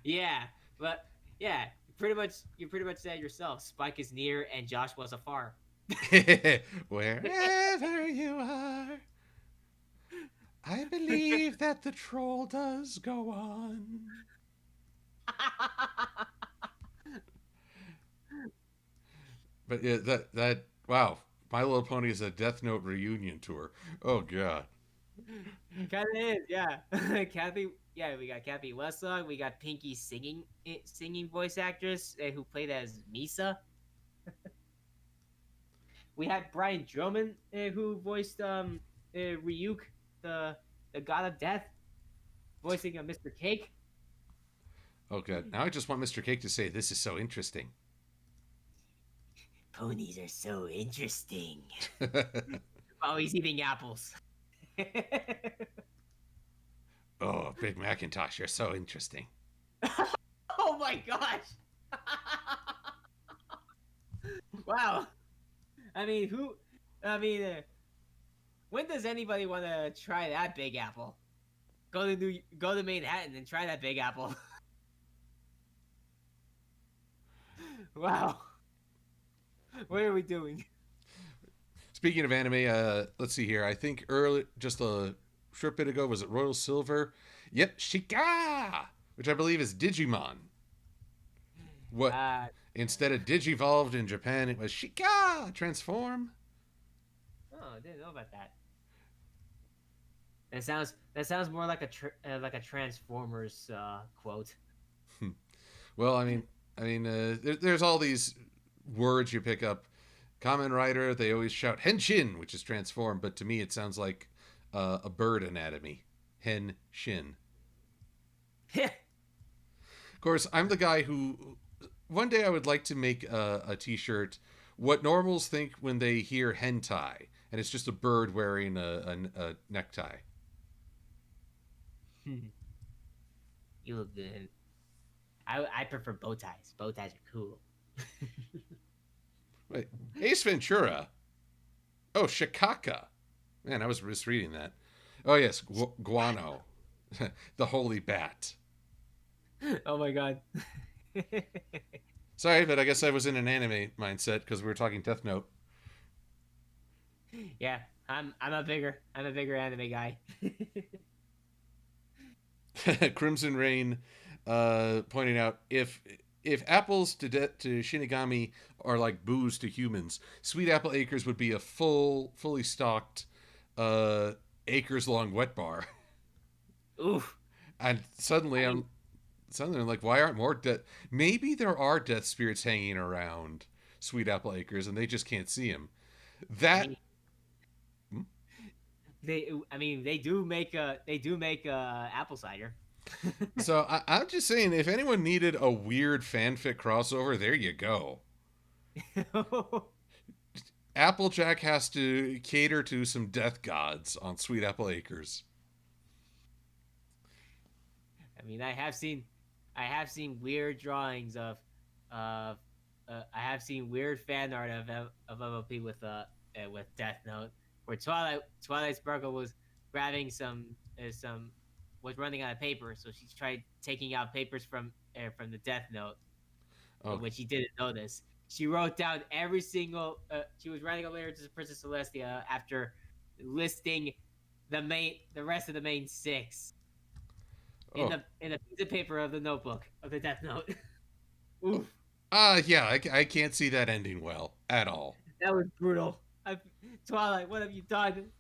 [SPEAKER 2] Yeah, but yeah, you pretty much said yourself. Spike is near, and Josh was afar.
[SPEAKER 1] Wherever you are, I believe that the troll does go on. But yeah, that wow, My Little Pony is a Death Note reunion tour. Oh God.
[SPEAKER 2] Kind of is, yeah. Kathy, yeah, we got Kathy Westlock, we got Pinky singing voice actress who played as Misa. We had Brian Drummond who voiced Ryuk, the god of death, voicing Mr. Cake.
[SPEAKER 1] Oh God. Now I just want Mr. Cake to say this is so interesting.
[SPEAKER 2] Ponies are so interesting. Oh, he's eating apples.
[SPEAKER 1] Oh, Big Macintosh, you're so interesting.
[SPEAKER 2] Oh my gosh! Wow. I mean, when does anybody want to try that Big Apple? Go to Manhattan and try that Big Apple. Wow. What are we doing?
[SPEAKER 1] Speaking of anime, let's see here. I think early, just a short bit ago, was it Royal Silver? Yep, Shika, which I believe is Digimon. What
[SPEAKER 2] Uh,
[SPEAKER 1] instead of Digivolved in Japan, it was Shika transform.
[SPEAKER 2] oh, I didn't know about that. That sounds more like like a Transformers quote.
[SPEAKER 1] Well, there's all these words you pick up. Kamen Rider, they always shout Henshin, which is transform, but to me it sounds like a bird anatomy. Henshin. Of course, I'm the guy who one day I would like to make a T-shirt. What normals think when they hear hentai, and it's just a bird wearing a necktie.
[SPEAKER 2] You look good. I prefer bow ties. Bow ties are cool.
[SPEAKER 1] Wait, Ace Ventura. Oh, Shikaka. Man, I was misreading that. Oh yes, guano, the holy bat.
[SPEAKER 2] Oh my god.
[SPEAKER 1] Sorry, but I guess I was in an anime mindset because we were talking Death Note.
[SPEAKER 2] Yeah, I'm a bigger anime guy.
[SPEAKER 1] Crimson Rain pointing out if apples to Shinigami are like booze to humans, Sweet Apple Acres would be a fully stocked uh, acres long wet bar.
[SPEAKER 2] Oof.
[SPEAKER 1] And
[SPEAKER 2] I mean,
[SPEAKER 1] suddenly I'm like, why aren't more death? Maybe there are death spirits hanging around Sweet Apple Acres and they just can't see them.
[SPEAKER 2] I
[SPEAKER 1] That
[SPEAKER 2] mean, they do make apple cider.
[SPEAKER 1] so I'm just saying, if anyone needed a weird fanfic crossover, there you go. Applejack has to cater to some death gods on Sweet Apple Acres.
[SPEAKER 2] I mean, I have seen weird drawings of, I have seen weird fan art of MLP with Death Note, where Twilight Sparkle was grabbing some was running out of paper, so she tried taking out papers from the Death Note,
[SPEAKER 1] Oh,
[SPEAKER 2] which he didn't notice. She wrote down every single. She was writing a letter to Princess Celestia after listing the rest of the main six
[SPEAKER 1] oh,
[SPEAKER 2] in a piece of paper of the notebook of the Death Note. Oof,
[SPEAKER 1] yeah, I can't see that ending well at all.
[SPEAKER 2] that was brutal. Twilight, what have you done?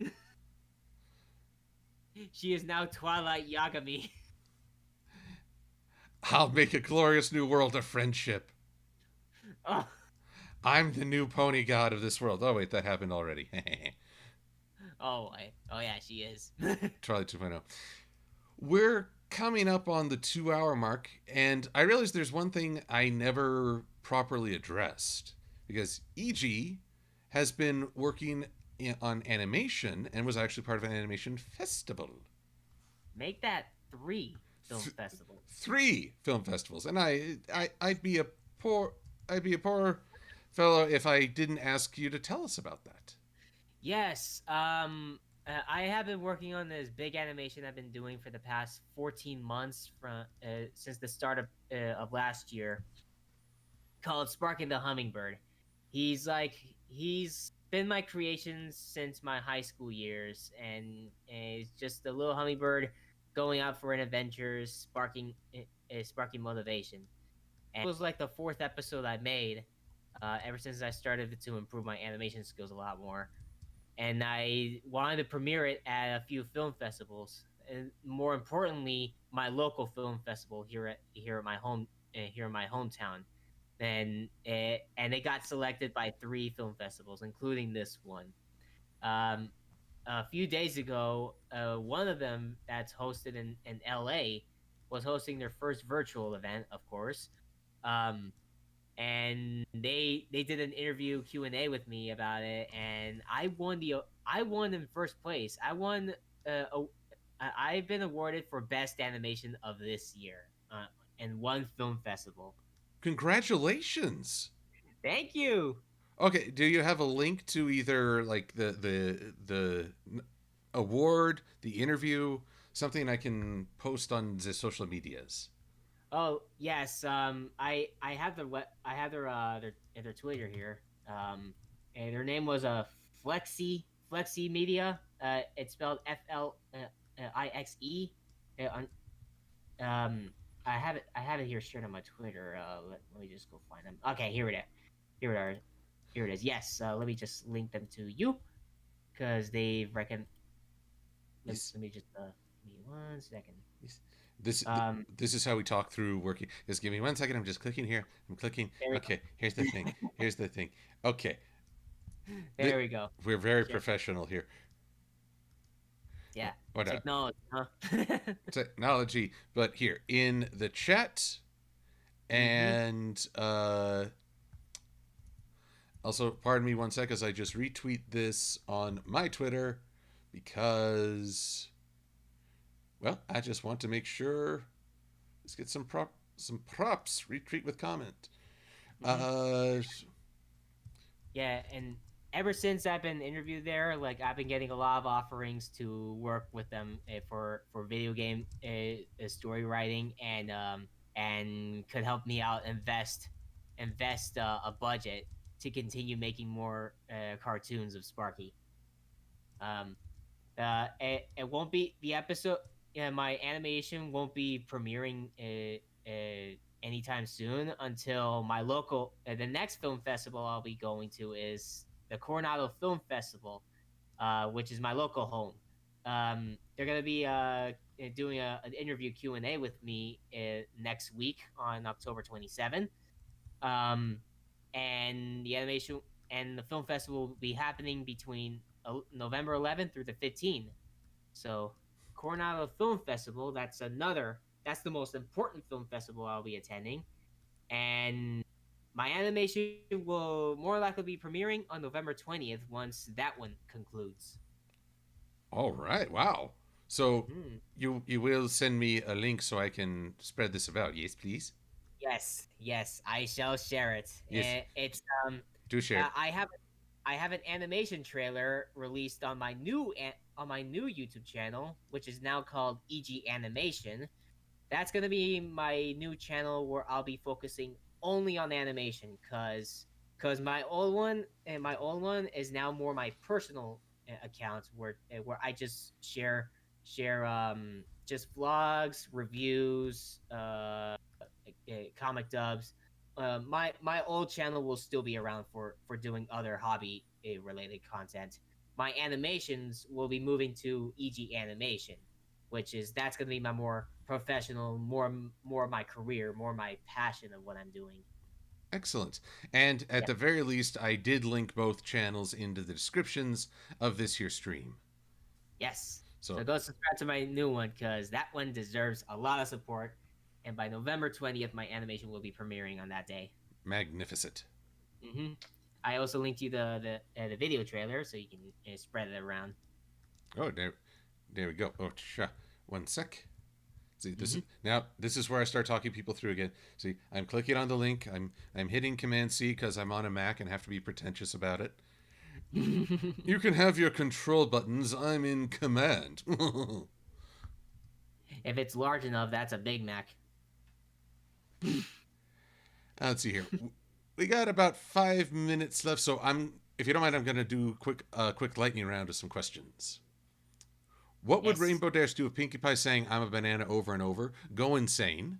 [SPEAKER 2] She is now Twilight Yagami.
[SPEAKER 1] I'll make a glorious new world of friendship.
[SPEAKER 2] Oh,
[SPEAKER 1] I'm the new pony god of this world. Oh wait, that happened already.
[SPEAKER 2] oh yeah, she is.
[SPEAKER 1] Twilight 2.0. We're coming up on the 2 hour mark, and I realize there's one thing I never properly addressed because EG has been working on animation and was actually part of an animation festival.
[SPEAKER 2] Make that three film
[SPEAKER 1] Th-
[SPEAKER 2] festivals.
[SPEAKER 1] 3 film festivals, and I'd be a poor fellow if I didn't ask you to tell us about that.
[SPEAKER 2] Yes. I have been working on this big animation I've been doing for the past 14 months from since the start of last year, called Sparking the Hummingbird. He's been my creation since my high school years, and it's just a little hummingbird going out for an adventure, sparking motivation. And it was like the fourth episode I made, ever since I started to improve my animation skills a lot more, and I wanted to premiere it at a few film festivals, and more importantly, my local film festival here at my here in my hometown. And they got selected by 3 film festivals, including this one. Um, a few days ago, one of them that's hosted in LA was hosting their first virtual event, of course. Um, and they did an interview Q&A with me about it, and I won in first place. I've been awarded for best animation of this year, in one film festival.
[SPEAKER 1] Congratulations.
[SPEAKER 2] Thank you.
[SPEAKER 1] Okay, do you have a link to either like the award, the interview, something I can post on the social medias?
[SPEAKER 2] Oh yes, I have I have their Twitter here. And their name was Flexi Media. It's spelled FLIXE. On um, I have it here shared on my Twitter. Let me just go find them. Okay, here it is. Here it are. Here it is. Yes. Let me just link them to you because they reckon.
[SPEAKER 1] Yes.
[SPEAKER 2] Let me just give me 1 second.
[SPEAKER 1] Yes. This
[SPEAKER 2] Um,
[SPEAKER 1] this is how we talk through working. Just give me 1 second. I'm just clicking here. I'm clicking.
[SPEAKER 2] there we
[SPEAKER 1] Okay. Here's the thing.
[SPEAKER 2] go.
[SPEAKER 1] Here's the thing. Okay.
[SPEAKER 2] There we go.
[SPEAKER 1] We're very
[SPEAKER 2] Share.
[SPEAKER 1] professional here.
[SPEAKER 2] Yeah.
[SPEAKER 1] What up?
[SPEAKER 2] Technology, huh?
[SPEAKER 1] Technology. But here in the chat
[SPEAKER 2] Mm-hmm.
[SPEAKER 1] and also, pardon me 1 sec as I just retweet this on my Twitter because, well, I just want to make sure. Let's get some props. Retweet with comment.
[SPEAKER 2] Mm-hmm.
[SPEAKER 1] Uh,
[SPEAKER 2] Yeah, and ever since I've been interviewed there, like I've been getting a lot of offerings to work with them for video game story writing and could help me out invest a budget to continue making more cartoons of Sparky. Um, it won't be the episode. Yeah, my animation won't be premiering anytime soon until my local. The next film festival I'll be going to is the Coronado Film Festival, which is my local home. They're gonna be doing an interview Q&A with me next week on October 27th. Um, and the animation and the film festival will be happening between November 11th through the 15th. So Coronado Film Festival, that's the most important film festival I'll be attending. And my animation will more likely be premiering on November 20th once that one concludes.
[SPEAKER 1] all right. Wow. So
[SPEAKER 2] Mm.
[SPEAKER 1] you will send me a link so I can spread this about. Yes, please.
[SPEAKER 2] Yes, I shall share it.
[SPEAKER 1] Yes,
[SPEAKER 2] It's
[SPEAKER 1] do share.
[SPEAKER 2] I have an animation trailer released on on my new YouTube channel, which is now called EG Animation. That's gonna be my new channel where I'll be focusing only on animation, cause my old one is now more my personal account where I just share just vlogs, reviews, comic dubs. My old channel will still be around for doing other hobby related content. My animations will be moving to EG Animation, which is that's going to be my more professional, more my career, more my passion of what I'm doing.
[SPEAKER 1] Excellent. And at
[SPEAKER 2] Yeah.
[SPEAKER 1] the very least, I did link both channels into the descriptions of this here stream.
[SPEAKER 2] Yes. So
[SPEAKER 1] So
[SPEAKER 2] go subscribe to my new one because that one deserves a lot of support. And by November 20th, my animation will be premiering on that day.
[SPEAKER 1] magnificent.
[SPEAKER 2] hmm I also linked you the video trailer so you can spread it around.
[SPEAKER 1] Oh, there we go. Oh, 1 sec. See,
[SPEAKER 2] hmm
[SPEAKER 1] this is where I start talking people through again. See, I'm clicking on the link. I'm hitting Command C because I'm on a Mac and have to be pretentious about it. You can have your control buttons. I'm in command.
[SPEAKER 2] If it's large enough, that's a Big Mac.
[SPEAKER 1] Let's see here. We got about 5 minutes left, so if you don't mind, I'm going to do quick lightning round of some questions. What would
[SPEAKER 2] Yes.
[SPEAKER 1] Rainbow Dash do if Pinkie Pie saying "I'm a banana" over and over? Go insane.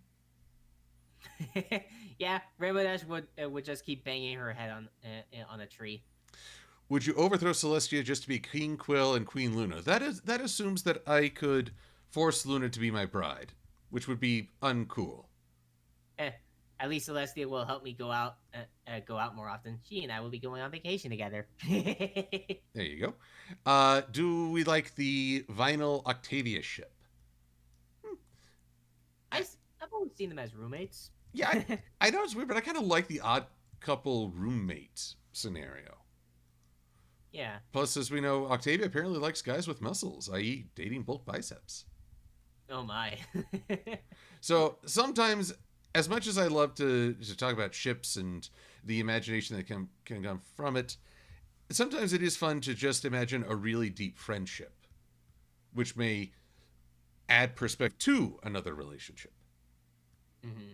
[SPEAKER 2] Yeah, Rainbow Dash would just keep banging her head on a tree.
[SPEAKER 1] Would you overthrow Celestia just to be King Quill and Queen Luna? That assumes that I could force Luna to be my bride, which would be uncool.
[SPEAKER 2] Eh, at least Celestia will help me go out more often. She and I will be going on vacation together.
[SPEAKER 1] There you go. Do we like the Vinyl Octavia ship?
[SPEAKER 2] I, I've always seen them as roommates.
[SPEAKER 1] Yeah, I know it's weird, but I kind of like the odd couple roommate scenario.
[SPEAKER 2] Yeah.
[SPEAKER 1] Plus, as we know, Octavia apparently likes guys with muscles, i.e., dating bulk biceps.
[SPEAKER 2] Oh my.
[SPEAKER 1] So sometimes, as much as I love to talk about ships and the imagination that can come from it, sometimes it is fun to just imagine a really deep friendship, which may add perspective to another relationship.
[SPEAKER 2] hmm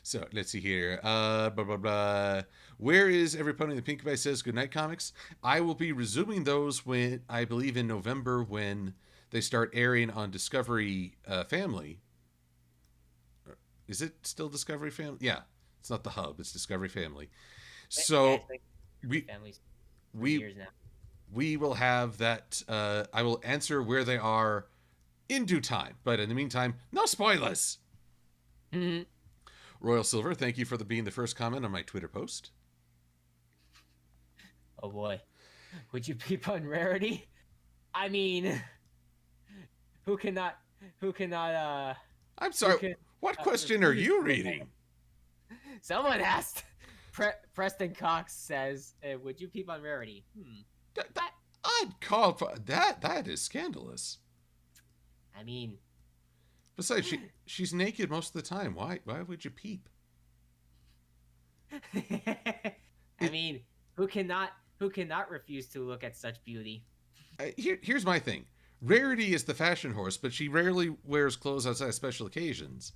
[SPEAKER 1] So let's see here. Blah blah blah. Where is Every Pony in the Pink Guy Says Goodnight comics? I will be resuming those when I believe in November when they start airing on Discovery Family. Is it still Discovery Family? Yeah, it's not the Hub. It's Discovery Family.
[SPEAKER 2] Yeah,
[SPEAKER 1] So
[SPEAKER 2] it's like
[SPEAKER 1] we
[SPEAKER 2] families for
[SPEAKER 1] we
[SPEAKER 2] years now.
[SPEAKER 1] we will have that. I will answer where they are in due time. But in the meantime, no spoilers.
[SPEAKER 2] Mhm.
[SPEAKER 1] Royal Silver, thank you for being the first comment on my Twitter post.
[SPEAKER 2] Oh boy, would you peep on rarity? I mean, who cannot? Who cannot?
[SPEAKER 1] I'm
[SPEAKER 2] Who
[SPEAKER 1] sorry.
[SPEAKER 2] can?
[SPEAKER 1] What question are
[SPEAKER 2] Refuse
[SPEAKER 1] you
[SPEAKER 2] to look at
[SPEAKER 1] reading?
[SPEAKER 2] it? Someone asked. Preston Cox says, "Would you peep on rarity?" I,
[SPEAKER 1] I'd call for that. That is scandalous.
[SPEAKER 2] I mean,
[SPEAKER 1] Besides, she's naked most of the time. Why would you peep?
[SPEAKER 2] I mean, who cannot? Who cannot refuse to look at such beauty?
[SPEAKER 1] Here's my thing. Rarity is the fashion horse, but she rarely wears clothes outside of special occasions.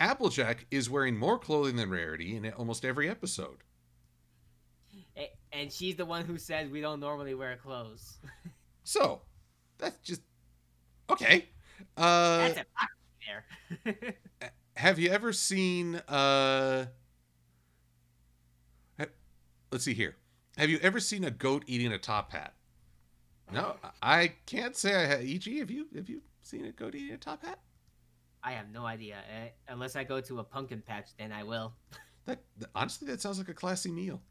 [SPEAKER 1] Applejack is wearing more clothing than Rarity in almost every episode.
[SPEAKER 2] And she's the one who says we don't normally wear clothes.
[SPEAKER 1] So, that's just okay.
[SPEAKER 2] That's a there.
[SPEAKER 1] Have you ever seen let's see here. Have you ever seen a goat eating a top hat? No, I can't say I have. E.g., have you seen a goat eating a top hat?
[SPEAKER 2] I have no idea. Unless I go to a pumpkin patch, then I will.
[SPEAKER 1] That honestly, that sounds like a classy meal.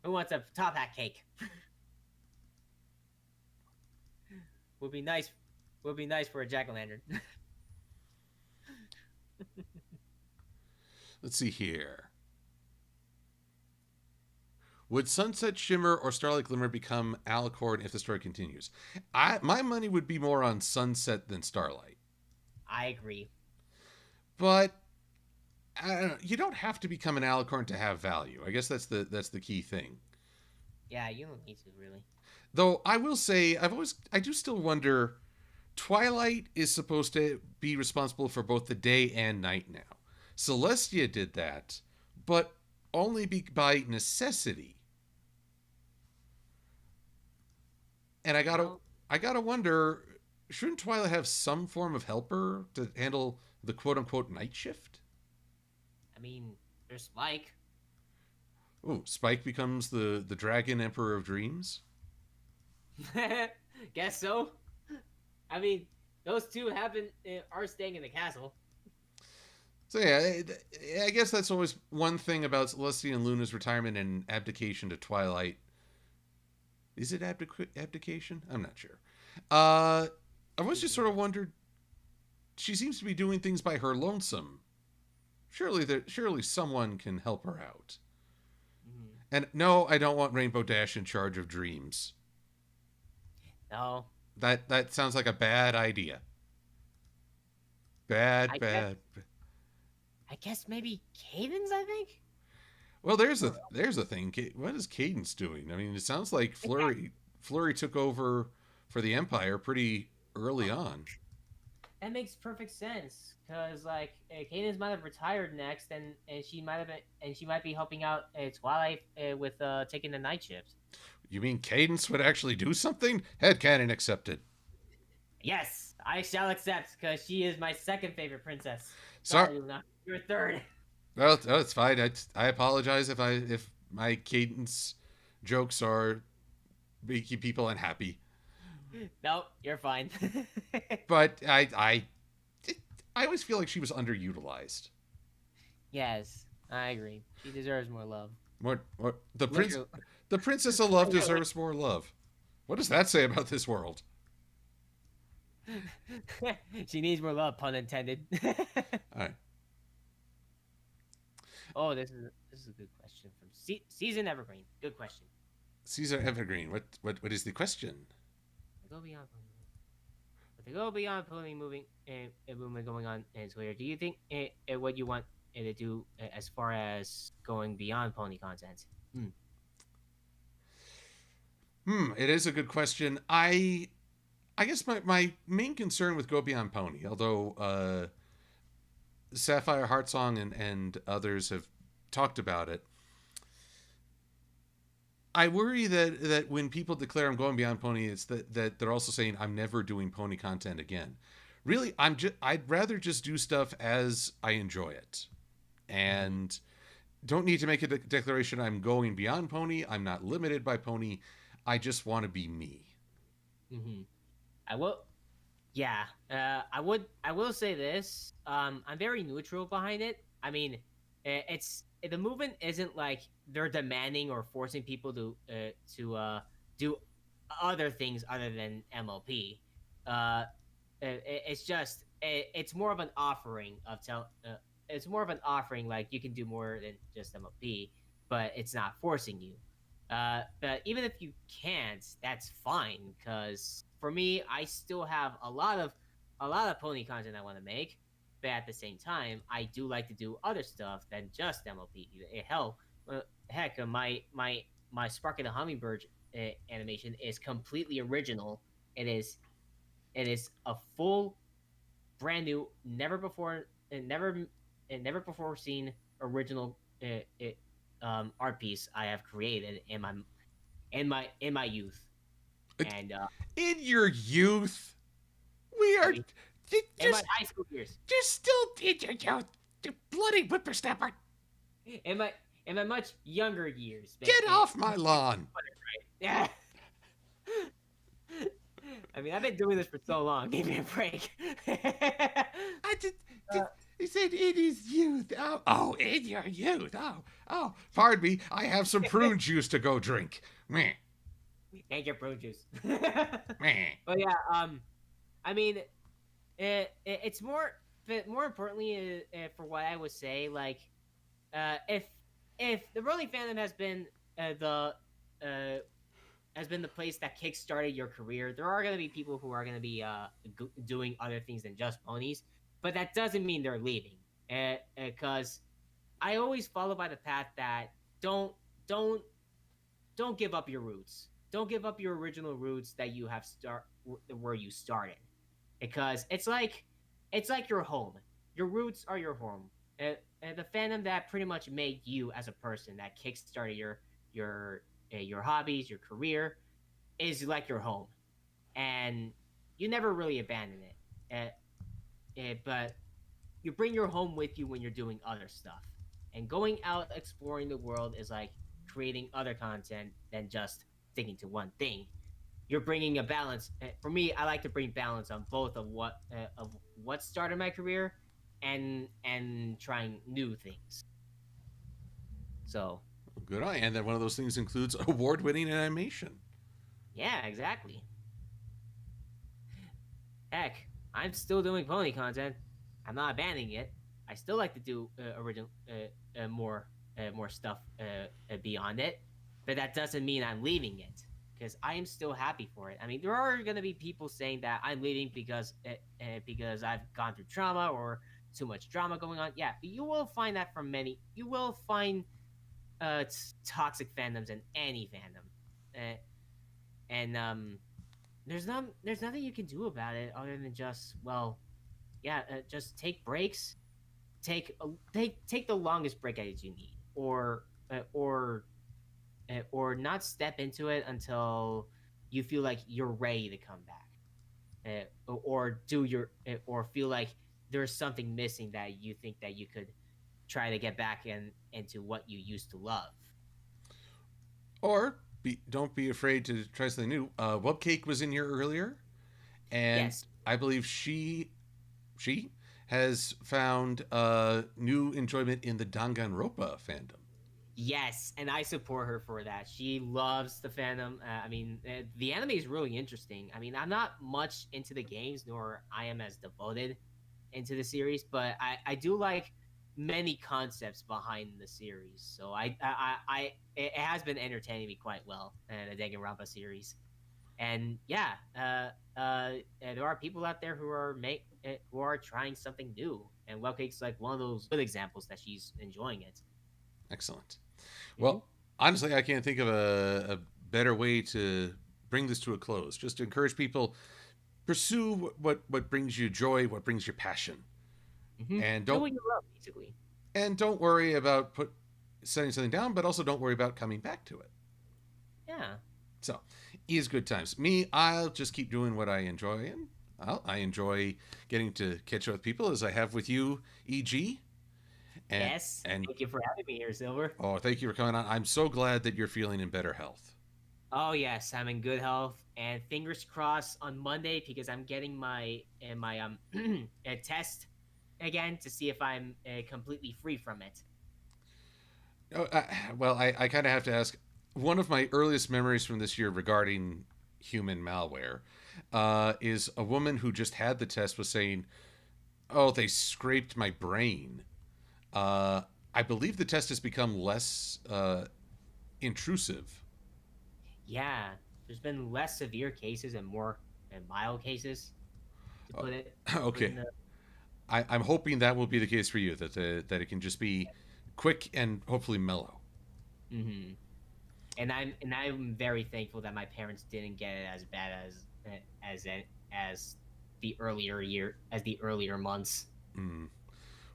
[SPEAKER 2] Who wants a top hat cake? Would be nice. Would be nice for a jack-o'-lantern.
[SPEAKER 1] Let's see here. Would Sunset Shimmer or Starlight Glimmer become Alicorn if the story continues? My money would be more on Sunset than Starlight.
[SPEAKER 2] I agree.
[SPEAKER 1] But I don't know, you don't have to become an Alicorn to have value. I guess that's the key thing.
[SPEAKER 2] Yeah, you don't need to really.
[SPEAKER 1] Though I will say, I do still wonder. Twilight is supposed to be responsible for both the day and night now. Celestia did that, but only by necessity. And I gotta wonder, shouldn't Twilight have some form of helper to handle the quote unquote night shift?
[SPEAKER 2] I mean, there's Spike.
[SPEAKER 1] Ooh, Spike becomes the Dragon Emperor of Dreams.
[SPEAKER 2] Guess so. I mean, those two are staying in the castle.
[SPEAKER 1] So yeah, I guess that's always one thing about Celestia and Luna's retirement and abdication to Twilight. Is it abdication? I'm not sure. I was just sort of wondered. She seems to be doing things by her lonesome. Surely someone can help her out.
[SPEAKER 2] Mm.
[SPEAKER 1] And no, I don't want Rainbow Dash in charge of dreams.
[SPEAKER 2] No.
[SPEAKER 1] That sounds like a bad idea. Bad.
[SPEAKER 2] I guess maybe Cadence, I think?
[SPEAKER 1] Well, there's a thing. What is Cadence doing? I mean, it sounds like Flurry took over for the Empire pretty early on.
[SPEAKER 2] That makes perfect sense, because like Cadence might have retired next, and she might be helping out Twilight with taking the night shift.
[SPEAKER 1] You mean Cadence would actually do something? Headcanon accepted.
[SPEAKER 2] Yes, I shall accept, because she is my second favorite princess.
[SPEAKER 1] Sorry,
[SPEAKER 2] Luna, you're third.
[SPEAKER 1] Well, it's fine. I apologize if my Cadence jokes are making people unhappy.
[SPEAKER 2] Nope, you're fine.
[SPEAKER 1] But I always feel like she was underutilized.
[SPEAKER 2] Yes, I agree. She deserves more love.
[SPEAKER 1] More the Princess of Love deserves more love. What does that say about this world?
[SPEAKER 2] She needs more love, pun intended.
[SPEAKER 1] All right.
[SPEAKER 2] Oh, this is a good question from Season Evergreen. Good question.
[SPEAKER 1] Caesar Evergreen. What is the question?
[SPEAKER 2] Go beyond but to go beyond pony moving and movement going on in Twitter. Do you think what you want to do as far as going beyond pony content?
[SPEAKER 1] It is a good question. I guess my main concern with Go Beyond Pony, although Sapphire Heartsong and others have talked about it. I worry that when people declare I'm going beyond pony, it's that they're also saying I'm never doing pony content again. Really, I'd rather just do stuff as I enjoy it,
[SPEAKER 2] Mm-hmm.
[SPEAKER 1] and don't need to make a declaration I'm going beyond pony. I'm not limited by pony. I just want to be me.
[SPEAKER 2] Mm-hmm. I will. Yeah. I will say this. I'm very neutral behind it. I mean, it's the movement isn't like they're demanding or forcing people to do other things other than MLP. It's just it's more of an offering of it's more of an offering, like you can do more than just MLP, but it's not forcing you. But even if you can't, that's fine, because for me, I still have a lot of pony content I want to make, but at the same time, I do like to do other stuff than just MLP. Heck, my Spark and the Hummingbird animation is completely original. It is it is a full, brand new, never before seen original art piece I have created in my youth. And
[SPEAKER 1] In your youth, we
[SPEAKER 2] I
[SPEAKER 1] are
[SPEAKER 2] mean, in my
[SPEAKER 1] just
[SPEAKER 2] high school years,
[SPEAKER 1] just still in your youth. You bloody whippersnapper.
[SPEAKER 2] in my in my much younger years,
[SPEAKER 1] Get off my lawn.
[SPEAKER 2] yeah. I mean, I've been doing this for so long. Give me a break.
[SPEAKER 1] I
[SPEAKER 2] uh,
[SPEAKER 1] he said in his youth. Oh, in your youth. Pardon me. I have some prune juice to go drink. Meh,
[SPEAKER 2] Thank you, Pro Juice.
[SPEAKER 1] meh.
[SPEAKER 2] But yeah, I mean, it's more, but more importantly, for what I would say, like, if the Rolling fandom the uh, has been the place that kickstarted your career, there are going to be people who are going to be doing other things than just ponies, but that doesn't mean they're leaving. Because I always follow by the path that don't don't don't give up your roots. Don't give up your original roots that you have start where you started, because it's like your home. Your roots are your home. And the fandom that pretty much made you as a person, that kickstarted your hobbies, your career, is like your home, and you never really abandon it. But you bring your home with you when you're doing other stuff, and going out exploring the world is like creating other content than just sticking to one thing. You're bringing a balance. For me, I like to bring balance on both of what started my career and trying new things. So
[SPEAKER 1] Good eye. And then one of those things includes award-winning animation.
[SPEAKER 2] yeah, exactly. Heck, I'm still doing pony content. I'm not abandoning it. I still like to do original more stuff beyond it, but that doesn't mean I'm leaving it, because I am still happy for it. I mean, there are gonna be people saying that I'm leaving because I've gone through trauma or too much drama going on. Yeah, you will find that from many. You will find toxic fandoms in any fandom, and there's nothing you can do about it other than just, well, yeah, just take breaks. Take the longest break as you need, or not step into it until you feel like you're ready to come back, or or feel like there's something missing that you think that you could try to get back into what you used to love.
[SPEAKER 1] Don't be afraid to try something new. Webcake was in here earlier, and
[SPEAKER 2] Yes.
[SPEAKER 1] I believe she has found new enjoyment in the Danganronpa fandom.
[SPEAKER 2] Yes, and I support her for that. She loves the fandom. I mean, the anime is really interesting. I mean, I'm not much into the games, nor I am as devoted into the series, but I do like many concepts behind the series. So it has been entertaining me quite well, the Danganronpa series. And yeah, there are people out there who are trying something new, and Webcake's like one of those good examples that she's enjoying it.
[SPEAKER 1] Excellent.
[SPEAKER 2] Hmm.
[SPEAKER 1] Well, honestly, I can't think of a better way to bring this to a close. Just to encourage people, pursue what brings you joy, what brings you passion. and
[SPEAKER 2] Do
[SPEAKER 1] don't
[SPEAKER 2] what you love, basically.
[SPEAKER 1] don't worry about setting something down, but also don't worry about coming back to it.
[SPEAKER 2] Yeah.
[SPEAKER 1] So, is good times. Me, I'll just keep doing what I enjoy, and I enjoy getting to catch up with people as I have with you, EG, and
[SPEAKER 2] Yes.
[SPEAKER 1] and
[SPEAKER 2] Thank you for having me here, Silver.
[SPEAKER 1] oh, thank you for coming on. I'm so glad that you're feeling in better health.
[SPEAKER 2] Oh yes, I'm in good health, and fingers crossed on Monday because I'm getting my test again to see if I'm completely free from it.
[SPEAKER 1] Oh, well, I kind of have to ask. One of my earliest memories from this year regarding human malware is a woman who just had the test was saying, "Oh, they scraped my brain." Uh, I believe the test has become less intrusive.
[SPEAKER 2] Yeah, there's been less severe cases and more mild cases, to
[SPEAKER 1] Uh,
[SPEAKER 2] put in
[SPEAKER 1] okay,
[SPEAKER 2] the.
[SPEAKER 1] I'm hoping that will be the case for you. That it can just be quick and hopefully mellow.
[SPEAKER 2] Hmm. And I'm very thankful that my parents didn't get it as bad as as the earlier months.
[SPEAKER 1] Mm.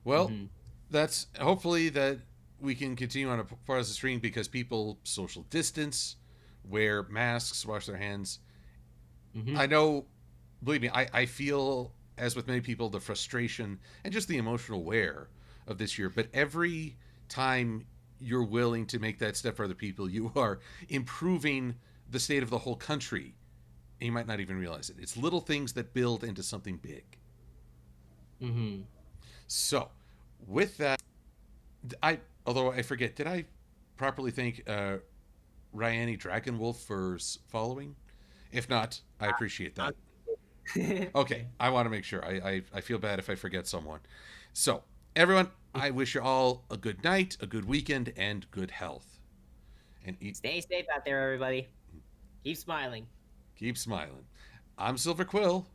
[SPEAKER 1] Well,
[SPEAKER 2] Hmm.
[SPEAKER 1] that's hopefully that we can continue on a part of the stream because people social distance, wear masks, wash their hands. I
[SPEAKER 2] Hmm.
[SPEAKER 1] know, believe me, I feel, as with many people, the frustration and just the emotional wear of this year. But every time you're willing to make that step for other people, you are improving the state of the whole country. And you might not even realize it. It's little things that build into something big.
[SPEAKER 2] Hmm.
[SPEAKER 1] So, with that, I although I forget, did I properly thank Ryani Dragonwolf for following? If not, I appreciate that. Okay,
[SPEAKER 2] Yeah.
[SPEAKER 1] I want to make sure. I feel bad if I forget someone. So, everyone, I wish you all a good night, a good weekend, and good health. And
[SPEAKER 2] Stay safe out there, everybody. Keep smiling.
[SPEAKER 1] keep smiling. I'm Silver Quill.